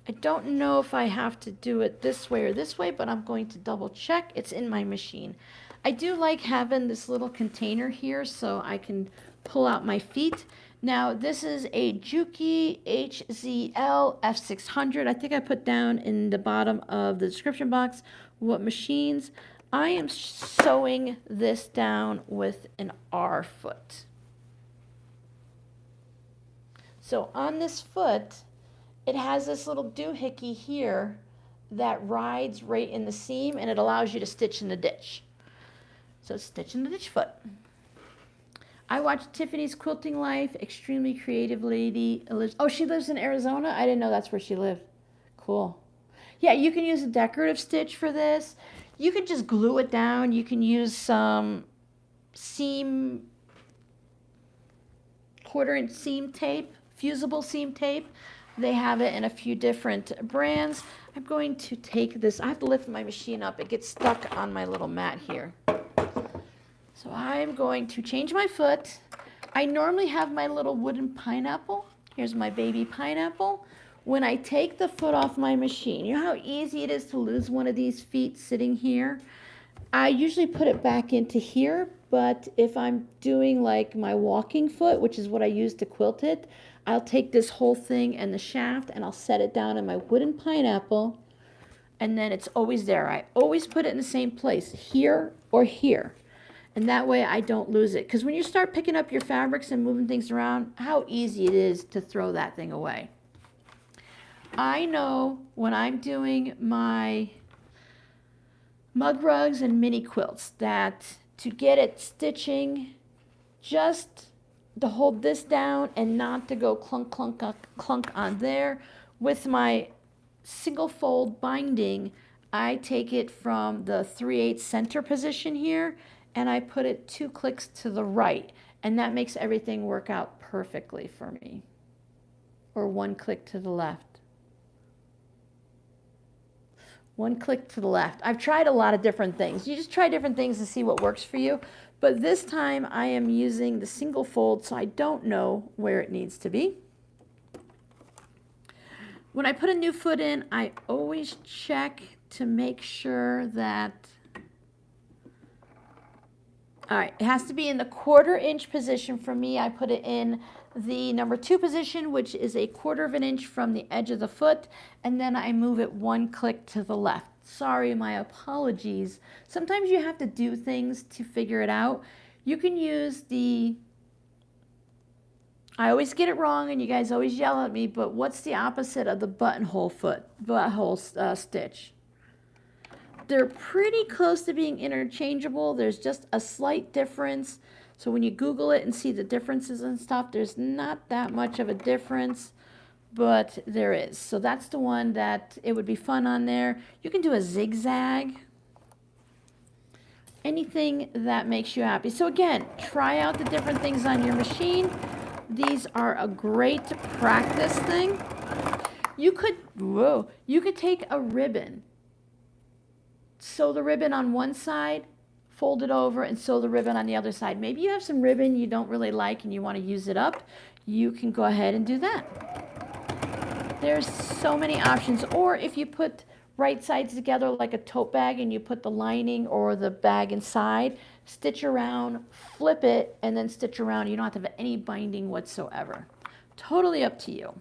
Speaker 1: I don't know if I have to do it this way or this way, but I'm going to double check. It's in my machine. I do like having this little container here so I can pull out my feet. Now this is a Juki HZL F600. I think I put down in the bottom of the description box what machines. I am sewing this down with an R foot. So on this foot, it has this little doohickey here that rides right in the seam, and it allows you to stitch in the ditch. So stitch in the ditch foot. I watched Tiffany's Quilting Life, extremely creative lady. Oh, she lives in Arizona? I didn't know that's where she lived. Cool. Yeah, you can use a decorative stitch for this. You can just glue it down. You can use some seam, 1/4-inch seam tape, fusible seam tape. They have it in a few different brands. I'm going to take this. I have to lift my machine up. It gets stuck on my little mat here. So I'm going to change my foot. I normally have my little wooden pineapple. Here's my baby pineapple. When I take the foot off my machine, you know how easy it is to lose one of these feet sitting here? I usually put it back into here, but if I'm doing like my walking foot, which is what I use to quilt it, I'll take this whole thing and the shaft and I'll set it down in my wooden pineapple, and then it's always there. I always put it in the same place, here or here. And that way I don't lose it. Because when you start picking up your fabrics and moving things around, how easy it is to throw that thing away. I know when I'm doing my mug rugs and mini quilts that to get it stitching, just to hold this down and not to go clunk, clunk, clunk on there. With my single fold binding, I take it from the 3/8 center position here and I put it 2 clicks to the right, and that makes everything work out perfectly for me. Or 1 click to the left. 1 click to the left. I've tried a lot of different things. You just try different things to see what works for you. But this time I am using the single fold, so I don't know where it needs to be. When I put a new foot in, I always check to make sure that, all right, it has to be in the 1/4 inch position for me. I put it in the number 2 position, which is a 1/4 inch from the edge of the foot, and then I move it 1 click to the left. Sorry, my apologies. Sometimes you have to do things to figure it out. You can use the, I always get it wrong and you guys always yell at me, but what's the opposite of the buttonhole stitch? They're pretty close to being interchangeable. There's just a slight difference. So when you Google it and see the differences and stuff, there's not that much of a difference, but there is. So that's the one that it would be fun on there. You can do a zigzag. Anything that makes you happy. So again, try out the different things on your machine. These are a great practice thing. You could take a ribbon, sew the ribbon on one side, fold it over and sew the ribbon on the other side. Maybe you have some ribbon you don't really like and you want to use it up. You can go ahead and do that. There's so many options. Or if you put right sides together like a tote bag and you put the lining or the bag inside, stitch around, flip it, and then stitch around. You don't have to have any binding whatsoever. Totally up to you.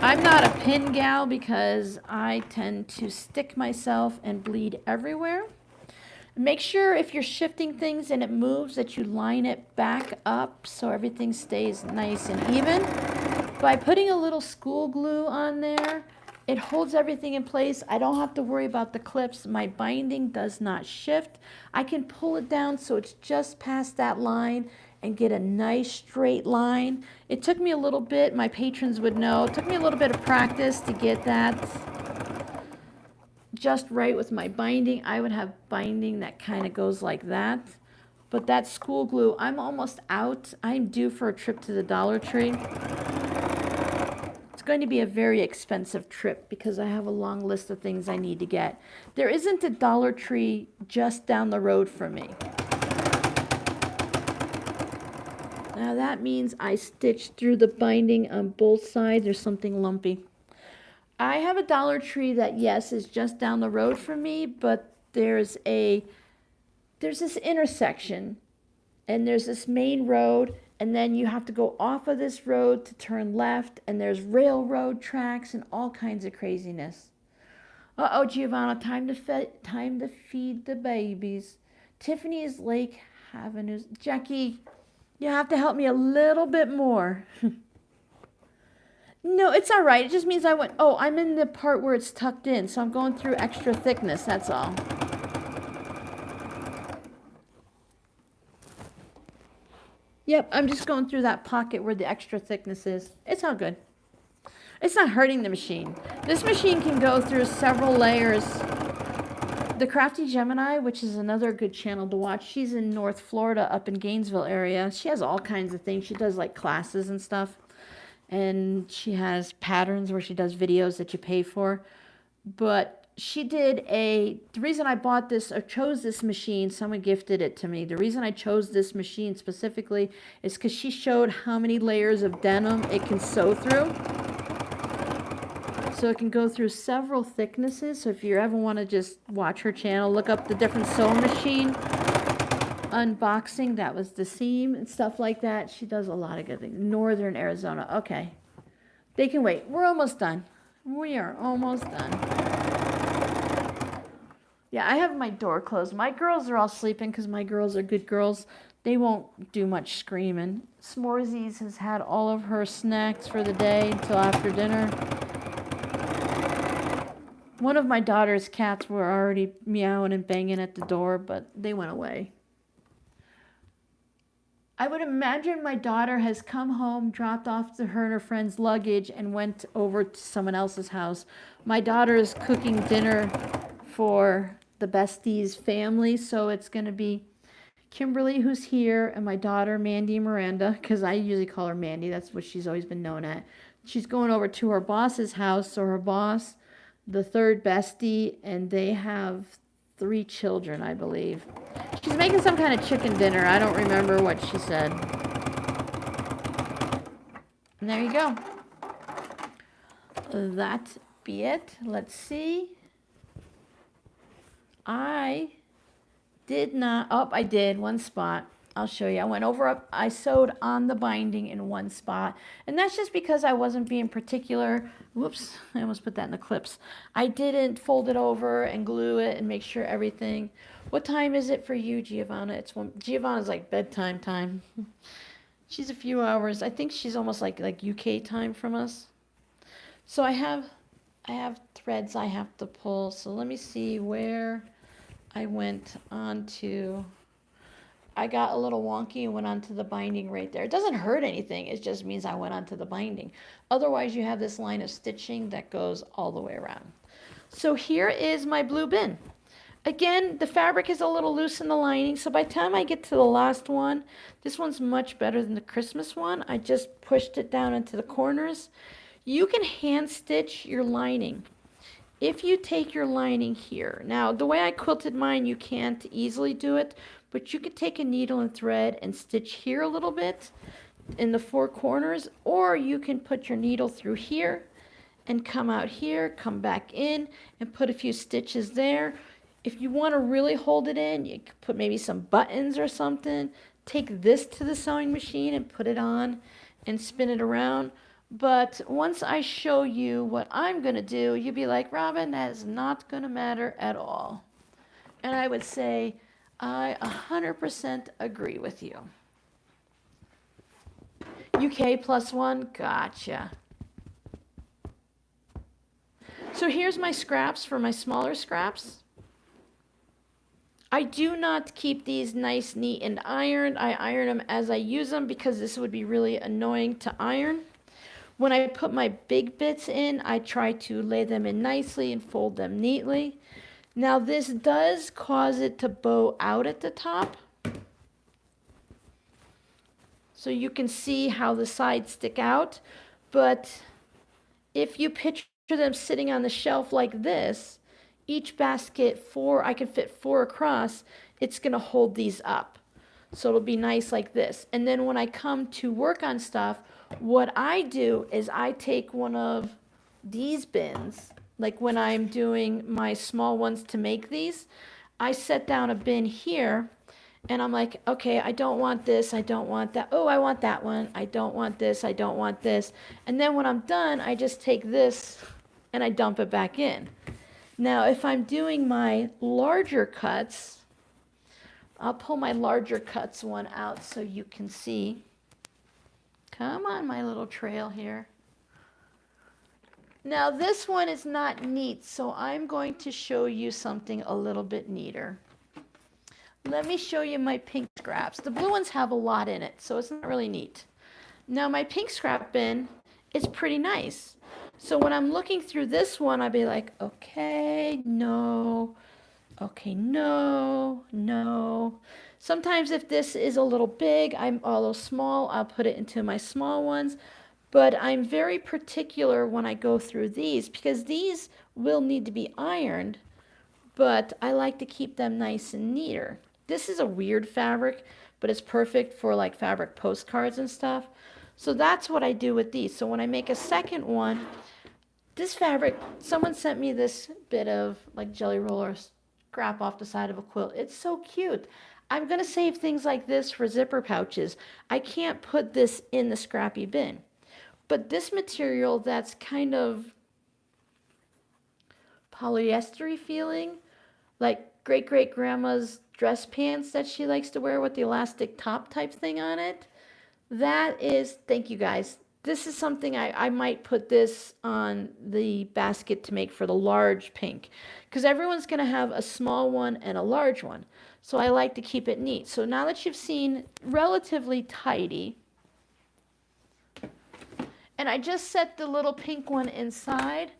Speaker 1: I'm not a pin gal because I tend to stick myself and bleed everywhere. Make sure if you're shifting things and it moves that you line it back up so everything stays nice and even. By putting a little school glue on there, it holds everything in place. I don't have to worry about the clips. My binding does not shift. I can pull it down so it's just past that line and get a nice straight line. It took me a little bit, my patrons would know, it took me a little bit of practice to get that just right with my binding. I would have binding that kind of goes like that. But that school glue, I'm almost out. I'm due for a trip to the Dollar Tree. It's going to be a very expensive trip because I have a long list of things I need to get. There isn't a Dollar Tree just down the road from me. Now that means I stitched through the binding on both sides. There's something lumpy. I have a Dollar Tree that, yes, is just down the road from me, but there's this intersection and there's this main road, and then you have to go off of this road to turn left, and there's railroad tracks and all kinds of craziness. Uh-oh, Giovanna, time to feed the babies. Tiffany's Lake Avenue. Jackie, you have to help me a little bit more. No, it's all right. It just means I'm in the part where it's tucked in, so I'm going through extra thickness, that's all. Yep, I'm just going through that pocket where the extra thickness is. It's all good. It's not hurting the machine. This machine can go through several layers. The Crafty Gemini, which is another good channel to watch, she's in North Florida, up in Gainesville area. She has all kinds of things. She does like classes and stuff. And she has patterns where she does videos that you pay for. But she did the reason I bought this or chose this machine, someone gifted it to me. The reason I chose this machine specifically is because she showed how many layers of denim it can sew through. So it can go through several thicknesses. So if you ever want to just watch her channel, look up the different sewing machine unboxing. That was the seam and stuff like that. She does a lot of good things. Northern Arizona. Okay. They can wait. We're almost done. We are almost done. Yeah, I have my door closed. My girls are all sleeping because my girls are good girls. They won't do much screaming. S'morezies has had all of her snacks for the day until after dinner. One of my daughter's cats were already meowing and banging at the door, but they went away. I would imagine my daughter has come home, dropped off to her and her friend's luggage, and went over to someone else's house. My daughter is cooking dinner for the besties family, so it's going to be Kimberly, who's here, and my daughter, Mandy Miranda, because I usually call her Mandy. That's what she's always been known at. She's going over to her boss's house, so her boss, the third bestie, and they have 3 children, I believe. She's making some kind of chicken dinner. I don't remember what she said. And there you go. That be it. Let's see. I did not, oh, I did one spot. I'll show you. I went over up, I sewed on the binding in one spot. And that's just because I wasn't being particular. Whoops, I almost put that in the clips. I didn't fold it over and glue it and make sure everything. What time is it for you, Giovanna? It's one, Giovanna's like bedtime time. She's a few hours. I think she's almost like UK time from us. So I have threads I have to pull. So let me see where I went on to, I got a little wonky and went onto the binding right there. It doesn't hurt anything. It just means I went onto the binding. Otherwise, you have this line of stitching that goes all the way around. So here is my blue bin. Again, the fabric is a little loose in the lining. So by the time I get to the last one, this one's much better than the Christmas one. I just pushed it down into the corners. You can hand stitch your lining. If you take your lining here, now the way I quilted mine, you can't easily do it, but you could take a needle and thread and stitch here a little bit in the 4 corners, or you can put your needle through here and come out here, come back in and put a few stitches there. If you want to really hold it in, you could put maybe some buttons or something. Take this to the sewing machine and put it on and spin it around. But once I show you what I'm going to do, you'll be like, Robin, that is not going to matter at all. And I would say, I 100% agree with you. UK +1, gotcha. So here's my scraps for my smaller scraps. I do not keep these nice, neat, and ironed. I iron them as I use them because this would be really annoying to iron. When I put my big bits in, I try to lay them in nicely and fold them neatly. Now this does cause it to bow out at the top. So you can see how the sides stick out. But if you picture them sitting on the shelf like this, each basket, I can fit 4 across, it's going to hold these up. So it'll be nice like this. And then when I come to work on stuff, what I do is I take one of these bins, like when I'm doing my small ones to make these, I set down a bin here and I'm like, okay, I don't want this, I don't want that, oh, I want that one, I don't want this, I don't want this. And then when I'm done, I just take this and I dump it back in. Now, if I'm doing my larger cuts, I'll pull my larger cuts one out so you can see. Come on, my little trail here. Now this one is not neat, so I'm going to show you something a little bit neater. Let me show you my pink scraps. The blue ones have a lot in it, so it's not really neat. Now my pink scrap bin is pretty nice. So when I'm looking through this one, I'd be like, okay, no, okay, no, no. Sometimes if this is a little big, I'm a little small, I'll put it into my small ones. But I'm very particular when I go through these because these will need to be ironed, but I like to keep them nice and neater. This is a weird fabric, but it's perfect for like fabric postcards and stuff. So that's what I do with these. So when I make a second one, this fabric, someone sent me this bit of like jelly roller scrap off the side of a quilt. It's so cute. I'm going to save things like this for zipper pouches. I can't put this in the Scrappy bin. But this material that's kind of polyester feeling, like great-great-grandma's dress pants that she likes to wear with the elastic top type thing on it. That is, thank you guys. This is something I might put this on the basket to make for the large pink, because everyone's going to have a small one and a large one. So I like to keep it neat. So now that you've seen relatively tidy, and I just set the little pink one inside,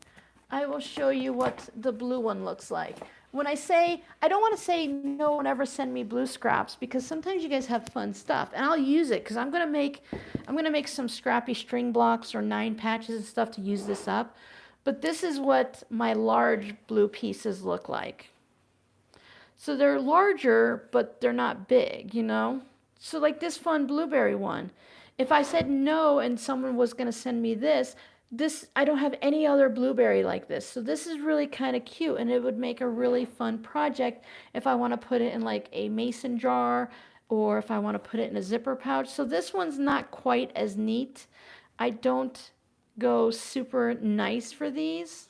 Speaker 1: I will show you what the blue one looks like. When I say, I don't want to say no one ever send me blue scraps, because sometimes you guys have fun stuff, and I'll use it because I'm gonna make some Scrappy string blocks or 9 patches and stuff to use this up. But this is what my large blue pieces look like. So they're larger, but they're not big, you know? So like this fun blueberry one. If I said no and someone was gonna send me this, I don't have any other blueberry like this. So this is really kind of cute, and it would make a really fun project if I want to put it in like a mason jar, or if I want to put it in a zipper pouch. So this one's not quite as neat. I don't go super nice for these,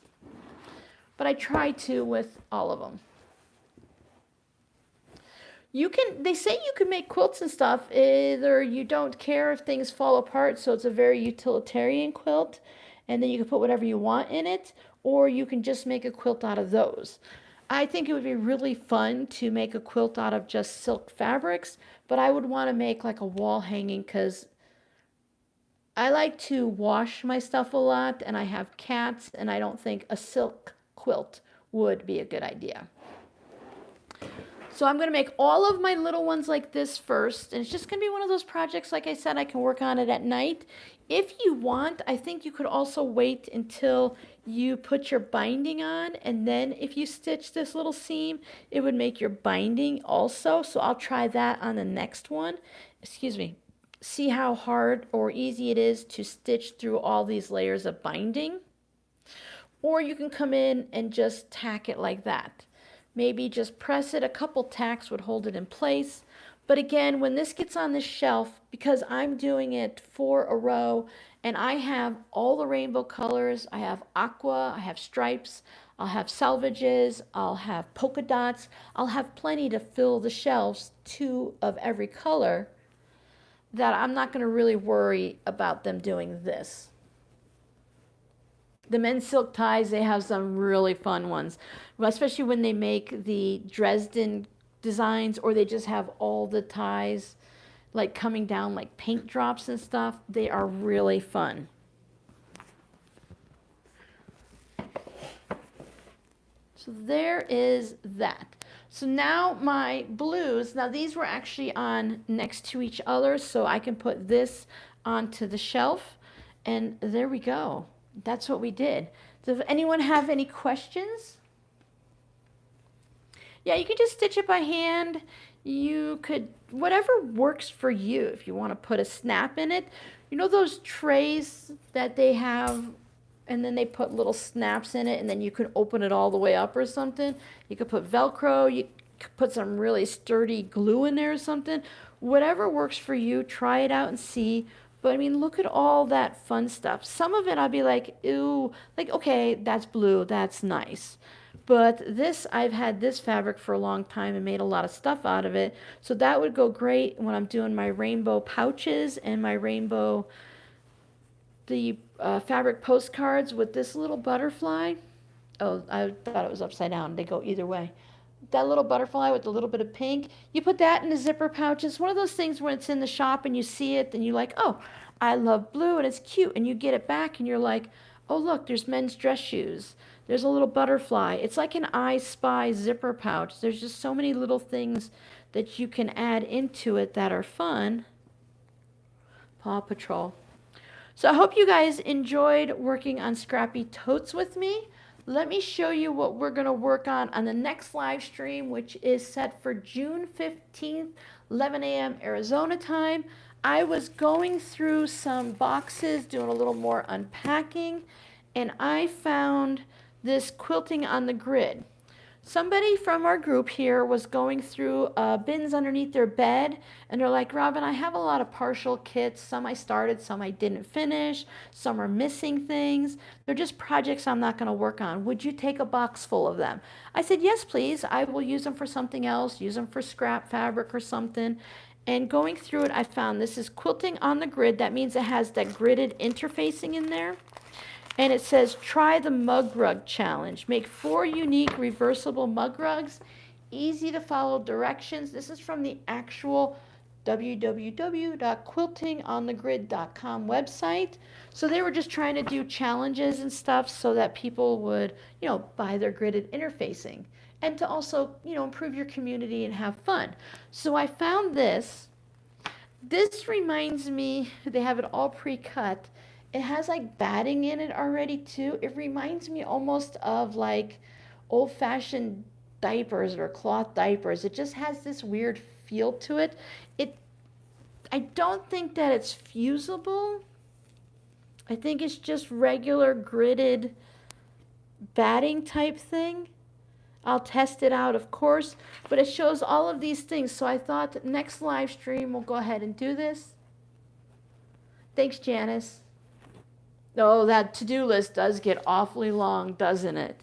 Speaker 1: but I try to with all of them. They say you can make quilts and stuff. Either you don't care if things fall apart, so it's a very utilitarian quilt, and then you can put whatever you want in it, or you can just make a quilt out of those. I think it would be really fun to make a quilt out of just silk fabrics, but I would want to make like a wall hanging, because I like to wash my stuff a lot, and I have cats, and I don't think a silk quilt would be a good idea. So I'm going to make all of my little ones like this first, and it's just going to be one of those projects, like I said, I can work on it at night. If you want, I think you could also wait until you put your binding on, and then if you stitch this little seam, it would make your binding also. So I'll try that on the next one. Excuse me. See how hard or easy it is to stitch through all these layers of binding. Or you can come in and just tack it like that. Maybe just press it. A couple tacks would hold it in place. But again, when this gets on the shelf, because I'm doing it for a row, and I have all the rainbow colors, I have aqua, I have stripes, I'll have selvages, I'll have polka dots, I'll have plenty to fill the shelves, 2 of every color, that I'm not going to really worry about them doing this. The men's silk ties, they have some really fun ones, especially when they make the Dresden designs, or they just have all the ties like coming down like paint drops and stuff. They are really fun. So there is that. So now my blues, now these were actually on next to each other, so I can put this onto the shelf, and there we go. That's what we did. Does anyone have any questions? Yeah, you can just stitch it by hand. You could, whatever works for you. If you want to put a snap in it, you know those trays that they have, and then they put little snaps in it, and then you can open it all the way up or something. You could put Velcro, you could put some really sturdy glue in there or something. Whatever works for you, try it out and see. But I mean, look at all that fun stuff. Some of it I'll be like, ooh, like, okay, that's blue, that's nice. But this, I've had this fabric for a long time and made a lot of stuff out of it. So that would go great when I'm doing my rainbow pouches and my rainbow, the fabric postcards with this little butterfly. Oh, I thought it was upside down. They go either way. That little butterfly with a little bit of pink, you put that in a zipper pouch. It's one of those things when it's in the shop and you see it and you're like, oh, I love blue and it's cute. And you get it back and you're like, oh, look, there's men's dress shoes. There's a little butterfly. It's like an I Spy zipper pouch. There's just so many little things that you can add into it that are fun. Paw Patrol. So I hope you guys enjoyed working on Scrappy Totes with me. Let me show you what we're going to work on the next live stream, which is set for June 15th, 11 a.m. Arizona time. I was going through some boxes, doing a little more unpacking, and I found this quilting on the grid. Somebody from our group here was going through bins underneath their bed, and they're like, Robin, I have a lot of partial kits. Some I started, some I didn't finish, some are missing things. They're just projects I'm not going to work on. Would you take a box full of them? I said, yes, please. I will use them for something else, use them for scrap fabric or something. And going through it, I found this is quilting on the grid. That means it has that gridded interfacing in there. And it says, try the mug rug challenge. Make 4 unique reversible mug rugs. Easy to follow directions. This is from the actual www.quiltingonthegrid.com website. So they were just trying to do challenges and stuff so that people would, buy their gridded interfacing. And to also, improve your community and have fun. So I found this. This reminds me, they have it all pre-cut. It has like batting in it already too. It reminds me almost of like old-fashioned diapers or cloth diapers. It just has this weird feel to it. I don't think that it's fusible. I think it's just regular gridded batting type thing. I'll test it out, of course, but it shows all of these things. So I thought next live stream we'll go ahead and do this. Thanks, Janice. Oh, that to-do list does get awfully long, doesn't it?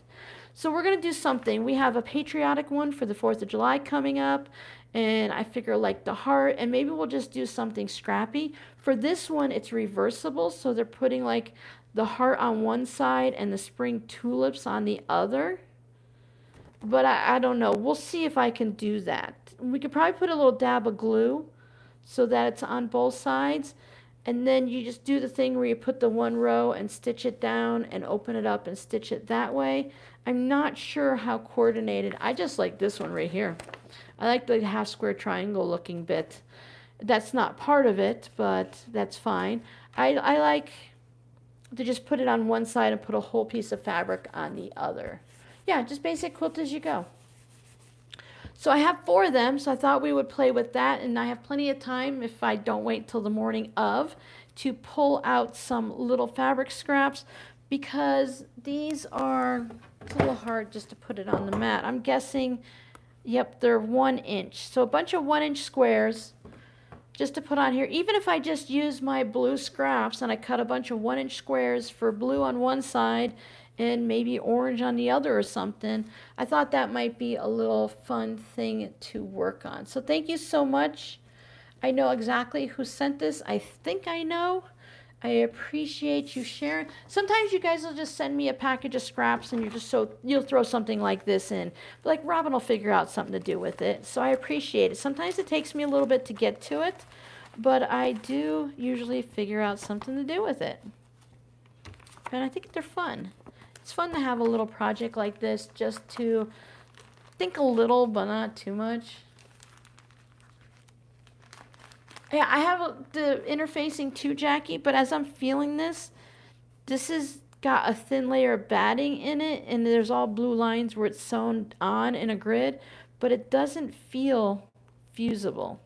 Speaker 1: So we're going to do something. We have a patriotic one for the 4th of July coming up, and I figure like the heart, and maybe we'll just do something scrappy. For this one, it's reversible, so they're putting like the heart on one side and the spring tulips on the other. But I don't know. We'll see if I can do that. We could probably put a little dab of glue so that it's on both sides. And then you just do the thing where you put the one row and stitch it down and open it up and stitch it that way. I'm not sure how coordinated. I just like this one right here. I like the half square triangle looking bit. That's not part of it, but that's fine. I like to just put it on one side and put a whole piece of fabric on the other. Yeah, just basic quilt as you go. So I have 4 of them, so I thought we would play with that, and I have plenty of time if I don't wait till the morning of to pull out some little fabric scraps, because these are, it's a little hard just to put it on the mat. I'm guessing, yep, they're 1 inch. So a bunch of 1-inch squares just to put on here. Even if I just use my blue scraps and I cut a bunch of 1-inch squares for blue on one side and maybe orange on the other or something, I thought that might be a little fun thing to work on. So thank you so much. I know exactly who sent this. I think I know. I appreciate you sharing. Sometimes you guys will just send me a package of scraps and you'll throw something like this in. But like Robin will figure out something to do with it. So I appreciate it. Sometimes it takes me a little bit to get to it, but I do usually figure out something to do with it. And I think they're fun. It's fun to have a little project like this, just to think a little, but not too much. Yeah, I have the interfacing too, Jackie, but as I'm feeling this has got a thin layer of batting in it, and there's all blue lines where it's sewn on in a grid, but it doesn't feel fusible.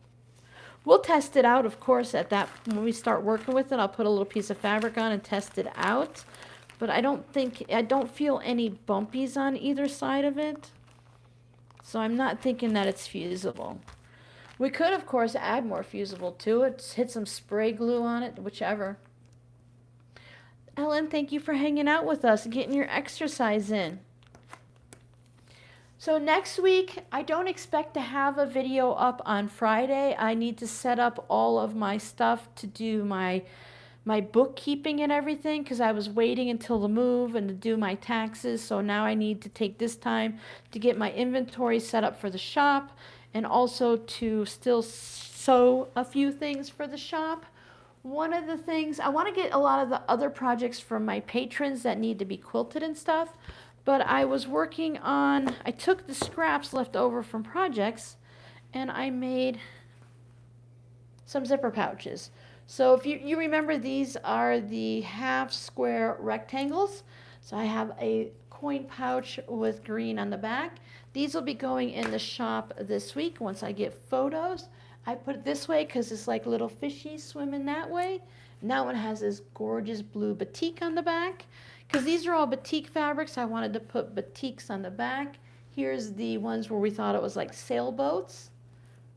Speaker 1: We'll test it out, of course, when we start working with it. I'll put a little piece of fabric on and test it out. But I don't feel any bumpies on either side of it. So I'm not thinking that it's fusible. We could, of course, add more fusible to it. Hit some spray glue on it, whichever. Ellen, thank you for hanging out with us and getting your exercise in. So next week, I don't expect to have a video up on Friday. I need to set up all of my stuff to do my bookkeeping and everything, because I was waiting until the move and to do my taxes. So now I need to take this time to get my inventory set up for the shop, and also to still sew a few things for the shop. One of the things, I want to get a lot of the other projects from my patrons that need to be quilted and stuff, but I was working on, I took the scraps left over from projects and I made some zipper pouches. So if you remember, these are the half square rectangles. So I have a coin pouch with green on the back. These will be going in the shop this week once I get photos. I put it this way because it's like little fishies swimming that way. And that one has this gorgeous blue batik on the back. Because these are all batik fabrics, I wanted to put batiks on the back. Here's the ones where we thought it was like sailboats.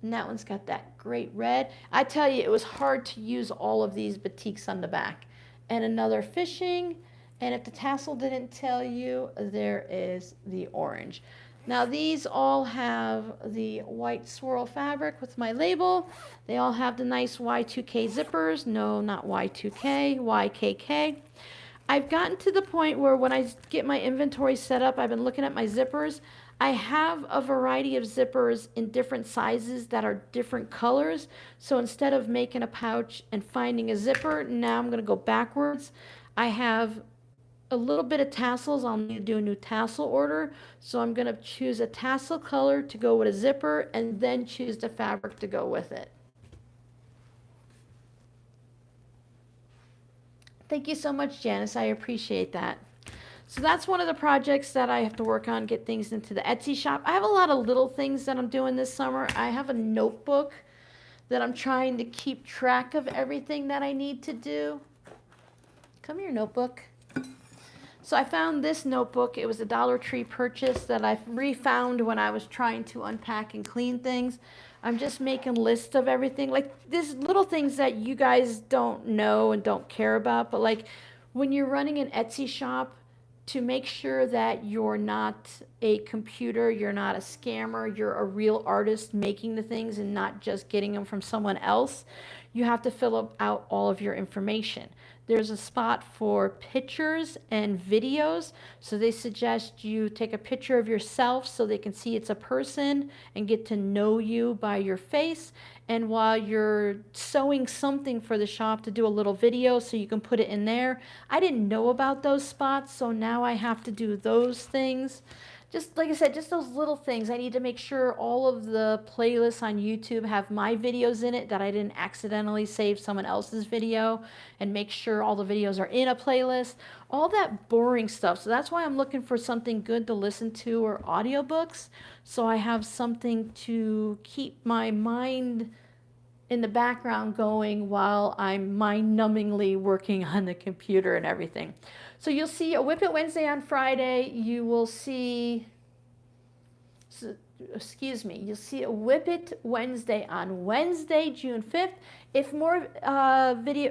Speaker 1: And that one's got that great red. I tell you, it was hard to use all of these batiks on the back. And another fishing. And if the tassel didn't tell you, there is the orange. Now these all have the white swirl fabric with my label. They all have the nice Y2K zippers. No, not Y2K, YKK. I've gotten to the point where when I get my inventory set up, I've been looking at my zippers. I have a variety of zippers in different sizes that are different colors. So instead of making a pouch and finding a zipper, now I'm going to go backwards. I have a little bit of tassels. I'll need to do a new tassel order. So I'm going to choose a tassel color to go with a zipper and then choose the fabric to go with it. Thank you so much, Janice. I appreciate that. So that's one of the projects that I have to work on, get things into the Etsy shop. I have a lot of little things that I'm doing this summer. I have a notebook that I'm trying to keep track of everything that I need to do. Come here, notebook. So I found this notebook. It was a Dollar Tree purchase that I refound when I was trying to unpack and clean things. I'm just making lists of everything. Like, there's little things that you guys don't know and don't care about, but like when you're running an Etsy shop, to make sure that you're not a computer, you're not a scammer, you're a real artist making the things and not just getting them from someone else, you have to fill out all of your information. There's a spot for pictures and videos, so they suggest you take a picture of yourself so they can see it's a person and get to know you by your face. And while you're sewing something for the shop, to do a little video so you can put it in there. I didn't know about those spots, so now I have to do those things. Just like I said, just those little things. I need to make sure all of the playlists on YouTube have my videos in it, that I didn't accidentally save someone else's video, and make sure all the videos are in a playlist. All that boring stuff. So that's why I'm looking for something good to listen to, or audiobooks, so I have something to keep my mind in the background going while I'm mind-numbingly working on the computer and everything. So you'll see a Whip It Wednesday on Friday. You will see, you'll see a Whip It Wednesday on Wednesday, June 5th. If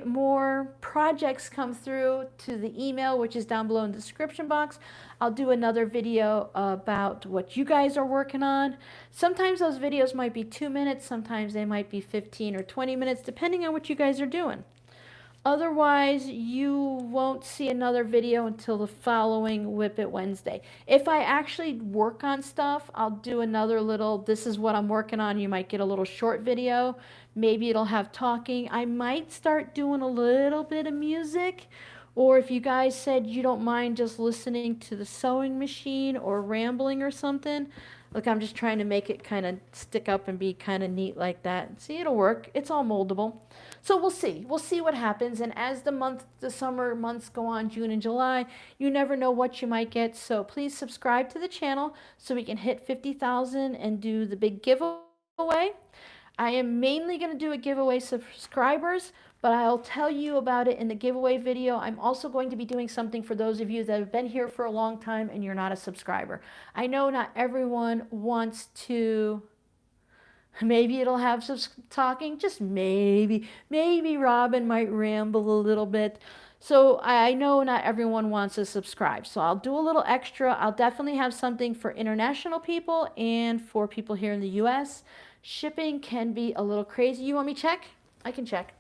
Speaker 1: more projects come through to the email, which is down below in the description box, I'll do another video about what you guys are working on. Sometimes those videos might be 2 minutes, sometimes they might be 15 or 20 minutes, depending on what you guys are doing. Otherwise, you won't see another video until the following Whip It Wednesday. If I actually work on stuff, I'll do another little, this is what I'm working on. You might get a little short video. Maybe it'll have talking. I might start doing a little bit of music. Or if you guys said you don't mind just listening to the sewing machine or rambling or something, look, I'm just trying to make it kind of stick up and be kind of neat like that. See, it'll work. It's all moldable. So we'll see. We'll see what happens. And as the summer months go on, June and July, you never know what you might get. So please subscribe to the channel so we can hit 50,000 and do the big giveaway. I am mainly going to do a giveaway subscribers, but I'll tell you about it in the giveaway video. I'm also going to be doing something for those of you that have been here for a long time and you're not a subscriber. I know not everyone wants to, maybe it'll have some talking, just maybe Robin might ramble a little bit. So I know not everyone wants to subscribe. So I'll do a little extra. I'll definitely have something for international people and for people here in the US. Shipping can be a little crazy. You want me to check? I can check.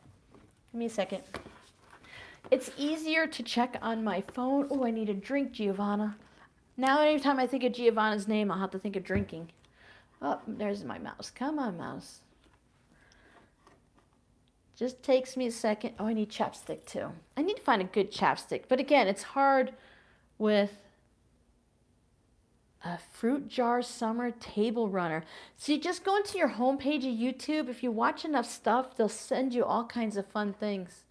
Speaker 1: Give me a second. It's easier to check on my phone. Oh, I need a drink, Giovanna. Now anytime I think of Giovanna's name, I'll have to think of drinking. Oh, there's my mouse. Come on, mouse. Just takes me a second. Oh, I need chapstick too. I need to find a good chapstick. But again, it's hard with a fruit jar summer table runner. So you just go into your homepage of YouTube. If you watch enough stuff, they'll send you all kinds of fun things.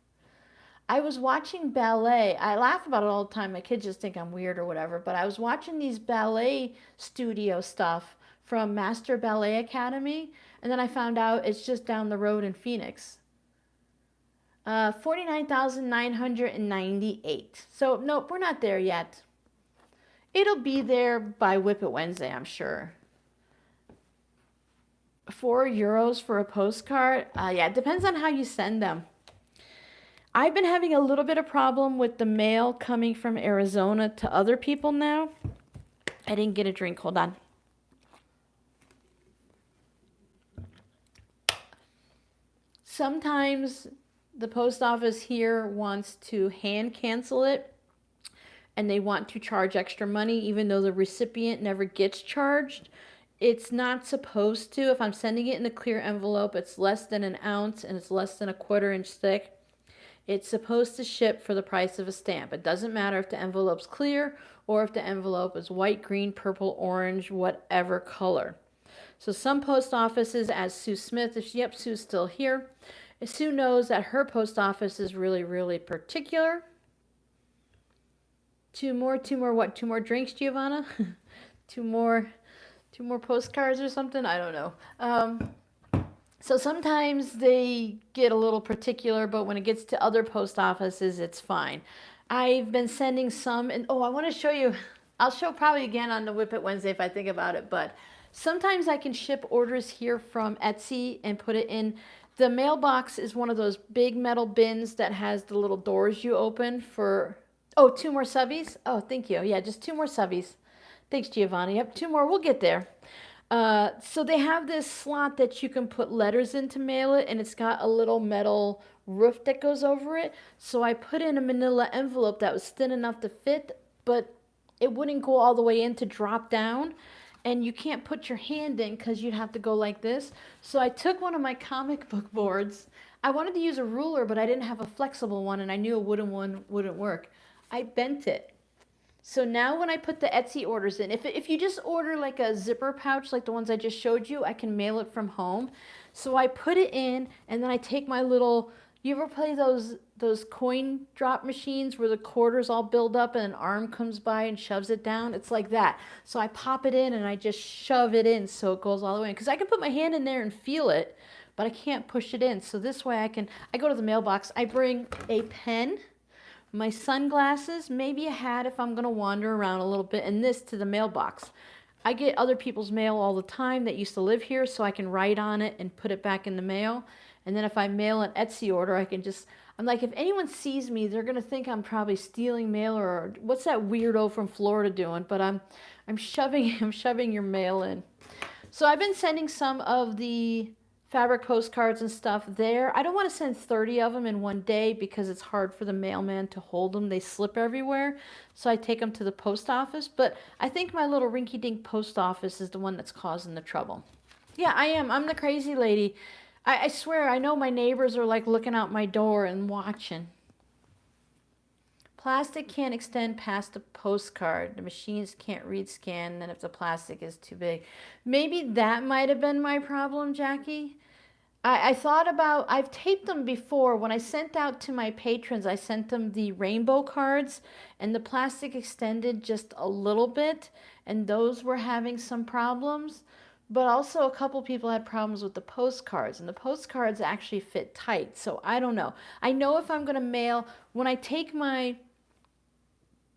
Speaker 1: I was watching ballet. I laugh about it all the time. My kids just think I'm weird or whatever. But I was watching these ballet studio stuff from Master Ballet Academy. And then I found out it's just down the road in Phoenix. 49,998. So nope, we're not there yet. It'll be there by Whip It Wednesday, I'm sure. €4 for a postcard? Yeah, it depends on how you send them. I've been having a little bit of problem with the mail coming from Arizona to other people now. I didn't get a drink. Hold on. Sometimes the post office here wants to hand cancel it, and they want to charge extra money even though the recipient never gets charged. It's not supposed to. If I'm sending it in a clear envelope, it's less than an ounce and it's less than a 1/4 inch thick. It's supposed to ship for the price of a stamp. It doesn't matter if the envelope's clear or if the envelope is white, green, purple, orange, whatever color. So some post offices, as Sue Smith, yep, Sue's still here. Sue knows that her post office is really, really particular. Two more what? 2 more drinks, Giovanna? two more postcards or something? I don't know. So sometimes they get a little particular, but when it gets to other post offices, it's fine. I've been sending some, and I want to show you, I'll show probably again on the Whip It Wednesday if I think about it, but sometimes I can ship orders here from Etsy and put it in. The mailbox is one of those big metal bins that has the little doors you open for, 2 more subbies? Oh, thank you. Yeah, just 2 more subbies. Thanks, Giovanni. Yep, 2 more. We'll get there. So they have this slot that you can put letters in to mail it, and it's got a little metal roof that goes over it. So I put in a manila envelope that was thin enough to fit, but it wouldn't go all the way in to drop down. And you can't put your hand in because you'd have to go like this. So I took one of my comic book boards. I wanted to use a ruler, but I didn't have a flexible one, and I knew a wooden one wouldn't work. I bent it. So now when I put the Etsy orders in, if you just order like a zipper pouch like the ones I just showed you, I can mail it from home. So I put it in, and then I take my little, you ever play those coin drop machines where the quarters all build up and an arm comes by and shoves it down? It's like that. So I pop it in and I just shove it in so it goes all the way in. Because I can put my hand in there and feel it, but I can't push it in. So this way I go to the mailbox, I bring a pen, my sunglasses, maybe a hat if I'm going to wander around a little bit, and this to the mailbox. I get other people's mail all the time that used to live here, so I can write on it and put it back in the mail. And then if I mail an Etsy order, I'm like, if anyone sees me, they're going to think I'm probably stealing mail, or what's that weirdo from Florida doing? But I'm shoving your mail in. So I've been sending some of the fabric postcards and stuff there. I don't want to send 30 of them in one day because it's hard for the mailman to hold them. They slip everywhere. So I take them to the post office. But I think my little rinky-dink post office is the one that's causing the trouble. Yeah, I am. I'm the crazy lady. I swear, I know my neighbors are like looking out my door and watching. Plastic can't extend past the postcard. The machines can't read scan, and if the plastic is too big. Maybe that might have been my problem, Jackie. I thought about, I've taped them before. When I sent out to my patrons, I sent them the rainbow cards, and the plastic extended just a little bit, and those were having some problems. But also a couple people had problems with the postcards, and the postcards actually fit tight. So I don't know. I know if I'm going to mail, when I take my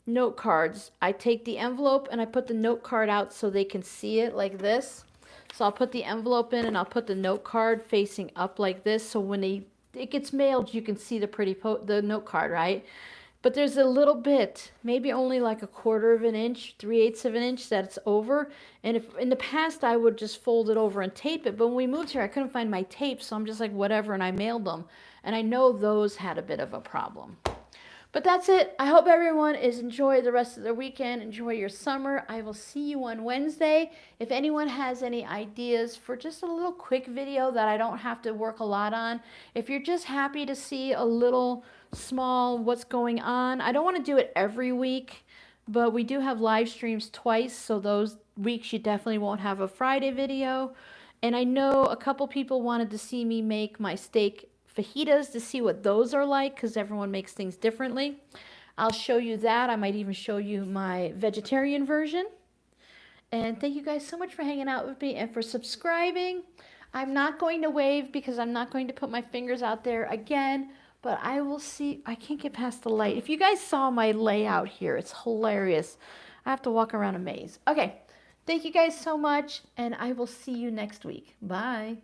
Speaker 1: note cards, I take the envelope and I put the note card out so they can see it like this. So I'll put the envelope in and I'll put the note card facing up like this. So when it gets mailed, you can see the note card, right? But there's a little bit, maybe only like a 1/4 of an inch, 3/8 of an inch that's over. And if in the past I would just fold it over and tape it, but when we moved here, I couldn't find my tape, so I'm just like, whatever, and I mailed them. And I know those had a bit of a problem. But that's it. I hope everyone is enjoy the rest of their weekend. Enjoy your summer. I will see you on Wednesday. If anyone has any ideas for just a little quick video that I don't have to work a lot on, if you're just happy to see a little small what's going on, I don't want to do it every week, but we do have live streams twice, so those weeks you definitely won't have a Friday video. And I know a couple people wanted to see me make my steak fajitas to see what those are like, because everyone makes things differently. I'll show you that. I might even show you my vegetarian version. And thank you guys so much for hanging out with me and for subscribing. I'm not going to wave because I'm not going to put my fingers out there again, but I will see. I can't get past the light. If you guys saw my layout here, it's hilarious. I have to walk around a maze. Okay. Thank you guys so much, and I will see you next week. Bye.